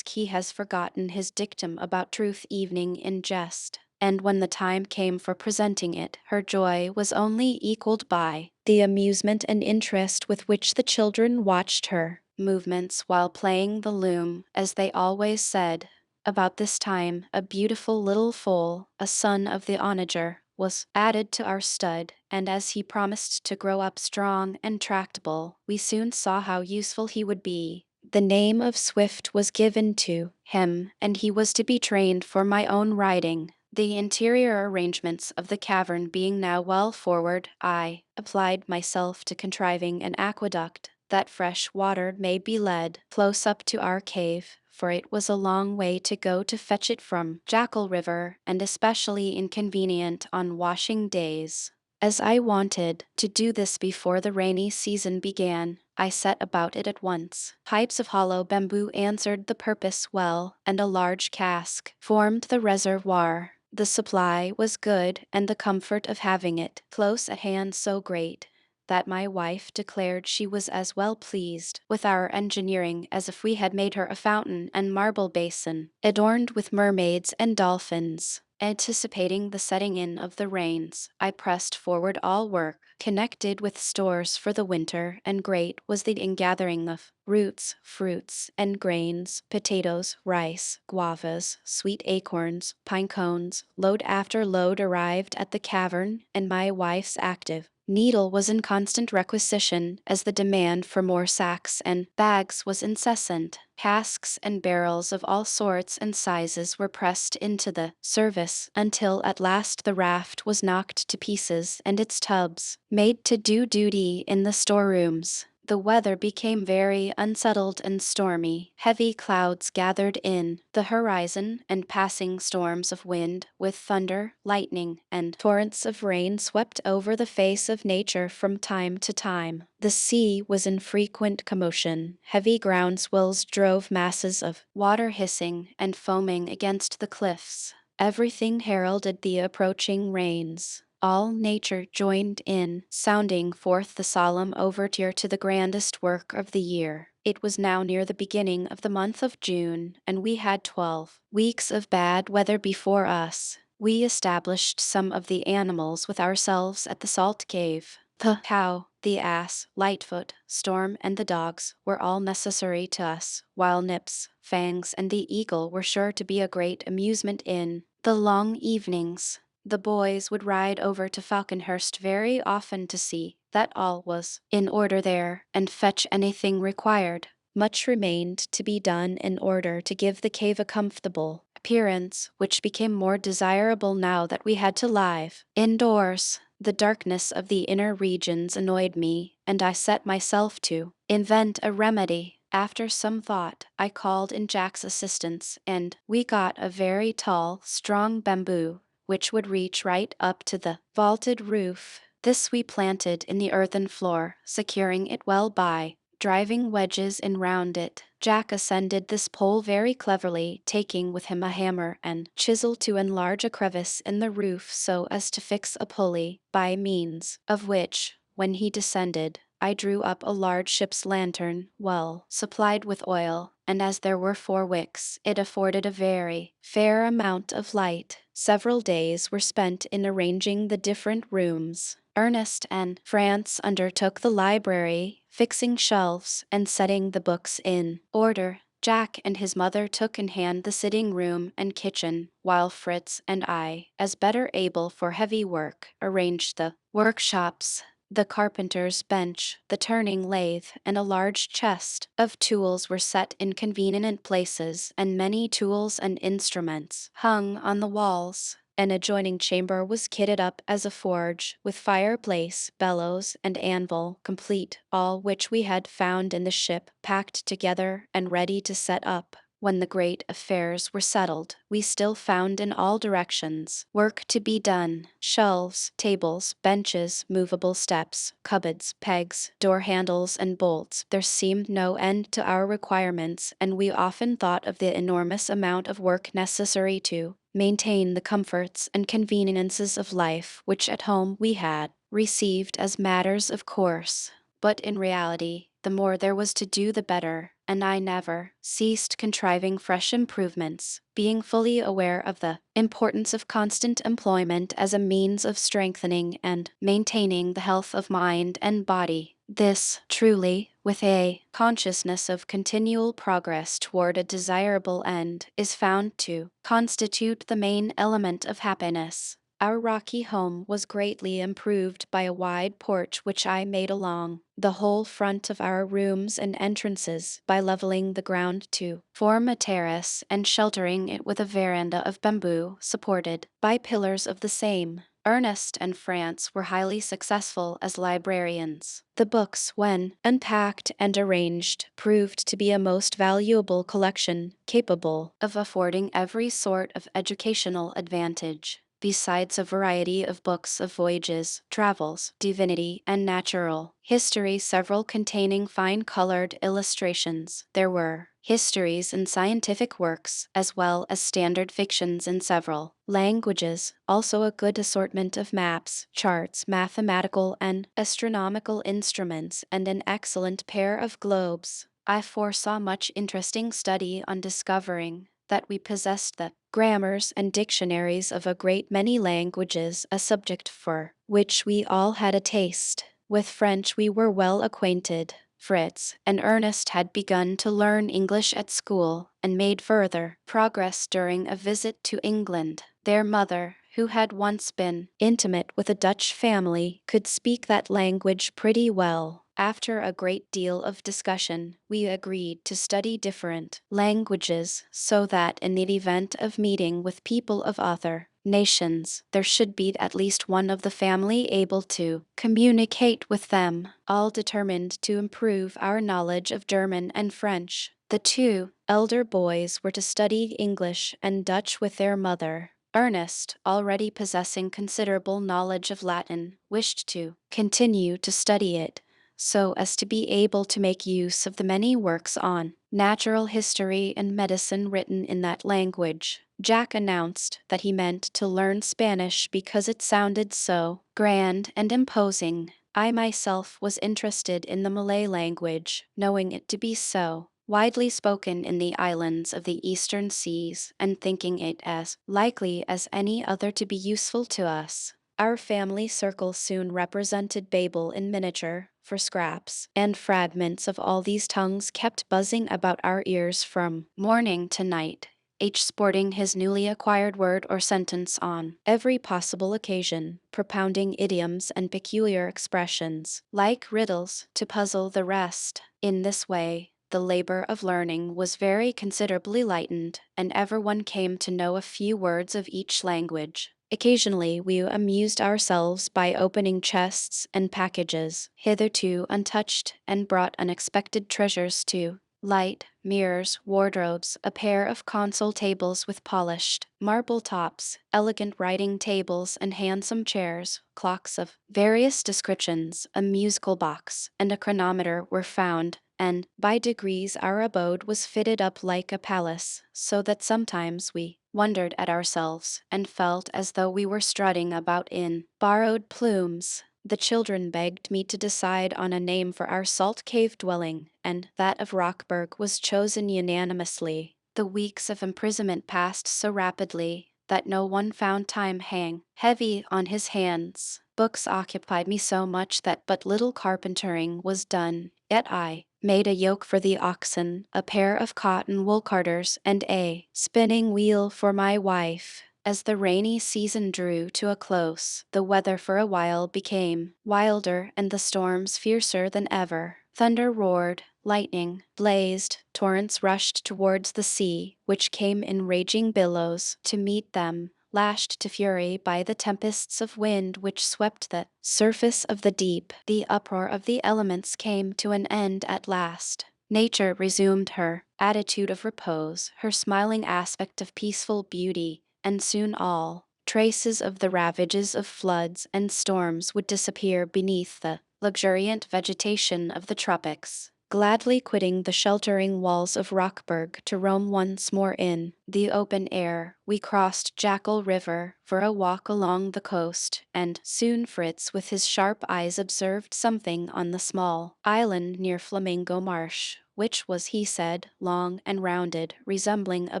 he has forgotten his dictum about truth evening in jest. And when the time came for presenting it, her joy was only equaled by the amusement and interest with which the children watched her movements while playing the loom, as they always said. About this time, a beautiful little foal, a son of the onager, was added to our stud, and as he promised to grow up strong and tractable, we soon saw how useful he would be. The name of Swift was given to him, and he was to be trained for my own riding. The interior arrangements of the cavern being now well forward, I applied myself to contriving an aqueduct, that fresh water may be led close up to our cave, for it was a long way to go to fetch it from Jackal River, and especially inconvenient on washing days. As I wanted to do this before the rainy season began, I set about it at once. Pipes of hollow bamboo answered the purpose well, and a large cask formed the reservoir. The supply was good, and the comfort of having it close at hand so great, that my wife declared she was as well pleased with our engineering as if we had made her a fountain and marble basin, adorned with mermaids and dolphins. Anticipating the setting in of the rains, I pressed forward all work connected with stores for the winter, and great was the ingathering of roots, fruits, and grains, potatoes, rice, guavas, sweet acorns, pine cones. Load after load arrived at the cavern, and my wife's active needle was in constant requisition, as the demand for more sacks and bags was incessant. Casks and barrels of all sorts and sizes were pressed into the service until at last the raft was knocked to pieces and its tubs made to do duty in the storerooms. The weather became very unsettled and stormy. Heavy clouds gathered in the horizon, and passing storms of wind, with thunder, lightning, and torrents of rain swept over the face of nature from time to time. The sea was in frequent commotion. Heavy ground swells drove masses of water hissing and foaming against the cliffs. Everything heralded the approaching rains. All nature joined in, sounding forth the solemn overture to the grandest work of the year. It was now near the beginning of the month of June, and we had 12 weeks of bad weather before us. We established some of the animals with ourselves at the salt cave. The cow, the ass, Lightfoot, Storm, and the dogs were all necessary to us, while Nips, Fangs, and the eagle were sure to be a great amusement in the long evenings. The boys would ride over to Falconhurst very often to see that all was in order there, and fetch anything required. Much remained to be done in order to give the cave a comfortable appearance, which became more desirable now that we had to live indoors. The darkness of the inner regions annoyed me, and I set myself to invent a remedy. After some thought, I called in Jack's assistance, and we got a very tall, strong bamboo, which would reach right up to the vaulted roof. This we planted in the earthen floor, securing it well by driving wedges in round it. Jack ascended this pole very cleverly, taking with him a hammer and chisel to enlarge a crevice in the roof so as to fix a pulley, by means of which, when he descended, I drew up a large ship's lantern, well supplied with oil, and as there were 4 wicks, it afforded a very fair amount of light. Several days were spent in arranging the different rooms. Ernest and France undertook the library, fixing shelves and setting the books in order. Jack and his mother took in hand the sitting room and kitchen, while Fritz and I, as better able for heavy work, arranged the workshops. The carpenter's bench, the turning lathe, and a large chest of tools were set in convenient places, and many tools and instruments hung on the walls. An adjoining chamber was kitted up as a forge, with fireplace, bellows, and anvil, complete, all which we had found in the ship, packed together and ready to set up. When the great affairs were settled, we still found in all directions work to be done. Shelves, tables, benches, movable steps, cupboards, pegs, door handles, and bolts. There seemed no end to our requirements, and we often thought of the enormous amount of work necessary to maintain the comforts and conveniences of life which at home we had received as matters of course. But in reality, the more there was to do the better, and I never ceased contriving fresh improvements, being fully aware of the importance of constant employment as a means of strengthening and maintaining the health of mind and body. This, truly, with a consciousness of continual progress toward a desirable end, is found to constitute the main element of happiness. Our rocky home was greatly improved by a wide porch which I made along the whole front of our rooms and entrances, by leveling the ground to form a terrace and sheltering it with a veranda of bamboo supported by pillars of the same. Ernest and France were highly successful as librarians. The books, when unpacked and arranged, proved to be a most valuable collection, capable of affording every sort of educational advantage. Besides a variety of books of voyages, travels, divinity, and natural history, several containing fine-colored illustrations, there were histories and scientific works, as well as standard fictions in several languages, also a good assortment of maps, charts, mathematical and astronomical instruments, and an excellent pair of globes. I foresaw much interesting study on discovering that we possessed the grammars and dictionaries of a great many languages, a subject for which we all had a taste. With French we were well acquainted. Fritz and Ernest had begun to learn English at school, and made further progress during a visit to England. Their mother, who had once been intimate with a Dutch family, could speak that language pretty well. After a great deal of discussion, we agreed to study different languages so that in the event of meeting with people of other nations, there should be at least one of the family able to communicate with them, all determined to improve our knowledge of German and French. The two elder boys were to study English and Dutch with their mother. Ernest, already possessing considerable knowledge of Latin, wished to continue to study it, so as to be able to make use of the many works on natural history and medicine written in that language. Jack announced that he meant to learn Spanish because it sounded so grand and imposing. I myself was interested in the Malay language, knowing it to be so widely spoken in the islands of the eastern seas, and thinking it as likely as any other to be useful to us. Our family circle soon represented Babel in miniature, for scraps and fragments of all these tongues kept buzzing about our ears from morning to night, each sporting his newly acquired word or sentence on every possible occasion, propounding idioms and peculiar expressions, like riddles, to puzzle the rest. In this way, the labor of learning was very considerably lightened, and everyone came to know a few words of each language. Occasionally, we amused ourselves by opening chests and packages, hitherto untouched, and brought unexpected treasures to light, mirrors, wardrobes, a pair of console tables with polished marble tops, elegant writing tables and handsome chairs, clocks of various descriptions, a musical box, and a chronometer were found, and by degrees our abode was fitted up like a palace, so that sometimes we wondered at ourselves and felt as though we were strutting about in borrowed plumes. The children begged me to decide on a name for our salt cave dwelling, and that of Rockburg was chosen unanimously. The weeks of imprisonment passed so rapidly that no one found time hang heavy on his hands. Books occupied me so much that but little carpentering was done, yet I made a yoke for the oxen, a pair of cotton wool carders, and a spinning wheel for my wife. As the rainy season drew to a close, the weather for a while became wilder and the storms fiercer than ever. Thunder roared, lightning blazed, torrents rushed towards the sea, which came in raging billows to meet them, lashed to fury by the tempests of wind which swept the surface of the deep. The uproar of the elements came to an end at last. Nature resumed her attitude of repose, her smiling aspect of peaceful beauty, and soon all traces of the ravages of floods and storms would disappear beneath the luxuriant vegetation of the tropics. Gladly quitting the sheltering walls of Rockburg to roam once more in the open air, we crossed Jackal River for a walk along the coast, and soon Fritz with his sharp eyes observed something on the small island near Flamingo Marsh, which was, he said, long and rounded, resembling a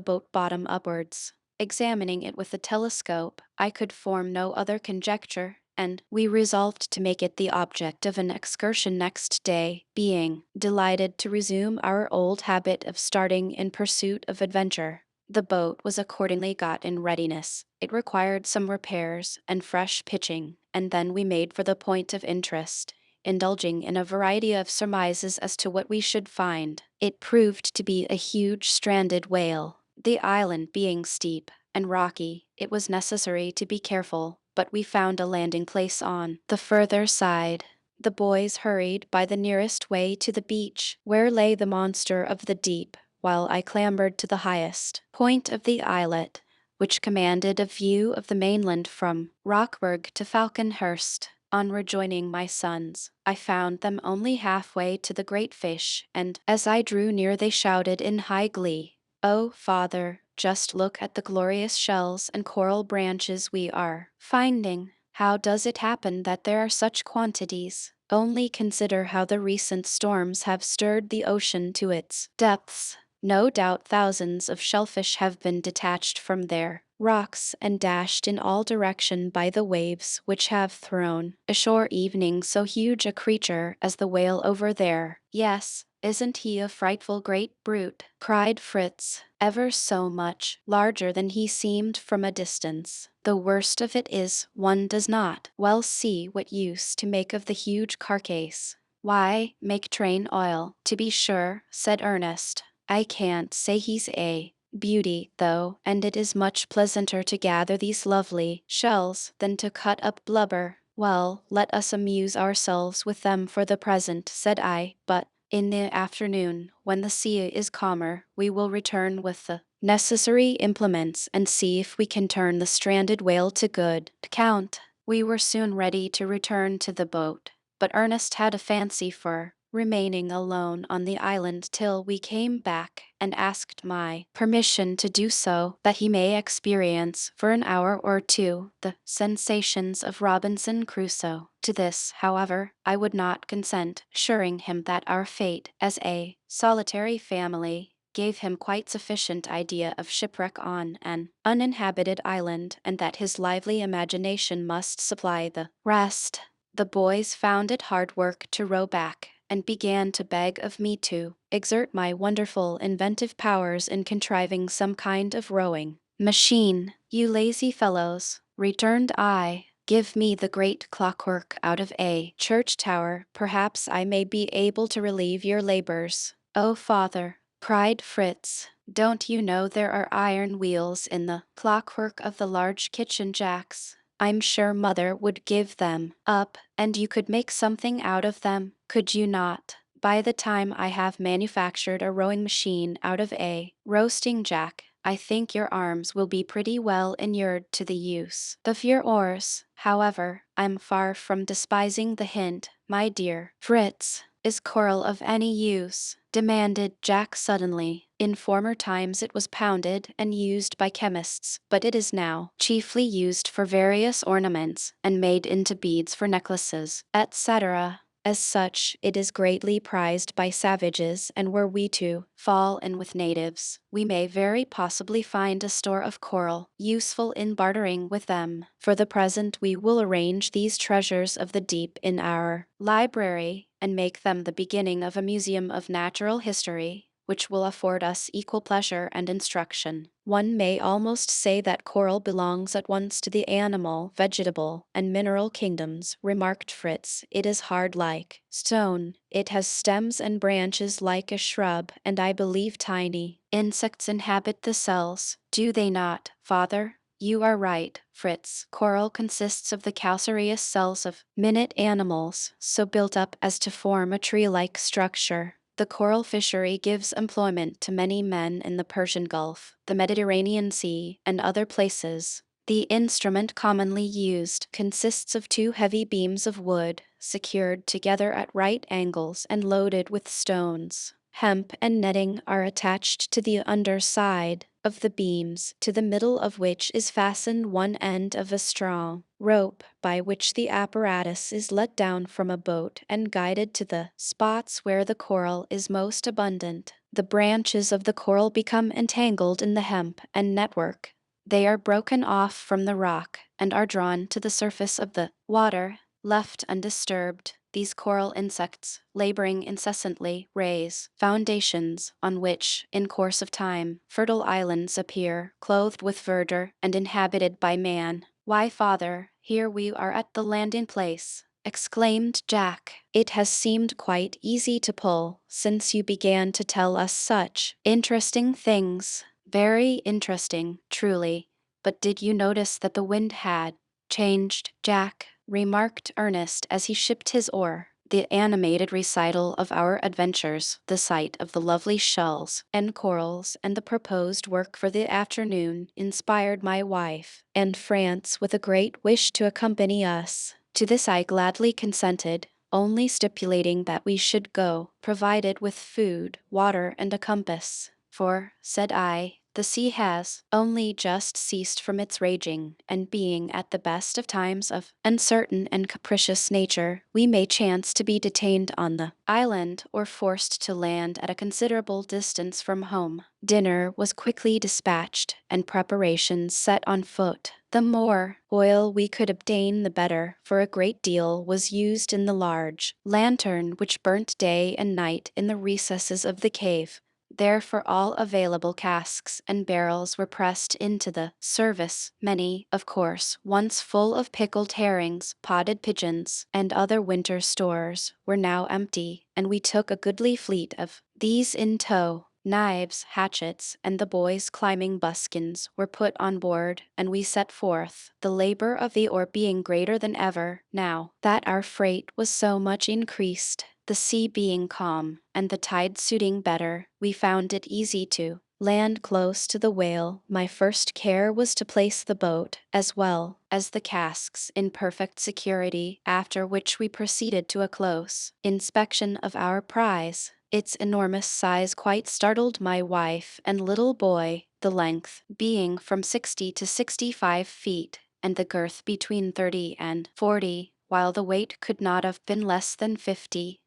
boat bottom upwards. Examining it with a telescope, I could form no other conjecture, and we resolved to make it the object of an excursion next day, being delighted to resume our old habit of starting in pursuit of adventure. The boat was accordingly got in readiness. It required some repairs and fresh pitching, and then we made for the point of interest, indulging in a variety of surmises as to what we should find. It proved to be a huge stranded whale. The island being steep and rocky, it was necessary to be careful, but we found a landing place on the further side. The boys hurried by the nearest way to the beach, where lay the monster of the deep, while I clambered to the highest point of the islet, which commanded a view of the mainland from Rockburg to Falconhurst. On rejoining my sons, I found them only halfway to the great fish, and as I drew near they shouted in high glee, "Oh, father, just look at the glorious shells and coral branches we are finding. How does it happen that there are such quantities? Only consider how the recent storms have stirred the ocean to its depths. No doubt thousands of shellfish have been detached from their rocks and dashed in all direction by the waves which have thrown ashore evening so huge a creature as the whale over there. Yes, isn't he a frightful great brute?" cried Fritz, ever so much larger than he seemed from a distance. "The worst of it is, one does not well see what use to make of the huge carcass. Why, make train oil, to be sure, said Ernest. I can't say he's a beauty, though, and it is much pleasanter to gather these lovely shells than to cut up blubber. Well, let us amuse ourselves with them for the present, said I, but in the afternoon, when the sea is calmer, we will return with the necessary implements and see if we can turn the stranded whale to good account. We were soon ready to return to the boat, but Ernest had a fancy for remaining alone on the island till we came back, and asked my permission to do so, that he may experience for an hour or two the sensations of Robinson Crusoe. To this, however, I would not consent, assuring him that our fate as a solitary family gave him quite sufficient idea of shipwreck on an uninhabited island, and that his lively imagination must supply the rest. The boys found it hard work to row back, and began to beg of me to exert my wonderful inventive powers in contriving some kind of rowing machine. You lazy fellows, returned I, give me the great clockwork out of a church tower, perhaps I may be able to relieve your labors. Oh, father, cried Fritz, don't you know there are iron wheels in the clockwork of the large kitchen jacks? I'm sure mother would give them up, and you could make something out of them, could you not? By the time I have manufactured a rowing machine out of a roasting jack, I think your arms will be pretty well inured to the use of your oars. However, I'm far from despising the hint, my dear Fritz. Is coral of any use? Demanded Jack suddenly. In former times it was pounded and used by chemists, but it is now chiefly used for various ornaments and made into beads for necklaces, etc. As such, it is greatly prized by savages, and were we to fall in with natives, we may very possibly find a store of coral useful in bartering with them. For the present we will arrange these treasures of the deep in our library, and make them the beginning of a museum of natural history, which will afford us equal pleasure and instruction. One may almost say that coral belongs at once to the animal, vegetable, and mineral kingdoms, remarked Fritz. It is hard like stone. It has stems and branches like a shrub, and I believe tiny insects inhabit the cells. Do they not, father? You are right, Fritz. Coral consists of the calcareous cells of minute animals, so built up as to form a tree-like structure. The coral fishery gives employment to many men in the Persian Gulf, the Mediterranean Sea, and other places. The instrument commonly used consists of two heavy beams of wood, secured together at right angles and loaded with stones. Hemp and netting are attached to the under side of the beams, to the middle of which is fastened one end of a strong rope, by which the apparatus is let down from a boat and guided to the spots where the coral is most abundant. The branches of the coral become entangled in the hemp and network. They are broken off from the rock and are drawn to the surface of the water. Left undisturbed, these coral insects, laboring incessantly, raise foundations on which, in course of time, fertile islands appear, clothed with verdure and inhabited by man. Why, father, here we are at the landing place, exclaimed Jack. It has seemed quite easy to pull since you began to tell us such interesting things. Very interesting, truly. But did you notice that the wind had changed, Jack? Remarked Ernest as he shipped his oar. The animated recital of our adventures, the sight of the lovely shells and corals, and the proposed work for the afternoon inspired my wife and Franz with a great wish to accompany us. To this I gladly consented, only stipulating that we should go, provided with food, water, and a compass. For, said I, the sea has only just ceased from its raging, and being at the best of times of uncertain and capricious nature, we may chance to be detained on the island or forced to land at a considerable distance from home. Dinner was quickly dispatched, and preparations set on foot. The more oil we could obtain the better, for a great deal was used in the large lantern which burnt day and night in the recesses of the cave. Therefore all available casks and barrels were pressed into the service. Many, of course, once full of pickled herrings, potted pigeons, and other winter stores, were now empty, and we took a goodly fleet of these in tow. Knives, hatchets, and the boys' climbing buskins were put on board, and we set forth, the labor of the oar being greater than ever, now that our freight was so much increased. The sea being calm, and the tide suiting better, we found it easy to land close to the whale. My first care was to place the boat, as well as the casks, in perfect security, after which we proceeded to a close inspection of our prize. Its enormous size quite startled my wife and little boy, the length being from 60 to 65 feet, and the girth between 30 and 40, while the weight could not have been less than 50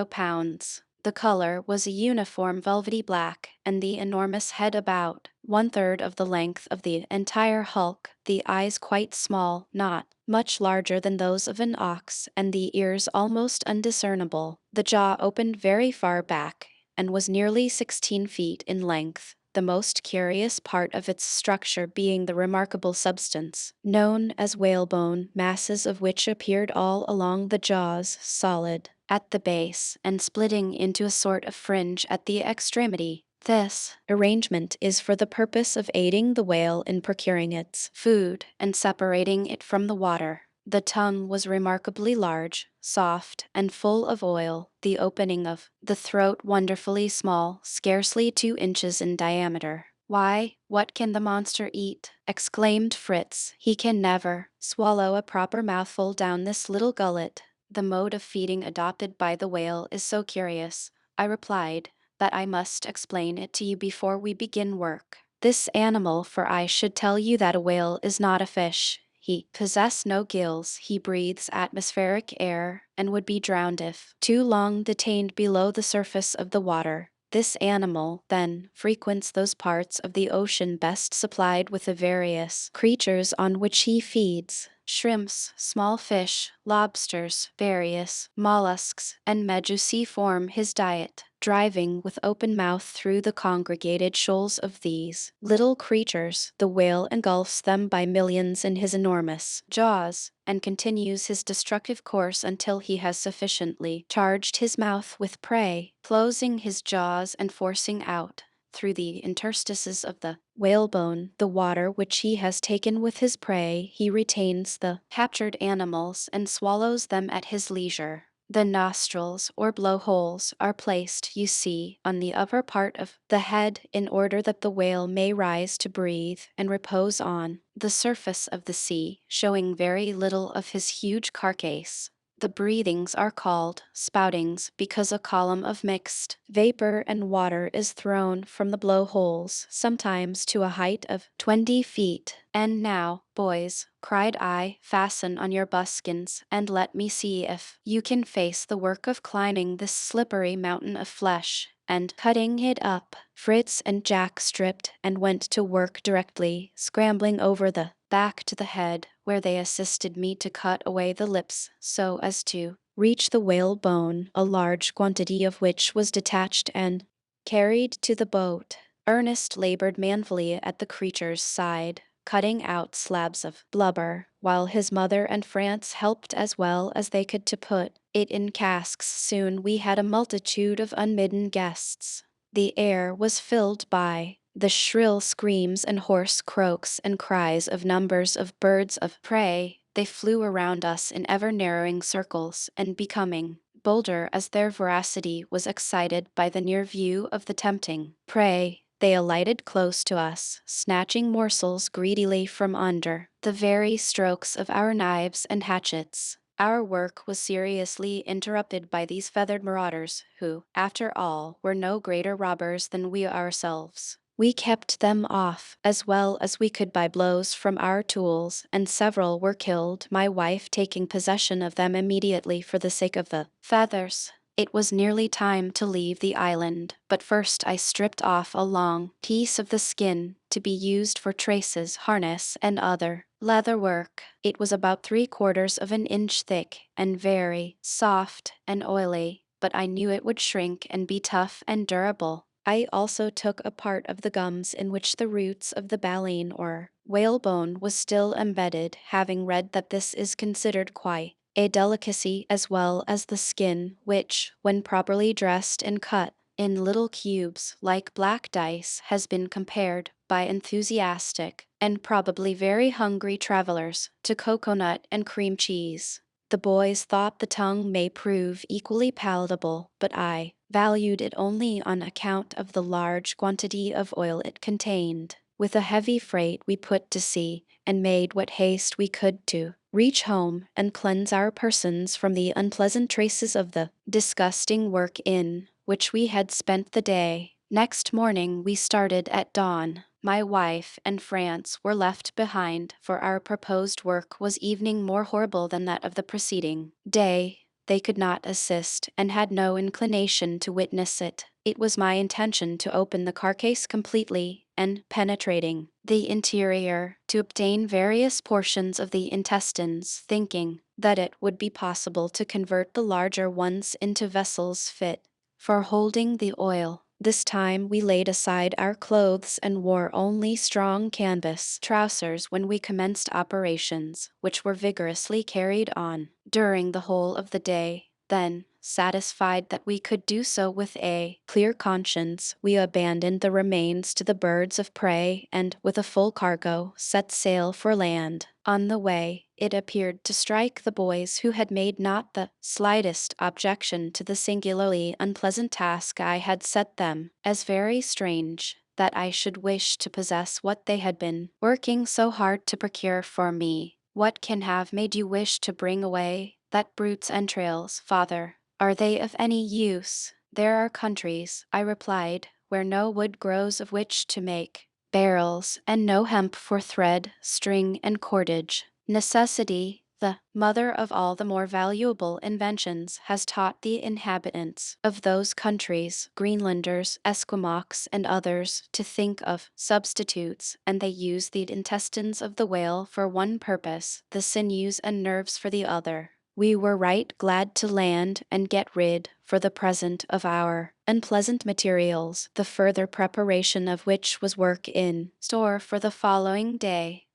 pounds. The color was a uniform velvety black, and the enormous head about 1/3 of the length of the entire hulk, the eyes quite small, not much larger than those of an ox, and the ears almost undiscernible. The jaw opened very far back, and was nearly 16 feet in length, the most curious part of its structure being the remarkable substance, known as whalebone, masses of which appeared all along the jaws, solid at the base, and splitting into a sort of fringe at the extremity. This arrangement is for the purpose of aiding the whale in procuring its food and separating it from the water. The tongue was remarkably large, soft, and full of oil, the opening of the throat wonderfully small, scarcely 2 inches in diameter. "Why, what can the monster eat?" exclaimed Fritz. "He can never swallow a proper mouthful down this little gullet." "The mode of feeding adopted by the whale is so curious," I replied, "that I must explain it to you before we begin work. This animal, for I should tell you that a whale is not a fish. He possesses no gills, he breathes atmospheric air, and would be drowned if too long detained below the surface of the water. This animal, then, frequents those parts of the ocean best supplied with the various creatures on which he feeds. Shrimps, small fish, lobsters, various mollusks, and medusae form his diet. Driving with open mouth through the congregated shoals of these little creatures, the whale engulfs them by millions in his enormous jaws, and continues his destructive course until he has sufficiently charged his mouth with prey, closing his jaws and forcing out, through the interstices of the whalebone, the water which he has taken with his prey. He retains the captured animals and swallows them at his leisure. The nostrils, or blowholes, are placed, you see, on the upper part of the head in order that the whale may rise to breathe and repose on the surface of the sea, showing very little of his huge carcass. The breathings are called spoutings because a column of mixed vapor and water is thrown from the blowholes, sometimes to a height of 20 feet. "And now, boys," cried I, "fasten on your buskins, and let me see if you can face the work of climbing this slippery mountain of flesh and cutting it up." Fritz and Jack stripped and went to work directly, scrambling over the back to the head, where they assisted me to cut away the lips so as to reach the whalebone, a large quantity of which was detached and carried to the boat. Ernest labored manfully at the creature's side, cutting out slabs of blubber, while his mother and Franz helped as well as they could to put it in casks. Soon we had a multitude of unbidden guests. The air was filled by the shrill screams and hoarse croaks and cries of numbers of birds of prey. They flew around us in ever-narrowing circles, and becoming bolder as their voracity was excited by the near view of the tempting prey, they alighted close to us, snatching morsels greedily from under the very strokes of our knives and hatchets. Our work was seriously interrupted by these feathered marauders, who, after all, were no greater robbers than we ourselves. We kept them off as well as we could by blows from our tools, and several were killed, my wife taking possession of them immediately for the sake of the feathers. It was nearly time to leave the island, but first I stripped off a long piece of the skin to be used for traces, harness, and other leather work. It was about 3/4 of an inch thick, and very soft and oily, but I knew it would shrink and be tough and durable. I also took a part of the gums in which the roots of the baleen or whalebone was still embedded, having read that this is considered quite a delicacy, as well as the skin, which, when properly dressed and cut in little cubes like black dice, has been compared by enthusiastic and probably very hungry travelers to coconut and cream cheese. The boys thought the tongue may prove equally palatable, but I valued it only on account of the large quantity of oil it contained. With a heavy freight, we put to sea and made what haste we could to reach home and cleanse our persons from the unpleasant traces of the disgusting work in which we had spent the day. Next morning we started at dawn. My wife and France were left behind, for our proposed work was evening more horrible than that of the preceding day. They could not assist, and had no inclination to witness it. It was my intention to open the carcase completely, and, penetrating the interior, to obtain various portions of the intestines, thinking that it would be possible to convert the larger ones into vessels fit for holding the oil. This time we laid aside our clothes and wore only strong canvas trousers when we commenced operations, which were vigorously carried on during the whole of the day. Then, satisfied that we could do so with a clear conscience, we abandoned the remains to the birds of prey and, with a full cargo, set sail for land. On the way, it appeared to strike the boys, who had made not the slightest objection to the singularly unpleasant task I had set them, as very strange that I should wish to possess what they had been working so hard to procure for me. What can have made you wish to bring away that brute's entrails, father? Are they of any use? There are countries, I replied, where no wood grows of which to make barrels, and no hemp for thread, string, and cordage. Necessity, the mother of all the more valuable inventions, has taught the inhabitants of those countries, Greenlanders, Esquimaux, and others, to think of substitutes, and they use the intestines of the whale for one purpose, the sinews and nerves for the other. We were right glad to land and get rid, for the present, of our unpleasant materials, the further preparation of which was work in store for the following day.